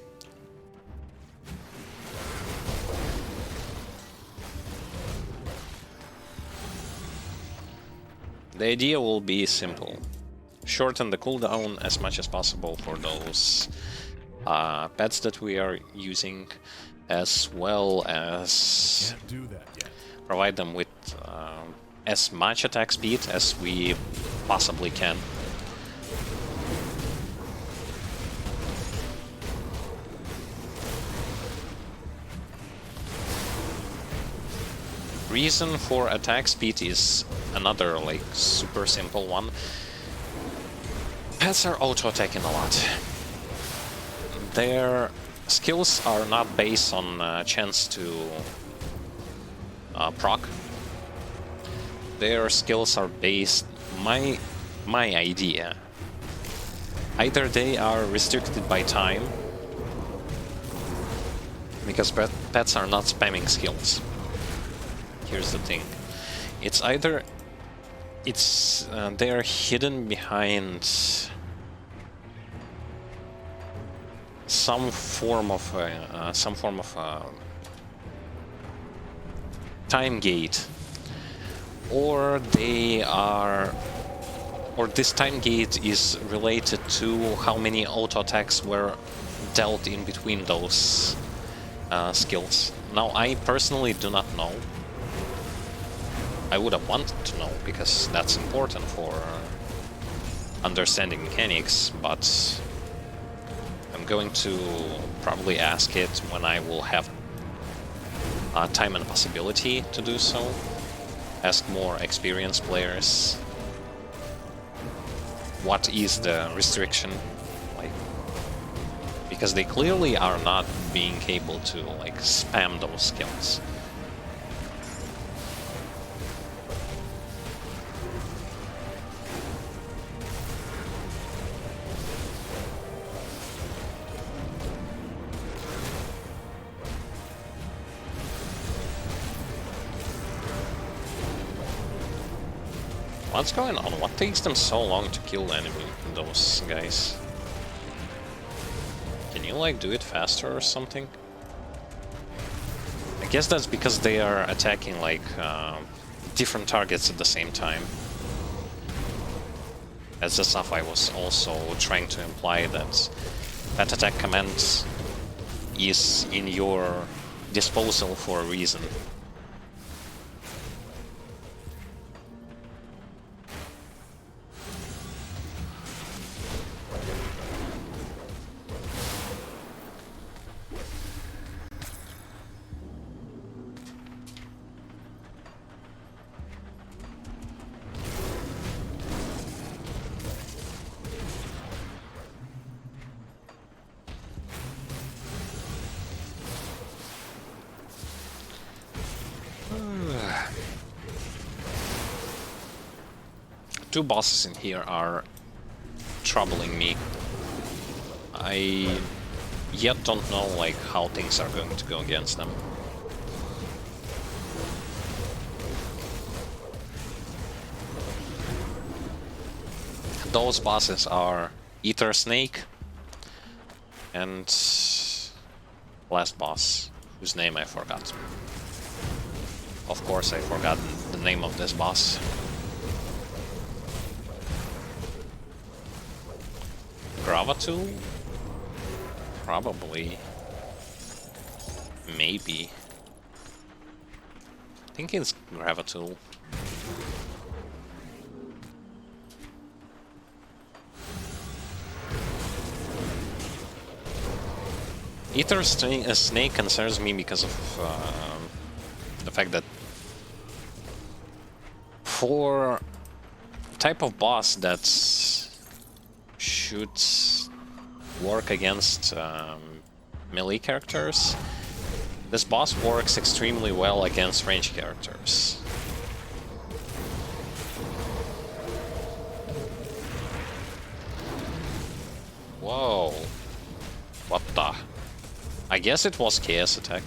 The idea will be simple. Shorten the cooldown as much as possible for those pets that we are using, as well as Can't do that yet. provide them with as much attack speed as we possibly can. Reason for attack speed is another like super simple one. Pets are auto-attacking a lot. Their skills are not based on chance to proc. Their skills are based... My idea. Either they are restricted by time, because pets are not spamming skills. Here's the thing. It's either... they're hidden behind some form of time gate, or they are, or this time gate is related to how many auto attacks were dealt in between those skills. Now, I personally do not know. I would have wanted to know, because that's important for understanding mechanics, but I'm going to probably ask it when I will have time and possibility to do so. Ask more experienced players what is the restriction, like, because they clearly are not being able to like spam those skills. What's going on? What takes them so long to kill those guys? Can you like do it faster or something? I guess that's because they are attacking like different targets at the same time. As the stuff I was also trying to imply, that attack command is in your disposal for a reason. Two bosses in here are troubling me. I yet don't know like how things are going to go against them. Those bosses are Ether Snake and last boss, whose name I forgot. Of course I forgot the name of this boss. Gravatool? Probably. Maybe. I think it's Gravatool. Ether Snake concerns me because of the fact that for type of boss that should work against melee characters, this boss works extremely well against range characters. Whoa. What the? I guess it was Chaos Attack.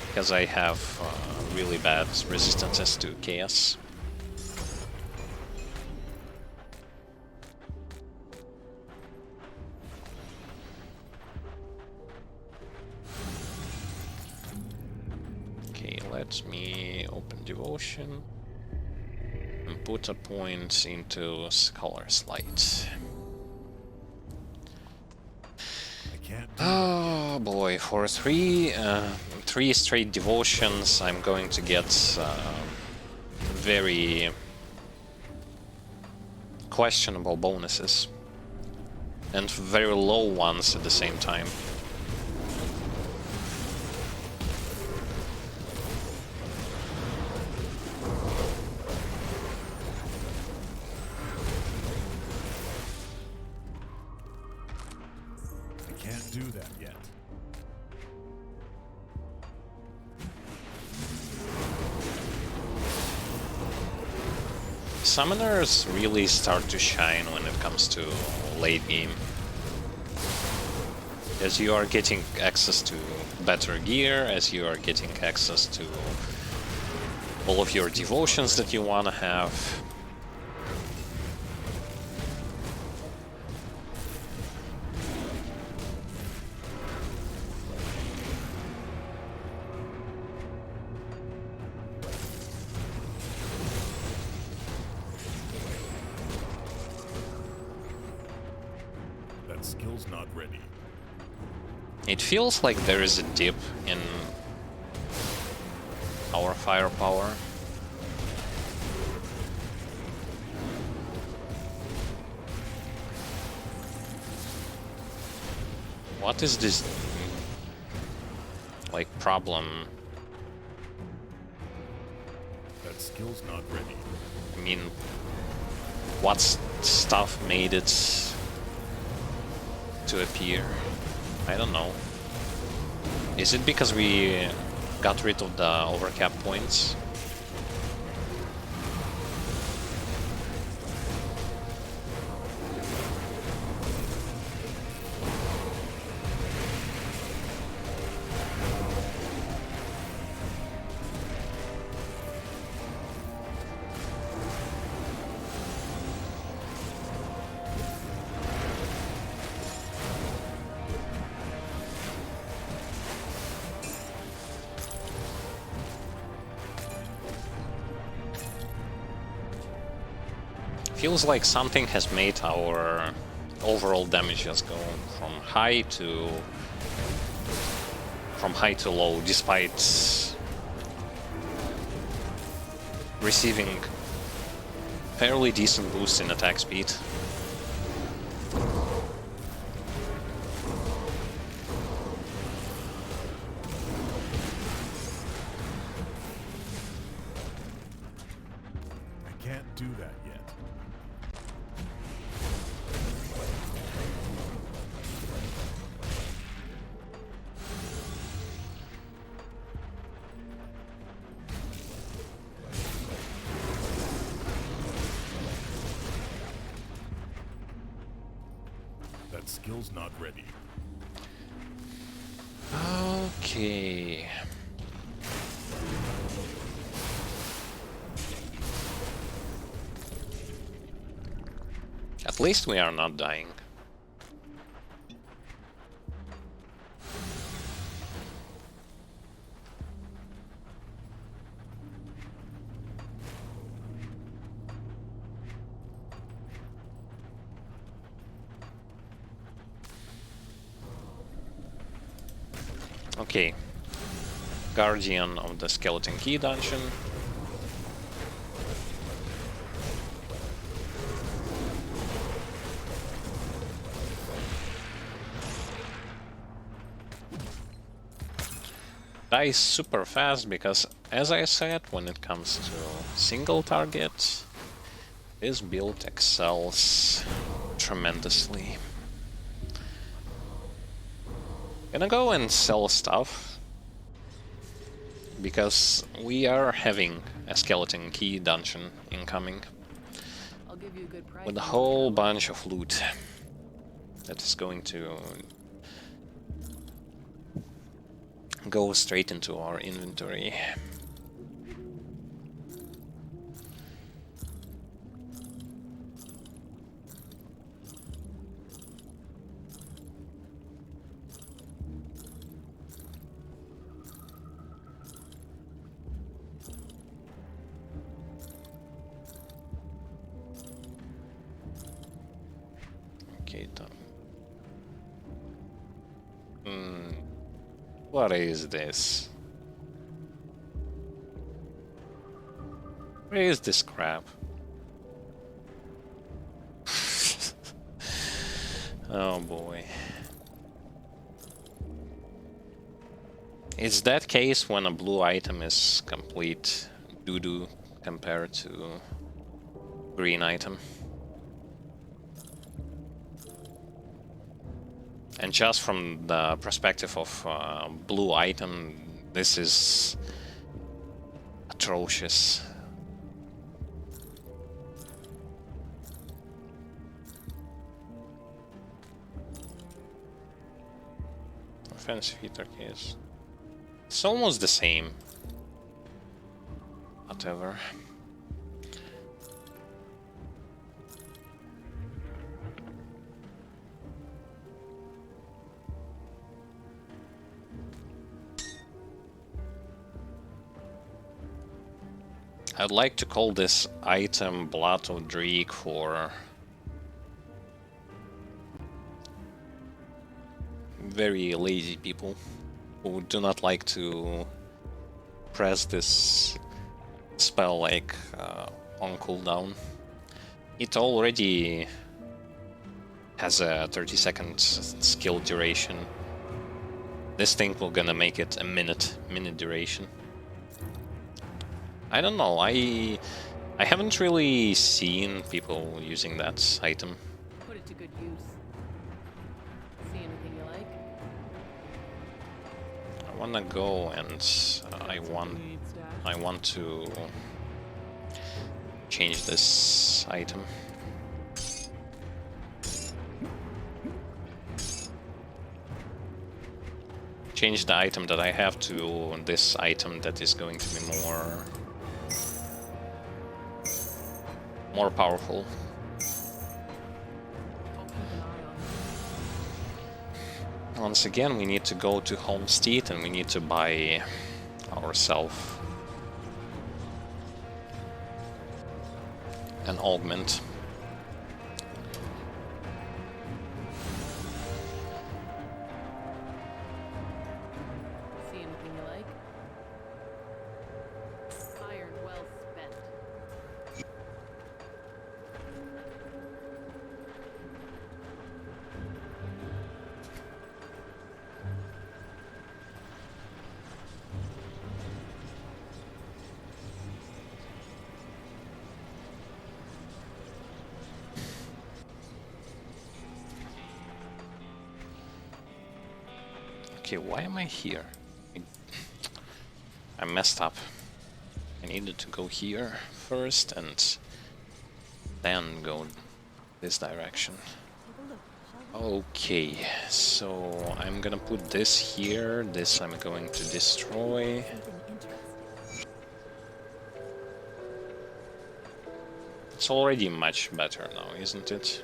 Because I have really bad resistances to Chaos. Okay, let me open Devotion and put a point into Scholar's Light. Oh boy, for three straight devotions, I'm going to get very questionable bonuses. And very low ones at the same time. Can't do that yet. Summoners really start to shine when it comes to late game. As you are getting access to better gear, as you are getting access to all of your devotions that you want to have. That skill's not ready. It feels like there is a dip in our firepower. What is this, like, problem? That skill's not ready. I mean, what stuff made it to appear? I don't know. Is it because we got rid of the overcap points? Feels like something has made our overall damages go from high to low, despite receiving fairly decent boost in attack speed. I can't do that yet. That skill's not ready. Okay. At least we are not dying. Okay. Guardian of the Skeleton Key dungeon. Dies super fast because, as I said, when it comes to single target, this build excels tremendously. Gonna go and sell stuff because we are having a Skeleton Key dungeon incoming I'll give you a good price with a on what I've whole got. bunch of loot that is going to go straight into our inventory. Okay, done. What is this? Where is this crap? Oh boy. It's that case when a blue item is complete doo-doo compared to green item. And just from the perspective of blue item, this is atrocious. Offensive hitter case. It's almost the same. Whatever. I'd like to call this item Blood of Dreek for very lazy people who do not like to press this spell like on cooldown. It already has a 30-second skill duration. This thing will gonna make it a minute duration. I don't know, I haven't really seen people using that item. Put it to good use. See anything you like? I wanna go and I Need stash. want to change this item. Change the item that I have to this item that is going to be more powerful. I'll keep an eye on it. Once again, we need to go to Homestead and we need to buy ourselves an augment. See anything you like? Iron well spent. Okay, why am I here? I messed up. I needed to go here first and then go this direction. Okay, so I'm gonna put this here, this I'm going to destroy. It's already much better now, isn't it?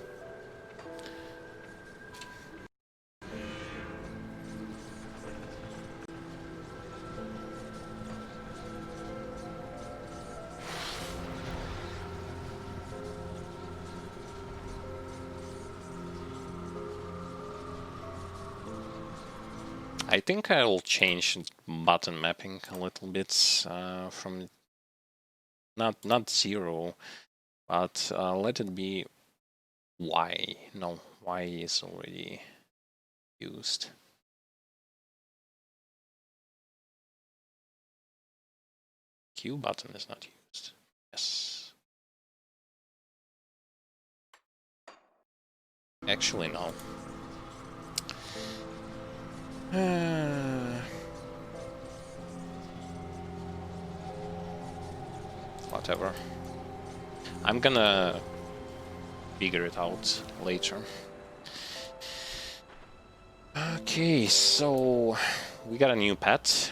I think I'll change button mapping a little bit from not 0, but let it be Y. No, Y is already used. Q button is not used. Yes. Actually, no. Whatever. I'm gonna figure it out later. Okay, so we got a new pet,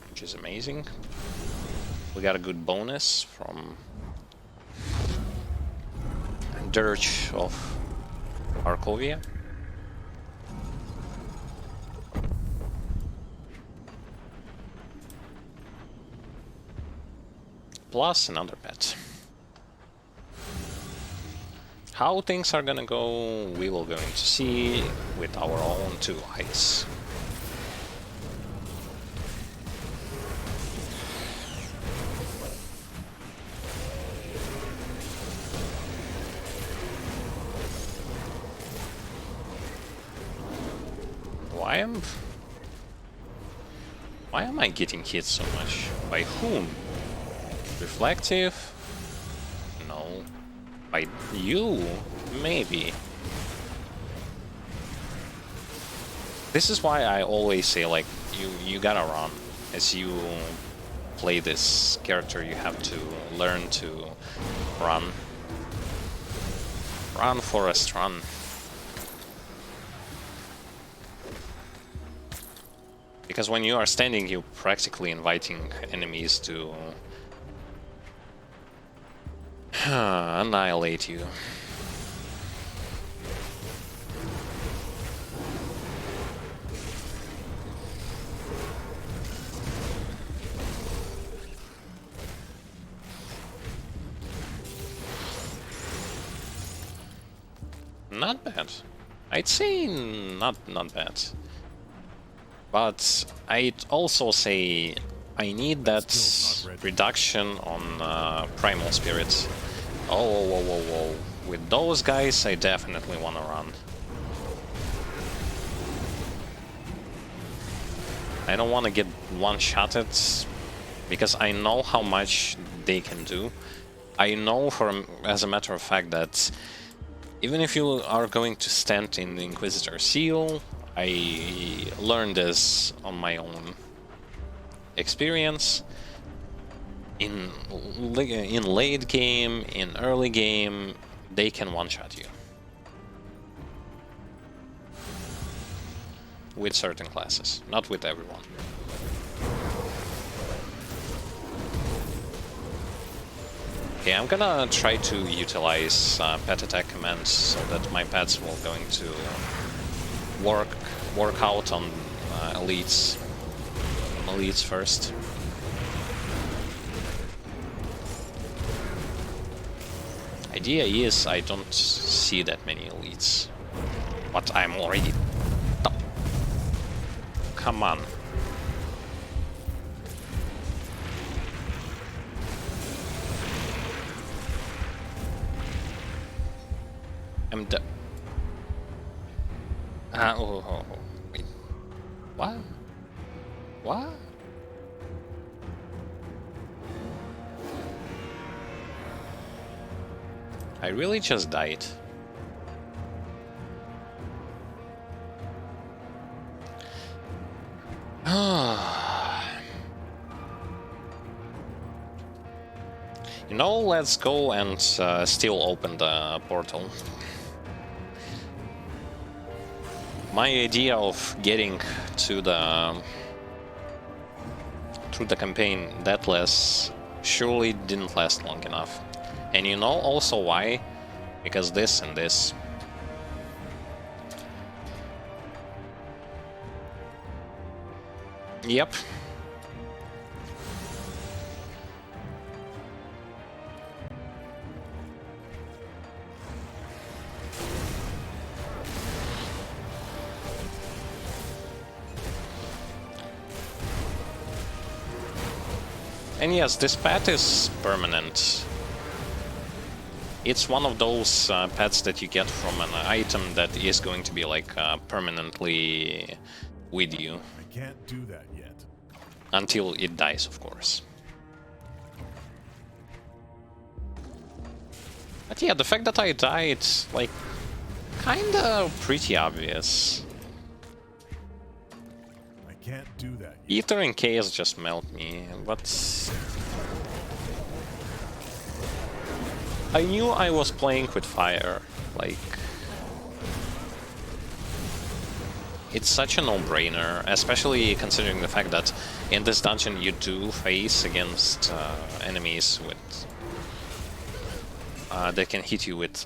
which is amazing. We got a good bonus from Dirge of Arkovia. Plus another pet. How things are gonna go, we will going to see with our own 2 eyes. Why am I getting hit so much? By whom? Reflective? No. By you? Maybe. This is why I always say, like, you gotta run. As you play this character, you have to learn to run. Run, Forest, run. Because when you are standing, you're practically inviting enemies to annihilate you. Not bad. I'd say not bad. But I'd also say I need that reduction on Primal Spirits. Oh, whoa, whoa, whoa. With those guys, I definitely want to run. I don't want to get one-shotted, because I know how much they can do. I know, as a matter of fact, that even if you are going to stand in the Inquisitor Seal, I learned this on my own experience. In late game, in early game, they can one-shot you. With certain classes, not with everyone. Okay, I'm gonna try to utilize pet attack commands so that my pets will going to work out on elites first. Idea is I don't see that many elites, but I'm already top. Come on. I'm dead. Wait. What? What? I really just died. You know, let's go and still open the portal. My idea of getting to the through the campaign deathless surely didn't last long enough. And you know also why? Because this and this. Yep. And yes, this pet is permanent. It's one of those pets that you get from an item that is going to be like permanently with you I can't do that yet. until it dies, of course. But yeah, the fact that I died, like, kinda pretty obvious. I can't do that yet. Ether and Chaos just melt me, but I knew I was playing with fire, like... It's such a no-brainer, especially considering the fact that in this dungeon you do face against enemies with... they can hit you with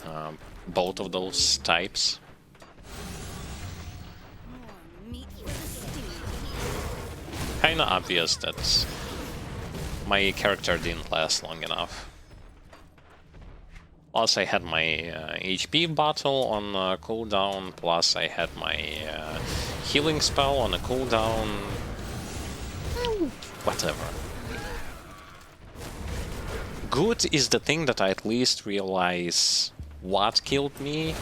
both of those types. Meat for the stew. Kinda obvious that my character didn't last long enough. Plus I had my HP bottle on cooldown, plus I had my healing spell on a cooldown. Whatever. Good is the thing that I at least realize what killed me,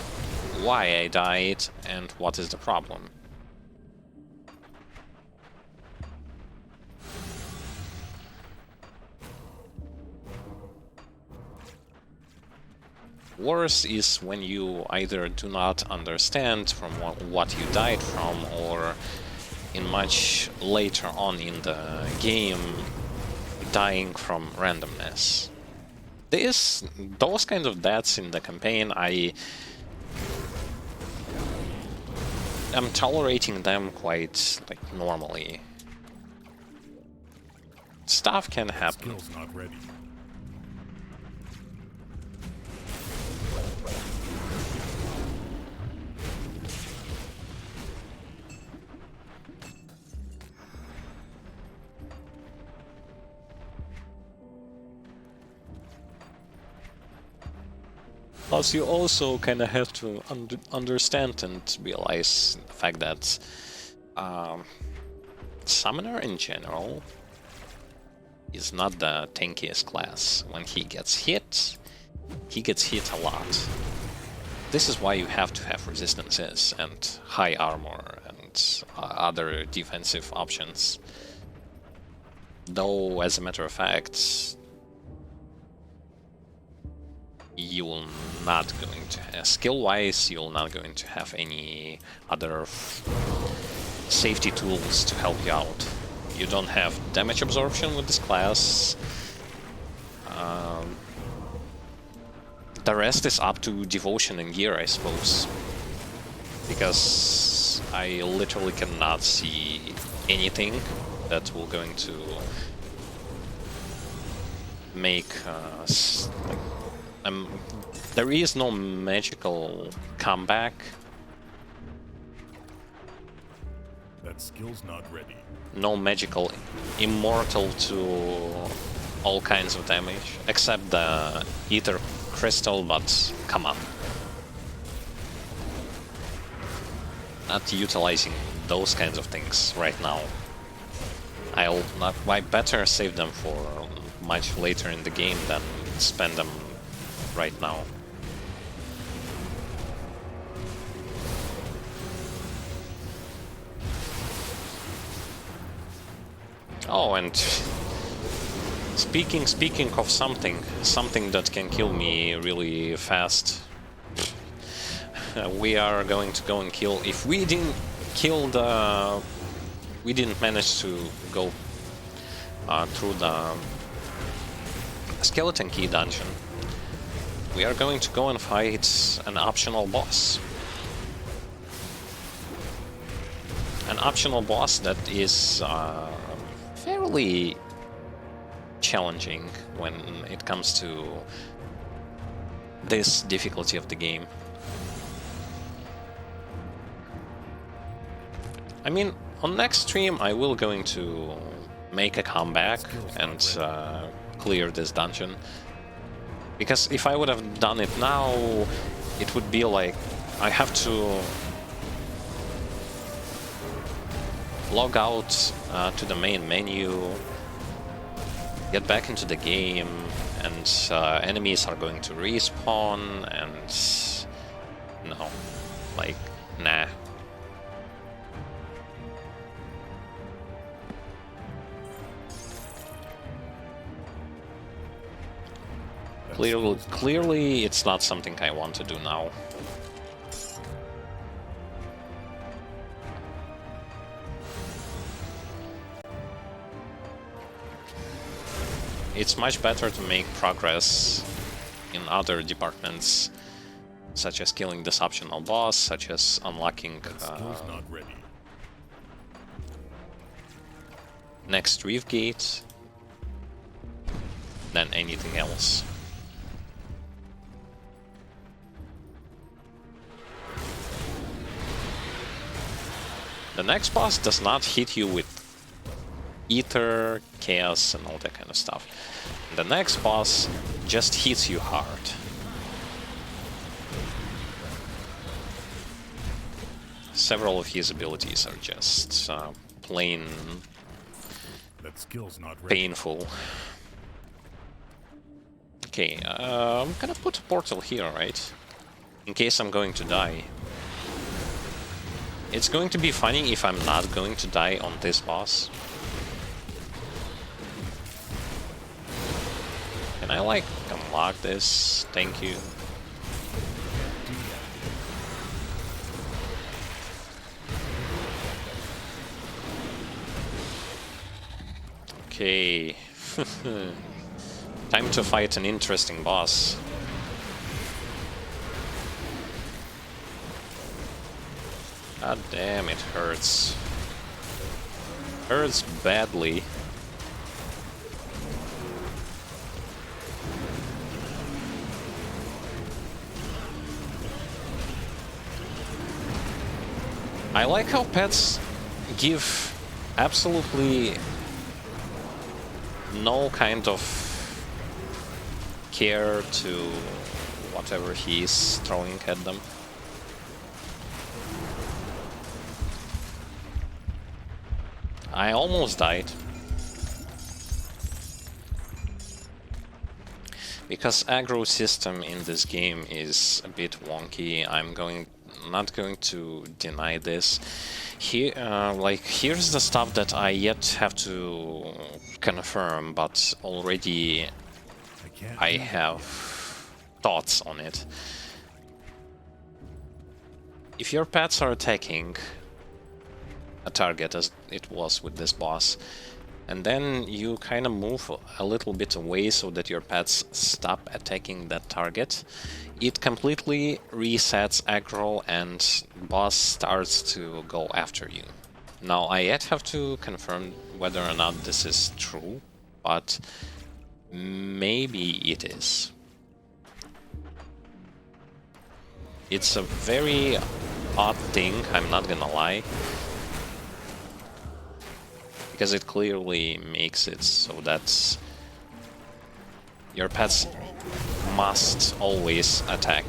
why I died, and what is the problem. Worse is when you either do not understand from what you died from, or in much later on in the game, dying from randomness. Those kinds of deaths in the campaign, I am tolerating them quite like normally. Stuff can happen. Skill's not ready. Plus, you also kind of have to understand and realize the fact that Summoner in general is not the tankiest class. When he gets hit a lot. This is why you have to have resistances and high armor and other defensive options. Though, as a matter of fact, you're not going to, skill-wise, you're not going to have any other safety tools to help you out. You don't have damage absorption with this class. The rest is up to devotion and gear, I suppose. Because I literally cannot see anything that will going to make there is no magical comeback. That skill's not ready. No magical immortal to all kinds of damage, except the Ether Crystal, but come on. Not utilizing those kinds of things right now. I better save them for much later in the game than spend them right now. Oh, and speaking of something that can kill me really fast, we are going to go and kill. If we didn't kill we didn't manage to go through the Skeleton Key dungeon, we are going to go and fight an optional boss. An optional boss that is fairly challenging when it comes to this difficulty of the game. I mean, on next stream I will going to make a comeback and clear this dungeon. Because if I would have done it now, it would be like I have to log out to the main menu. get back into the game, and enemies are going to respawn, and no, like, nah. Clearly, it's not something I want to do now. It's much better to make progress in other departments, such as killing this optional boss, such as unlocking Not ready. next Reef Gate, than anything else. The next boss does not hit you with ether, chaos, and all that kind of stuff. The next boss just hits you hard. Several of his abilities are just plain That skill's not ready. painful. Okay, I'm gonna put a portal here, right? In case I'm going to die. It's going to be funny if I'm not going to die on this boss. Can I, like, unlock this? Thank you. Okay. Time to fight an interesting boss. God damn, it hurts. Hurts badly. I like how pets give absolutely no kind of care to whatever he's throwing at them. I almost died. Because aggro system in this game is a bit wonky, I'm not going to deny this. Here, here's the stuff that I yet have to confirm, but already I have thoughts on it. If your pets are attacking a target, as it was with this boss, and then you kind of move a little bit away so that your pets stop attacking that target, it completely resets aggro and boss starts to go after you. Now, I yet have to confirm whether or not this is true, but maybe it is. It's a very odd thing, I'm not gonna lie. Because it clearly makes it so that your pets must always attack.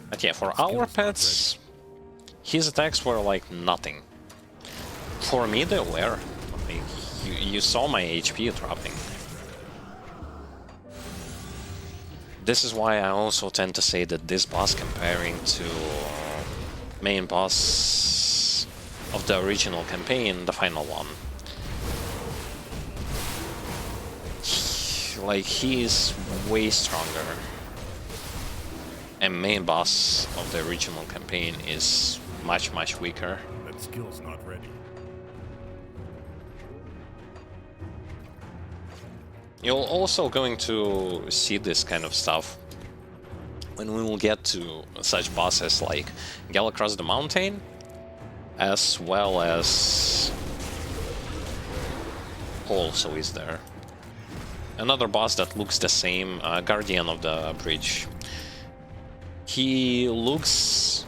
But yeah, for our pets, his attacks were like nothing. For me, they were. Like, you saw my HP dropping. This is why I also tend to say that this boss, comparing to main boss of the original campaign, the final one, like, he is way stronger. And main boss of the original campaign is much, much weaker. That skill's not ready. You're also going to see this kind of stuff when we will get to such bosses like Gale Across the Mountain, as well as also is there. Another boss that looks the same, Guardian of the Bridge. He looks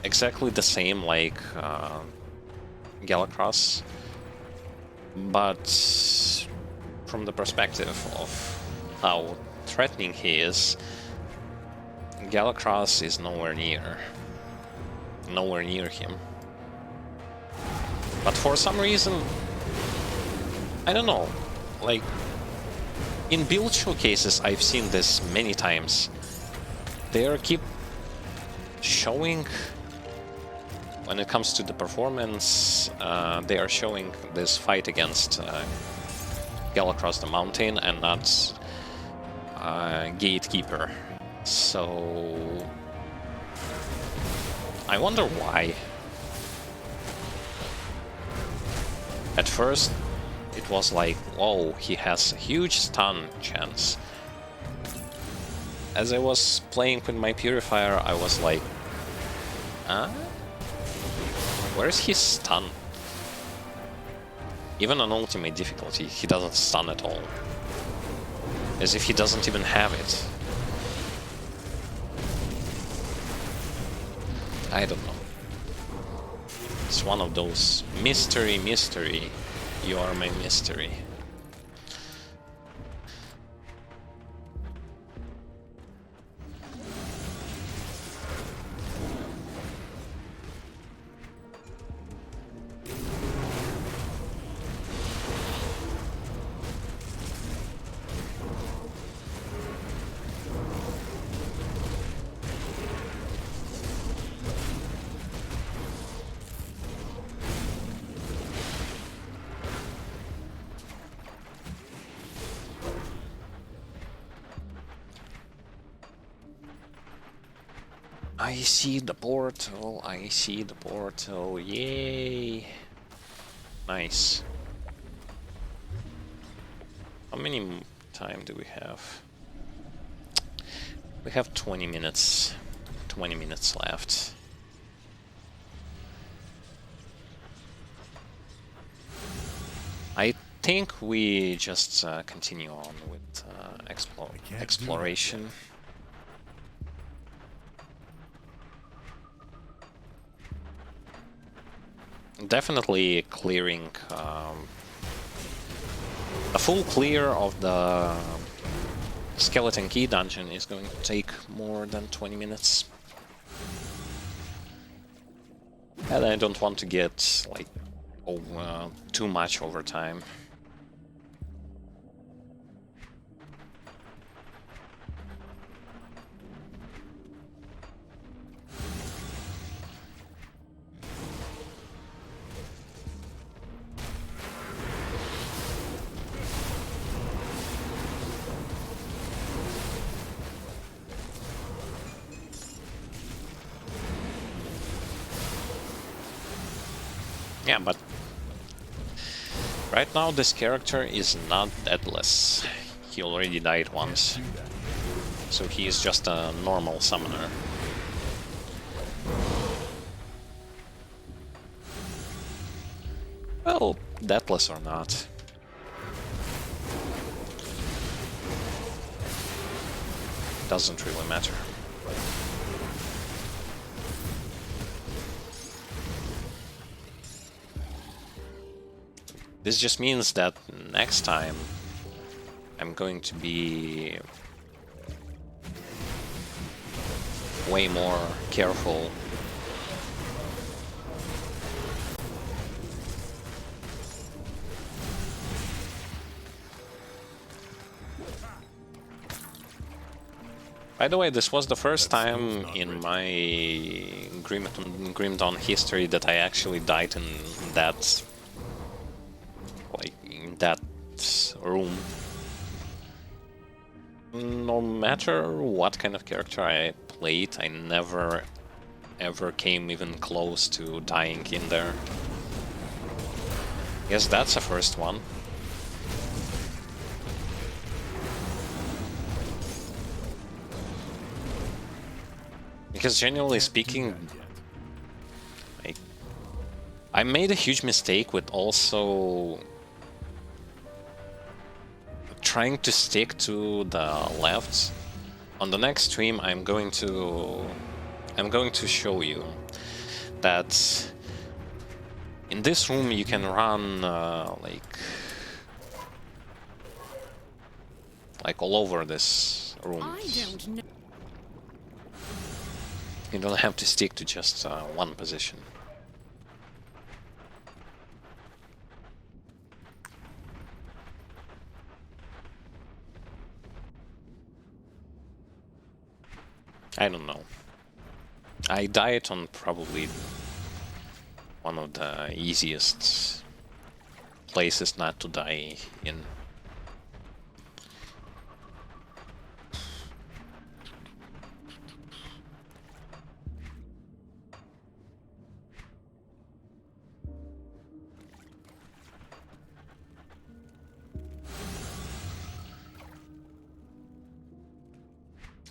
exactly the same like Gale Across, but from the perspective of how threatening he is, Galacross is nowhere near him. But for some reason, I don't know, like, in build showcases I've seen this many times. They keep showing, when it comes to the performance, they are showing this fight against Galacross the Mountain and not Gatekeeper. So I wonder why. At first it was like, whoa, he has a huge stun chance. As I was playing with my Purifier, I was like, where's his stun? Even on ultimate difficulty, he doesn't stun at all. As if he doesn't even have it. I don't know. It's one of those mystery. You are my mystery. I see the portal, yay! Nice. How many time do we have? We have 20 minutes. 20 minutes left. I think we just continue on with exploration. Definitely clearing a full clear of the Skeleton Key dungeon is going to take more than 20 minutes. And I don't want to get like too much overtime. Yeah, but right now this character is not deathless. He already died once. So he is just a normal summoner. Well, deathless or not. Doesn't really matter. This just means that next time I'm going to be way more careful. By the way, this was the first time in my Grim Dawn history that I actually died in that room. No matter what kind of character I played, I never ever came even close to dying in there. Guess that's a first one. Because generally speaking, I made a huge mistake with also trying to stick to the left. On the next stream, I'm going to show you that in this room you can run like all over this room. I don't know. You don't have to stick to just one position. I don't know. I died on probably one of the easiest places not to die in.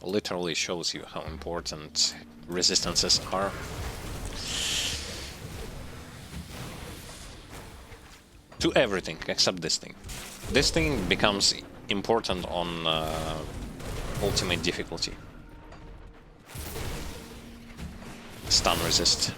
Literally shows you how important resistances are. To everything except this thing. This thing becomes important on ultimate difficulty. Stun resist.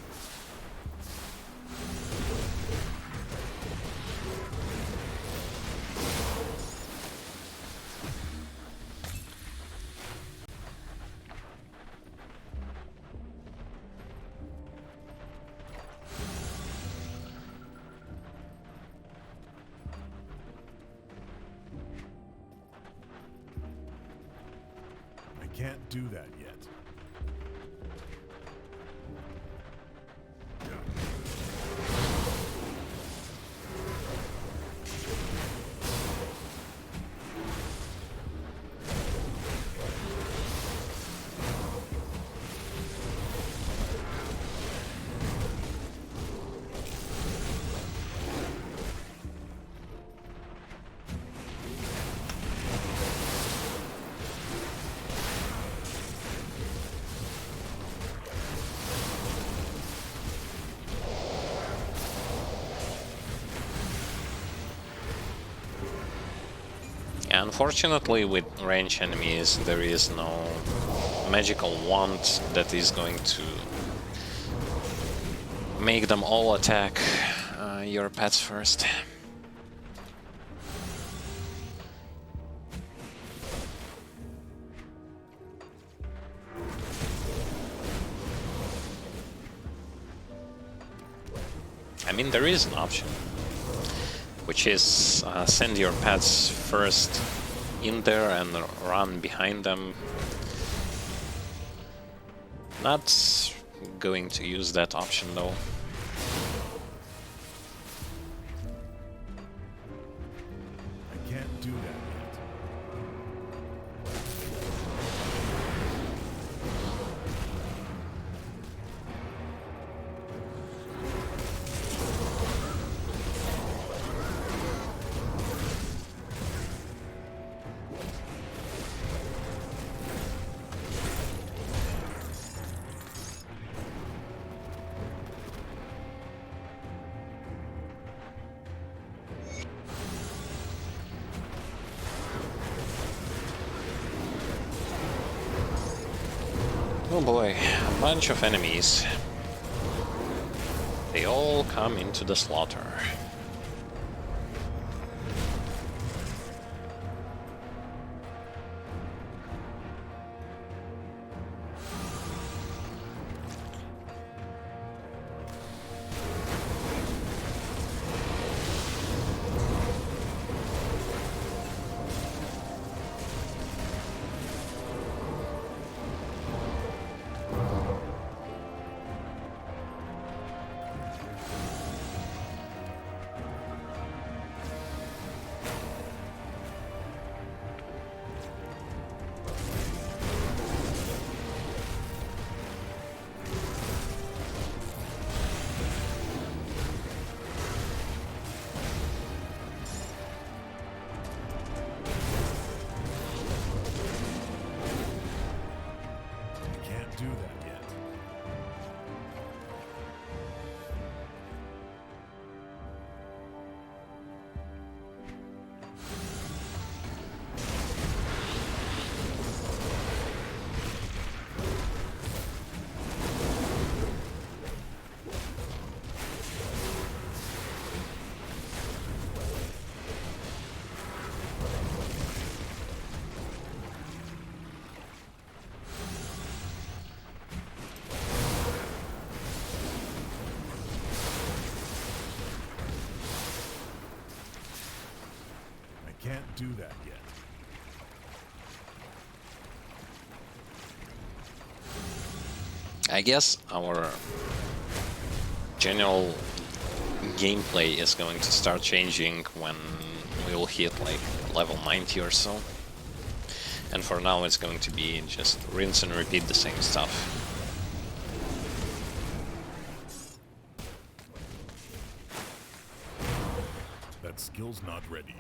Can't do that yet. Unfortunately, with range enemies, there is no magical wand that is going to make them all attack your pets first. I mean, there is an option, which is send your pets first in there and run behind them. Not going to use that option though. I can't do that yet. Oh boy, a bunch of enemies. They all come into the slaughter. do that yet. I guess our general gameplay is going to start changing when we will hit like level 90 or so. And for now it's going to be just rinse and repeat the same stuff. That skill's not ready.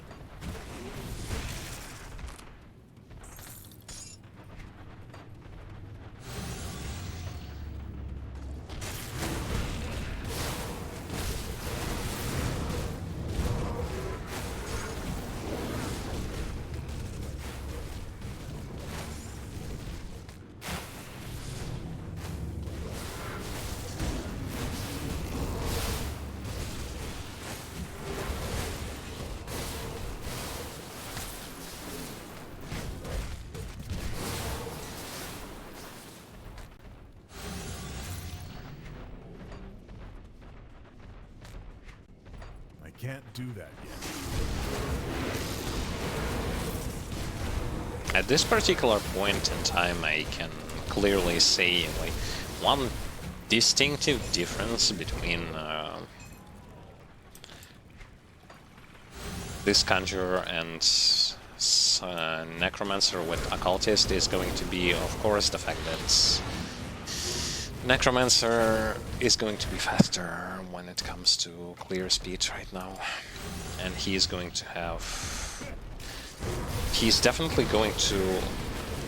Can't do that yet. At this particular point in time, I can clearly say like one distinctive difference between this conjurer and necromancer with occultist is going to be, of course, the fact that necromancer is going to be faster when it comes to clear speed right now, and he's definitely going to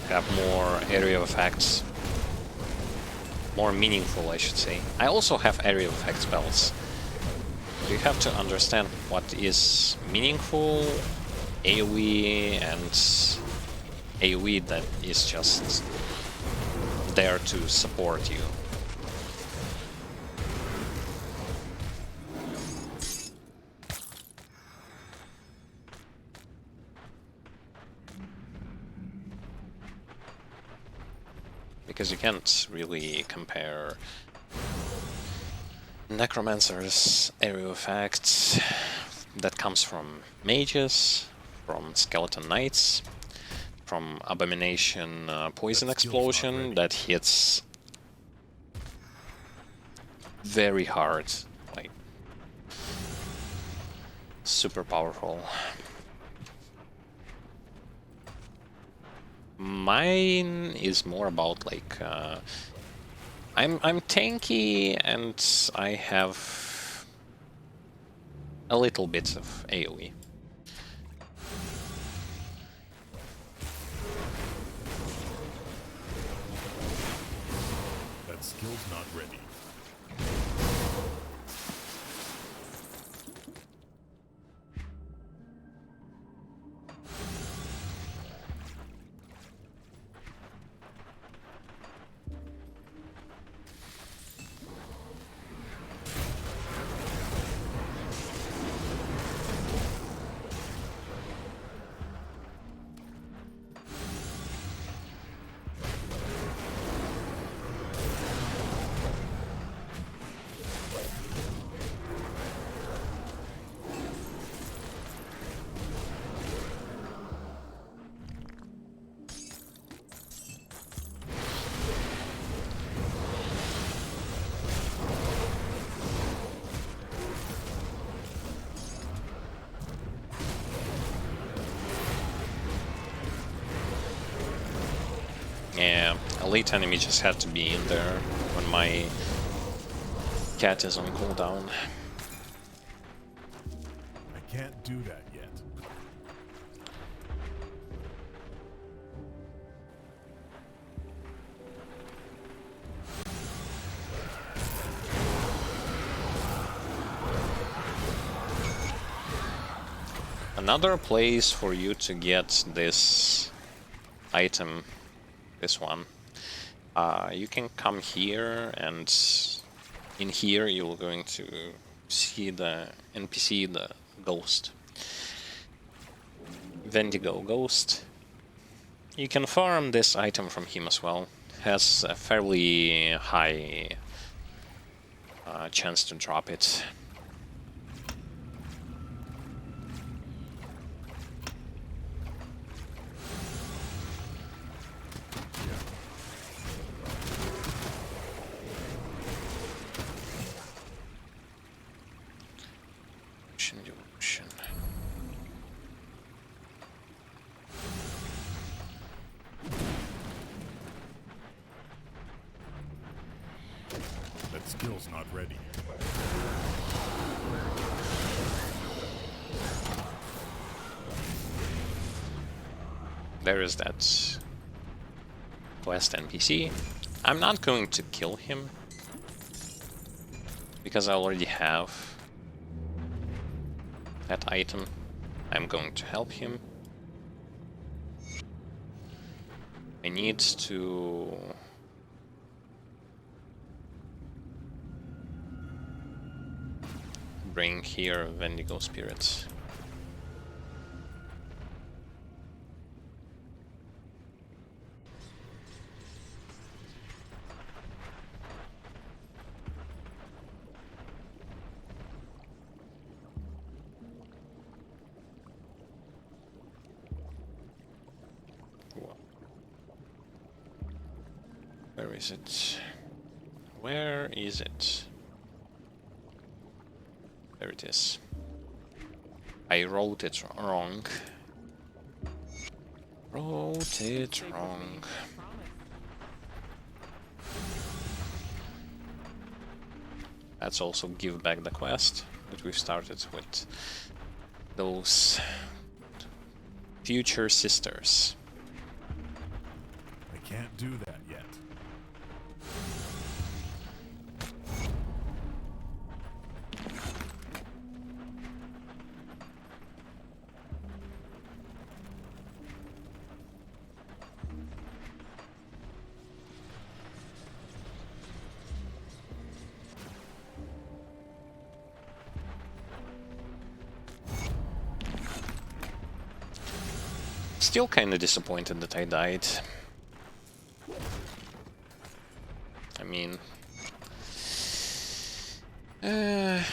have more area of effects, more meaningful, I should say. I also have area of effect spells. You have to understand what is meaningful AoE and AoE that is just there to support you. Because you can't really compare Necromancer's area effects that comes from mages, from skeleton knights, from abomination poison explosion that hits very hard, like super powerful. Mine is more about like I'm tanky and I have a little bit of AoE. That skill's not ready. Yeah, elite enemy just had to be in there when my cat is on cooldown. I can't do that yet. Another place for you to get this item, this one, you can come here, and in here you're going to see the NPC, the ghost, Vendigo ghost. You can farm this item from him as well. Has a fairly high chance to drop it. skill's not ready. There is that quest NPC. I'm not going to kill him because I already have that item. I'm going to help him. I need to bring here Wendigo spirits. Where is it? Where is it? There it is. I wrote it wrong. Wrote it wrong. Let's also give back the quest that we've started with those future sisters. I can't do that yet. Still kinda disappointed that I died. I mean... I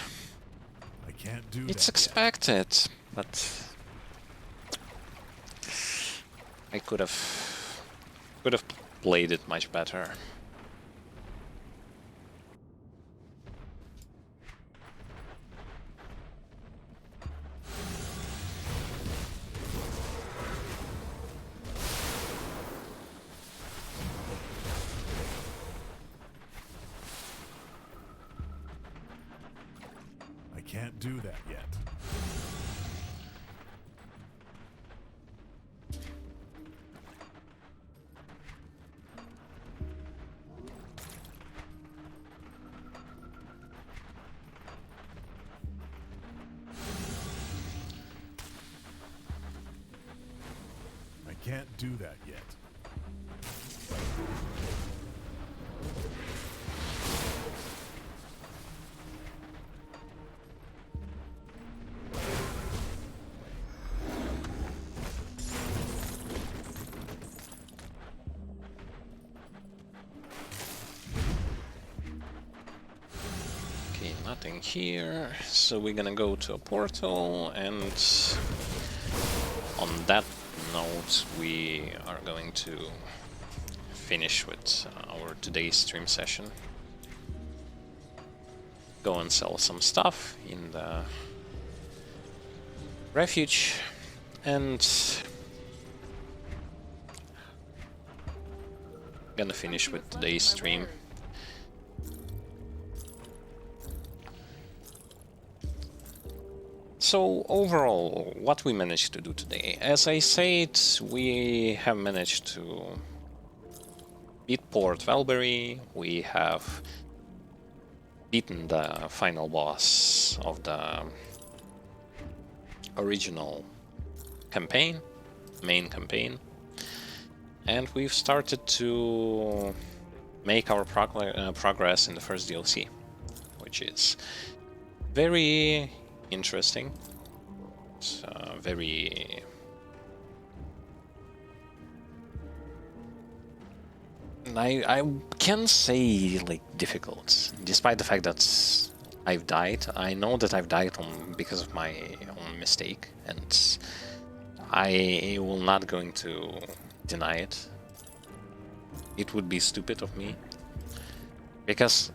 can't do it's that expected, but... I could have played it much better. I can't do that yet. I can't do that yet. Okay, nothing here. So we're gonna go to a portal, and on that note, we are going to finish with our today's stream session. Go and sell some stuff in the refuge, and gonna finish with today's stream. So overall, what we managed to do today, as I said, we have managed to beat Port Valbury, we have beaten the final boss of the original campaign, main campaign, and we've started to make our progress in the first DLC, which is very interesting. It's very... I can say, like, difficult, despite the fact that I've died. I know that I've died because of my own mistake, and I will not going to deny it. It would be stupid of me, because,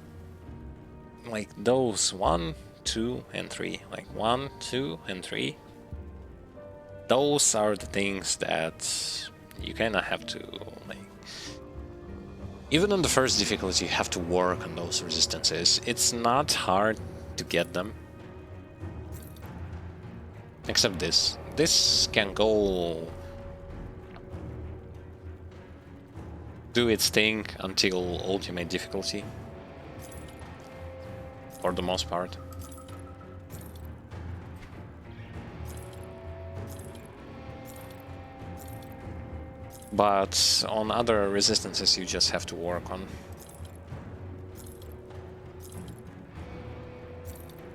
like, those 1, 2, and 3, like 1, 2, and 3, those are the things that you kinda have to, like, Even on the first difficulty, you have to work on those resistances. It's not hard to get them. Except this. This can go do its thing until ultimate difficulty. For the most part. But on other resistances you just have to work on.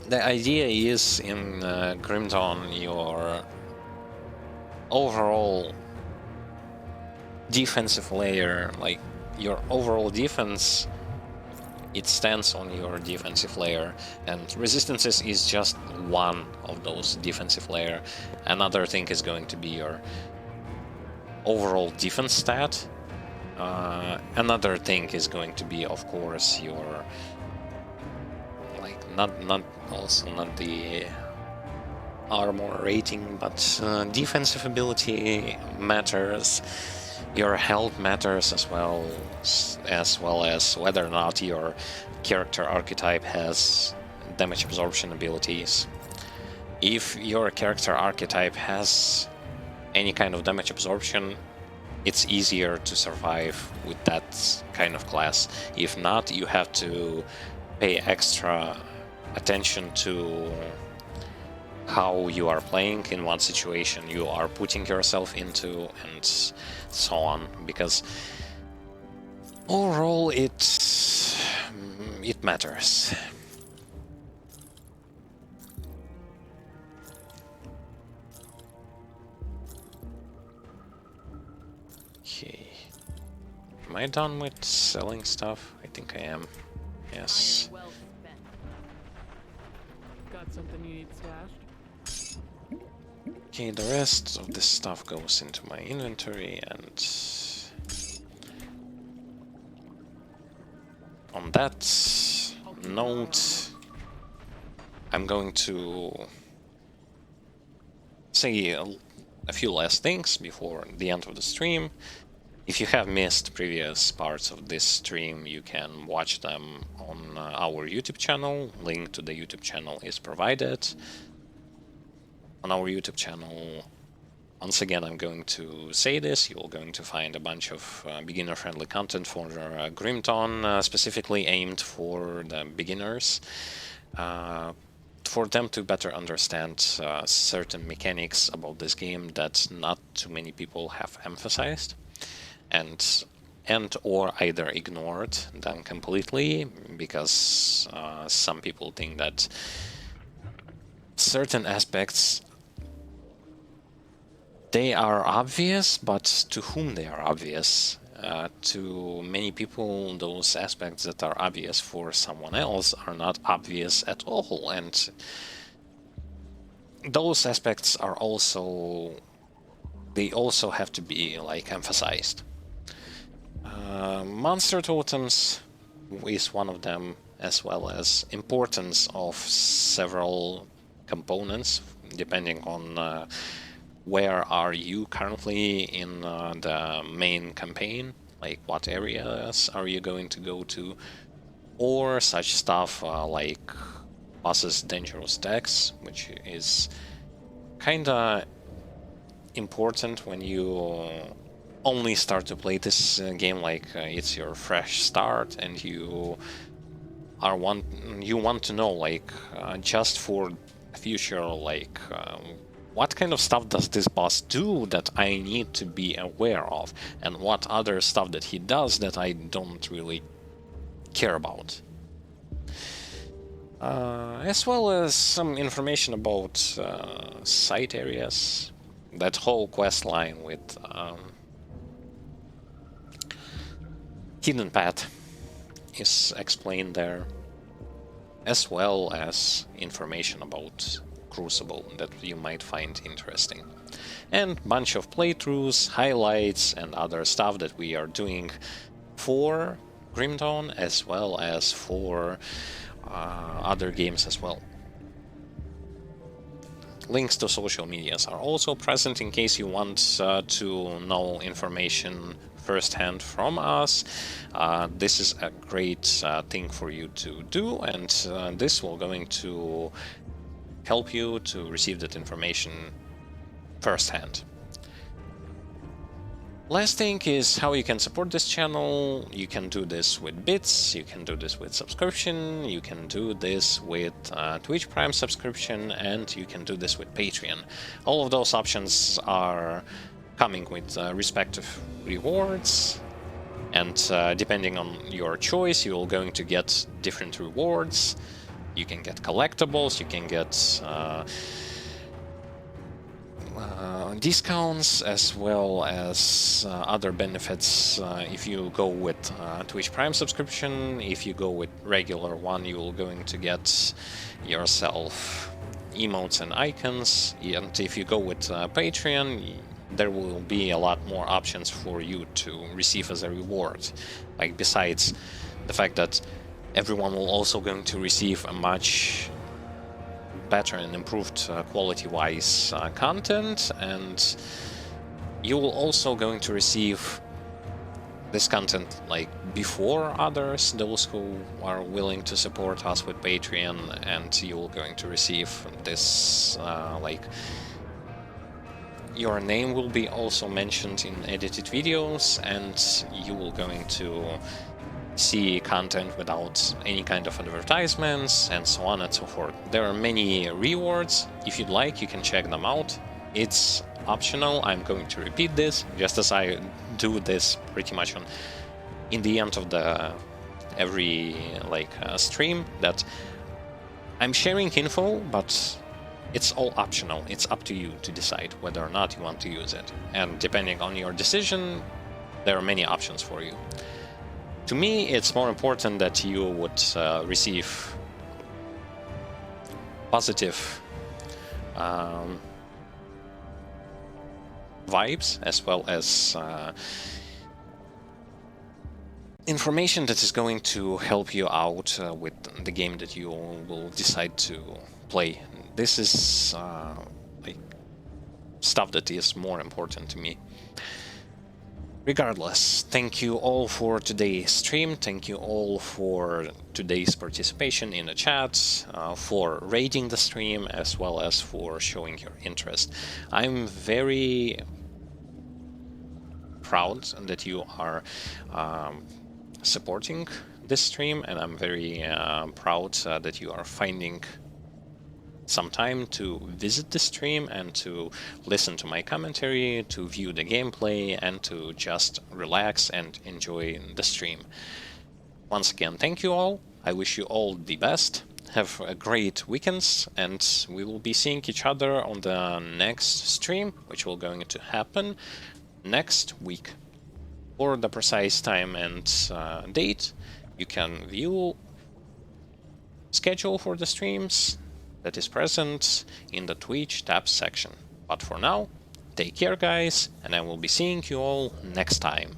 The idea is in Grim Dawn your overall defensive layer, like your overall defense, it stands on your defensive layer, and resistances is just one of those defensive layer. Another thing is going to be your overall defense stat. Another thing is going to be, of course, your not the armor rating, but defensive ability matters. Your health matters as well as whether or not your character archetype has damage absorption abilities. If your character archetype has any kind of damage absorption, it's easier to survive with that kind of class. If not, you have to pay extra attention to how you are playing, in what situation you are putting yourself into, and so on, because overall it matters. Okay, am I done with selling stuff? I think I am. Yes. Well spent. Got something you need stashed? Okay, the rest of this stuff goes into my inventory, and on that note, I'm going to say a few last things before the end of the stream. If you have missed previous parts of this stream, you can watch them on our YouTube channel. Link to the YouTube channel is provided. On our YouTube channel, once again, I'm going to say this, you're going to find a bunch of beginner-friendly content for Grim Dawn, specifically aimed for the beginners, for them to better understand certain mechanics about this game that not too many people have emphasized, and or either ignored them completely, because some people think that certain aspects, they are obvious, but to whom they are obvious? To many people, those aspects that are obvious for someone else are not obvious at all, and those aspects are also, they also have to be like emphasized. Monster totems is one of them, as well as importance of several components, depending on where are you currently in the main campaign, like what areas are you going to go to, or such stuff like bosses' dangerous decks, which is kinda important when you only start to play this game, like it's your fresh start, and you want to know, like just for future, like what kind of stuff does this boss do that I need to be aware of, and what other stuff that he does that I don't really care about. As well as some information about side areas, that whole quest line with hidden path is explained there, as well as information about Crucible that you might find interesting, and bunch of playthroughs, highlights, and other stuff that we are doing for Grim Dawn, as well as for other games as well. links to social medias are also present in case you want to know information firsthand from us. This is a great thing for you to do, and this will going to help you to receive that information firsthand. Last thing is how you can support this channel. You can do this with bits, you can do this with subscription, you can do this with Twitch Prime subscription, and you can do this with Patreon. All of those options are coming with respective rewards, and depending on your choice, you're going to get different rewards. You can get collectibles, you can get discounts, as well as other benefits if you go with Twitch Prime subscription. If you go with regular one, you're going to get yourself emotes and icons, and if you go with Patreon, there will be a lot more options for you to receive as a reward. Like, besides the fact that everyone will also going to receive a much better and improved quality-wise content, and you will also going to receive this content like before others, those who are willing to support us with Patreon, and you're going to receive this like your name will be also mentioned in edited videos, and you will going to see content without any kind of advertisements, and so on and so forth. There are many rewards. If you'd like, you can check them out. It's optional. I'm going to repeat this, just as I do this pretty much in the end of the every stream, that I'm sharing info, but it's all optional. It's up to you to decide whether or not you want to use it. And depending on your decision, there are many options for you. To me, it's more important that you would receive positive vibes, as well as information that is going to help you out with the game that you will decide to play. This is like stuff that is more important to me. Regardless, thank you all for today's stream, thank you all for today's participation in the chat, for rating the stream, as well as for showing your interest. I'm very proud that you are supporting this stream, and I'm very proud that you are finding some time to visit the stream and to listen to my commentary, to view the gameplay, and to just relax and enjoy the stream. Once again, thank you all. I wish you all the best. Have a great weekend, and we will be seeing each other on the next stream, which will going to happen next week. For the precise time and date, you can view schedule for the streams that is present in the Twitch tab section. But for now, take care guys, and I will be seeing you all next time.